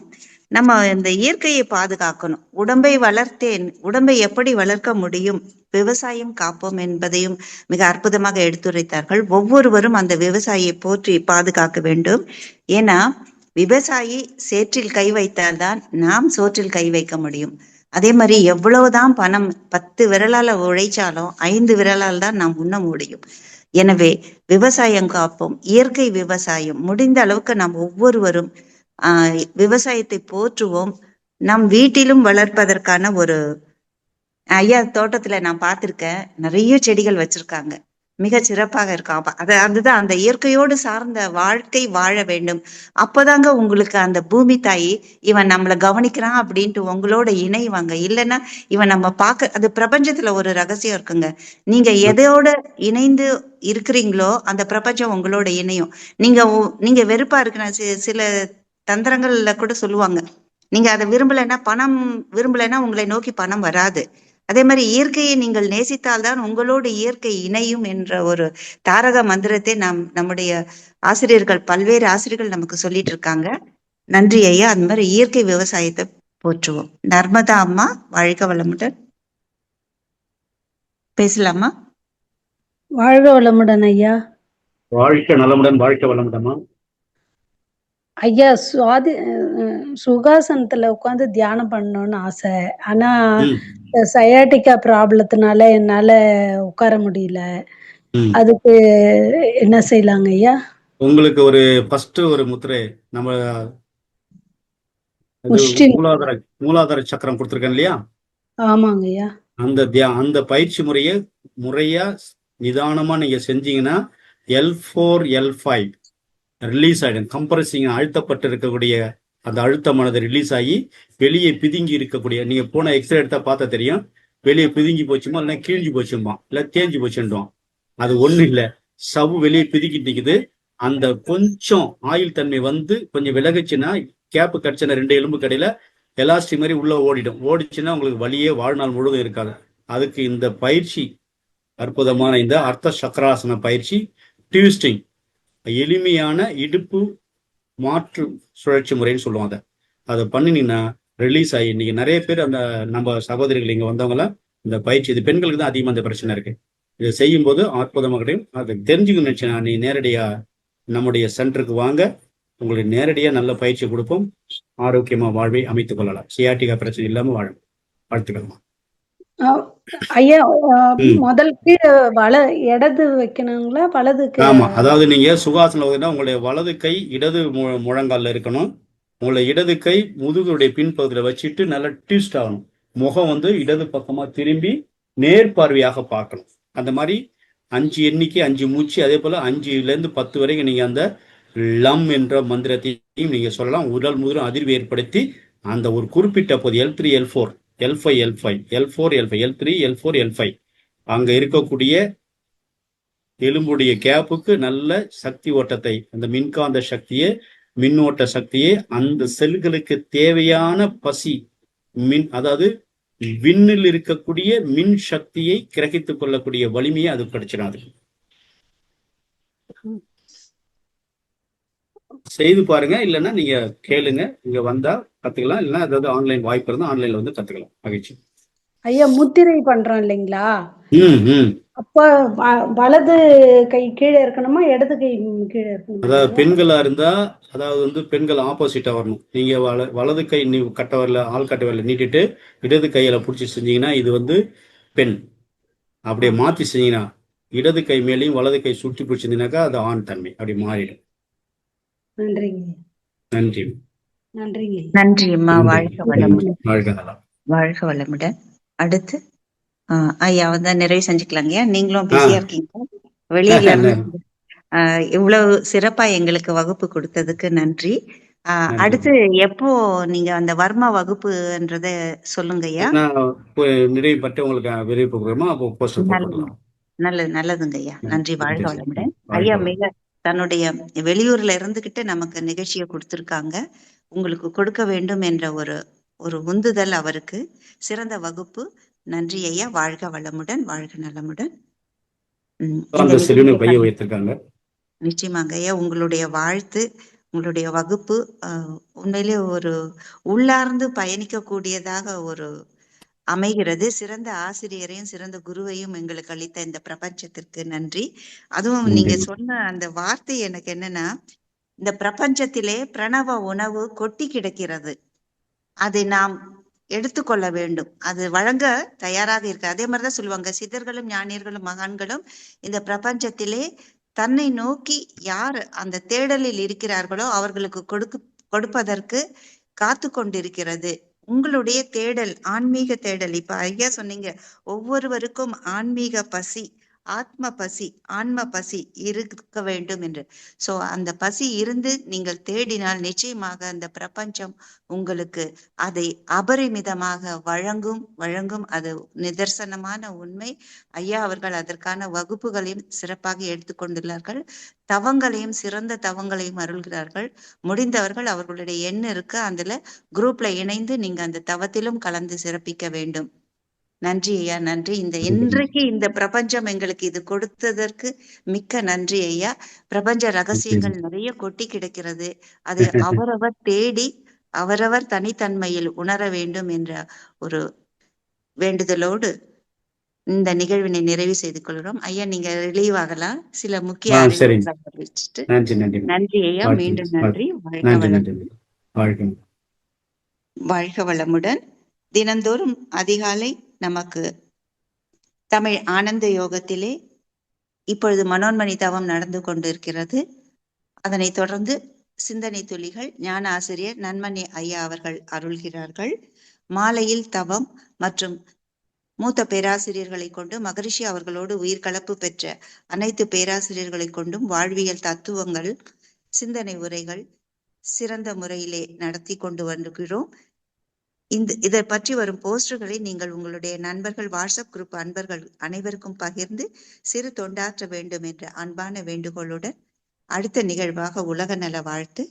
A: நம்ம இந்த இயற்கையை பாதுகாக்கணும். உடம்பை வளர்த்தேன், உடம்பை எப்படி வளர்க்க முடியும், விவசாயம் காப்போம் என்பதையும் மிக அற்புதமாக எடுத்துரைத்தார்கள். ஒவ்வொருவரும் அந்த விவசாயியை போற்றி பாதுகாக்க வேண்டும். ஏன்னா விவசாயி சேற்றில் கை வைத்தால்தான் நாம் சோற்றில் கை வைக்க முடியும். அதே மாதிரி எவ்வளவுதான் பணம் 10 விரலால உழைச்சாலும் 5 விரலால் தான் நாம் உண்ண முடியும். எனவே விவசாயம் காப்போம், இயற்கை விவசாயம். முடிந்த அளவுக்கு நாம் ஒவ்வொருவரும் விவசாயத்தை போற்றுவோம். நம் வீட்டிலும் வளர்ப்பதற்கான ஒரு ஐயா தோட்டத்துல நான் பார்த்திருக்கேன், நிறைய செடிகள் வச்சிருக்காங்க. மிகச் சிறப்பாக இருக்கும். அதுதான் அந்த இயற்கையோடு சார்ந்த வாழ்க்கை வாழ வேண்டும். அப்பதாங்க உங்களுக்கு அந்த பூமி தாயி இவன் நம்மள கவனிக்கிறான் அப்படின்ட்டு உங்களோட இணைவாங்க. இல்லைன்னா இவன் நம்ம அது பிரபஞ்சத்துல ஒரு ரகசியம் இருக்குங்க. நீங்க எதோட இணைந்து இருக்கிறீங்களோ அந்த பிரபஞ்சம் உங்களோட இணையும். நீங்க வெறுப்பா இருக்கிற சில தந்திரங்கள்ல கூட சொல்லுவாங்க, நீங்க அதை பணம் விரும்பலைன்னா உங்களை நோக்கி பணம் வராது. அதே மாதிரி இயற்கையை நீங்கள் நேசித்தால்தான் உங்களோடு இயற்கை இணையும் என்ற ஒரு தாரக மந்திரத்தை நம்முடைய ஆசிரியர்கள், பல்வேறு ஆசிரியர்கள் நமக்கு சொல்லிட்டு இருக்காங்க. நன்றி ஐயா. அந்த மாதிரி இயற்கை விவசாயத்தை போற்றுவோம். நர்மதா அம்மா, வாழ்க வளமுடன். பேசலாமா?
D: வாழ்க வளமுடன் ஐயா.
B: வாழ்க நலமுடன், வாழ்க வளமுடமா.
D: ஐயா, சுகாசனத்துல உட்காந்து தியானம் பண்ணணும்னு ஆசை. ஆனா சயாட்டிக்கா ப்ராப்ளத்தினால என்னால உட்கார முடியல. அதுக்கு என்ன செய்யலாங்க ஐயா?
B: உங்களுக்கு ஒரு ஃபர்ஸ்ட் ஒரு முத்திரை நம்ம மூலாதார சக்கரம் கொடுத்திருக்கேன் இல்லையா?
D: ஆமாங்க ஐயா.
B: அந்த பயிற்சி முறையா நிதானமா நீங்க செஞ்சீங்கன்னா L4 L5 ரிலீஸ் ஆயிடும். கம்ப்ரஸிங் அழுத்தப்பட்டு இருக்கக்கூடிய அந்த அழுத்தமானது ரிலீஸ் ஆகி வெளியே பிதுங்கி இருக்கக்கூடிய, நீங்க போன எக்ஸ்ரே எடுத்தா பார்த்தா தெரியும், வெளியே பிதுங்கி போச்சுமா, இல்லைன்னா கீழ்ஞ்சி போச்சுமா, இல்ல தேஞ்சி போச்சுன்றோம். அது ஒண்ணு இல்ல, சவ்வு வெளியே பிதுக்கிட்டு நிக்குது. அந்த கொஞ்சம் ஆயில் தன்மை கொஞ்சம் விலகுச்சுன்னா, கேப்பு கடிச்சுன்னா 2 எலும்பு கடையில எலாஸ்டிக் மாதிரி உள்ள ஓடிச்சுன்னா உங்களுக்கு வலியே வாழ்நாள் முழுவதும் இருக்காது. அதுக்கு இந்த பயிற்சி, அற்புதமான இந்த அர்த்த சக்கராசன பயிற்சி, டியூஸ்டிங், எளிமையான இடுப்பு மாற்று சுழற்சி முறைன்னு சொல்லுவாங்க. அதை பண்ணினீங்கன்னா ரிலீஸ் ஆகி, இன்னைக்கு நிறைய பேர் அந்த நம்ம சகோதரிகள் இங்க வந்தவங்களாம் இந்த பயிற்சி, இது பெண்களுக்கு தான் அதிகமாக இந்த பிரச்சனை இருக்கு. இதை செய்யும் போது அற்புதமாக கிடைக்கும். அதை தெரிஞ்சுக்கணும்னு நினைச்சேன்னா நீ நேரடியா நம்முடைய சென்டருக்கு வாங்க, உங்களுக்கு நேரடியா நல்ல பயிற்சி கொடுப்போம். ஆரோக்கியமா வாழ்வை அமைத்துக் கொள்ளலாம். சியாட்டிகா பிரச்சனை இல்லாம வாழும். வாழ்த்துக்கலாம்
D: ஐயா. முதல் கீழே இடது வைக்கணுங்களா, வலதுக்கு?
B: ஆமா, அதாவது நீங்க சுகாசனம் உங்களுடைய வலது கை இடது முழங்கால இருக்கணும். உங்களுடைய இடது கை முதுகுடைய பின்பகுதியில வச்சுட்டு நல்லா ட்விஸ்ட் ஆகணும். முகம் இடது பக்கமா திரும்பி நேர்பார்வையாக பார்க்கணும். அந்த மாதிரி 5 எண்ணிக்கை, 5 மூச்சு, அதே போல 5ல இருந்து 10 வரைக்கும் நீங்க அந்த லம் என்ற மந்திரத்தையும் நீங்க சொல்லலாம். உடல் முழுவதும் அதிர்வு ஏற்படுத்தி அந்த ஒரு குறிப்பிட்ட போது L3 L4 L5 L5 L4 L5 L3 L4 L5 அங்க இருக்கக்கூடிய எலும்புடைய கேப்புக்கு நல்ல சக்தி ஓட்டத்தை, அந்த மின்காந்த சக்தியை, மின்னோட்ட சக்தியை, அந்த செல்களுக்கு தேவையான பசி அதாவது விண்ணில் இருக்கக்கூடிய மின் சக்தியை கிரகித்துக் கொள்ளக்கூடிய வலிமையை அது கிடைச்சிடாது. செய்து பாருங்க. இல்லைன்னா நீங்க கேளுங்க, இங்க வந்தா கத்துக்கலாம். இல்லைன்னா அதாவது ஆன்லைன் வாய்ப்பு இருந்தா ஆன்லைன்ல கத்துக்கலாம். மகிழ்ச்சி
D: ஐயா. முத்திரை பண்றோம் இல்லைங்களா, அப்ப வலது கை கீழே இருக்கணுமா, இடது கை கீழே இருக்கணுமா?
B: அதாவது பெண்களா இருந்தா, அதாவது பெண்கள் ஆப்போசிட்டா வரணும். நீங்க வலது கை கட்ட வரல, ஆள் கட்ட வரல நீட்டிட்டு இடது கையில பிடிச்சி செஞ்சீங்கன்னா இது பெண். அப்படியே மாத்தி செஞ்சீங்கன்னா இடது கை மேலையும் வலது கை சுற்றி பிடிச்சிருந்தீங்கன்னாக்கா அது ஆண் தன்மை அப்படி மாறிடும்.
D: நன்றிங்க.
B: நன்றி.
D: நன்றிங்க.
A: நன்றி அம்மா. வாழ்க வளமுடன்.
B: வாழ்க நலம்.
A: வாழ்க வளமுடன். அடுத்து ஐயா நிறைவு செஞ்சுக்கலாங்க. நீங்களும் பிஸியா இருக்கீங்க, வெளியில இருந்து இவ்வளவு சிறப்பா எங்களுக்கு வகுப்பு கொடுத்ததுக்கு நன்றி. அடுத்து எப்போ நீங்க அந்த வர்மா வகுப்புன்றத சொல்லுங்க ஐயா.
B: நிறைவு பற்றி உங்களுக்கு விரைவு கொடுக்குறோமா, அப்போ போஸ்ட் போட்டுடலாம்.
A: நல்லதுங்க ஐயா. நன்றி. வாழ்க வளமுடன். ஐயா மிக தன்னுடைய வெளியூர்ல இருந்துகிட்டு நமக்கு நிகழ்ச்சியை கொடுத்திருக்காங்க. உங்களுக்கு கொடுக்க வேண்டும் என்ற ஒரு உந்துதல் அவருக்கு. சிறந்த வகுப்பு. நன்றி ஐயா. வாழ்க வளமுடன். வாழ்க நலமுடன். நிச்சயமாங்க ஐயா. உங்களுடைய வாழ்த்து, உங்களுடைய வகுப்பு உண்மையிலே ஒரு உள்ளார்ந்து பயணிக்க கூடியதாக அமைகிறது. சிறந்த ஆசிரியரையும் சிறந்த குருவையும் எங்களுக்கு அளித்த இந்த பிரபஞ்சத்திற்கு நன்றி. அதுவும் நீங்க சொன்ன அந்த வார்த்தை எனக்கு என்னன்னா, இந்த பிரபஞ்சத்திலே பிரணவ உணவு கொட்டி கிடக்கிறது, அதை நாம் எடுத்துக்கொள்ள வேண்டும். அது வழங்க தயாராக இருக்கு. அதே மாதிரிதான் சொல்லுவாங்க, சித்தர்களும் ஞானியர்களும் மகான்களும் இந்த பிரபஞ்சத்திலே தன்னை நோக்கி யார் அந்த தேடலில் இருக்கிறார்களோ அவர்களுக்கு கொடுப்பதற்கு காத்து கொண்டிருக்கிறது. உங்களுடைய தேடல், ஆன்மீக தேடல், இப்ப ஐயா சொன்னீங்க, ஒவ்வொருவருக்கும் ஆன்மீக பசி, ஆன்ம பசி இருக்க வேண்டும் என்று. சோ அந்த பசி இருந்து நீங்கள் தேடினால் நிச்சயமாக அந்த பிரபஞ்சம் உங்களுக்கு அதை அபரிமிதமாக வழங்கும். அது நிதர்சனமான உண்மை. ஐயா அவர்கள் அதற்கான வகுப்புகளையும் சிறப்பாக எடுத்துக்கொண்டுள்ளார்கள். தவங்களையும் சிறந்த தவங்களையும் அருள்கிறார்கள். முடிந்தவர்கள் அவர்களுடைய எண்ணம் இருக்கு, அதுல குரூப்ல இணைந்து நீங்க அந்த தவத்திலும் கலந்து சிறப்பிக்க வேண்டும். நன்றி ஐயா, நன்றி. இன்றைக்கு இந்த பிரபஞ்சம் எங்களுக்கு இது கொடுத்ததற்கு மிக்க நன்றி ஐயா. பிரபஞ்ச ரகசியங்கள் நிறைய கொட்டி கிடக்கிறது. அது அவரவர் தேடி அவரவர் தனித்தன்மையில் உணர வேண்டும் என்ற ஒரு வேண்டுதலோடு இந்த நிகழ்வினை நிறைவு செய்து கொள்கிறோம். ஐயா நீங்க ரிலீவ் ஆகலாம். சில முக்கிய அறிவிப்புகளை அறிவிச்சுட்டு. நன்றி ஐயா, மீண்டும் நன்றி. வாழ்க வளமுடன். தினந்தோறும் அதிகாலை நமக்கு தமிழ் ஆனந்த யோகத்திலே இப்பொழுது மனோன்மணி தவம் நடந்து கொண்டிருக்கிறது. அதனைத் தொடர்ந்து சிந்தனை துளிகள் ஞான ஆசிரியர் நன்மணி ஐயா அவர்கள் அருள்கிறார்கள். மாலையில் தவம் மற்றும் மூத்த பேராசிரியர்களை கொண்டு மகரிஷி அவர்களோடு உயிர்கலப்பு பெற்ற அனைத்து பேராசிரியர்களை கொண்டும் வாழ்வியல் தத்துவங்கள், சிந்தனை உரைகள் சிறந்த முறையிலே நடத்தி கொண்டு வருகிறோம். இதை பற்றி வரும் போஸ்டர்களை நீங்கள் உங்களுடைய நண்பர்கள், வாட்ஸ்அப் குரூப் அன்பர்கள் அனைவருக்கும் பகிர்ந்து சிறு தொண்டாற்ற வேண்டும் என்ற அன்பான வேண்டுகோளுடன் அடுத்த நிகழ்வாக உலக நல வாழ்த்து.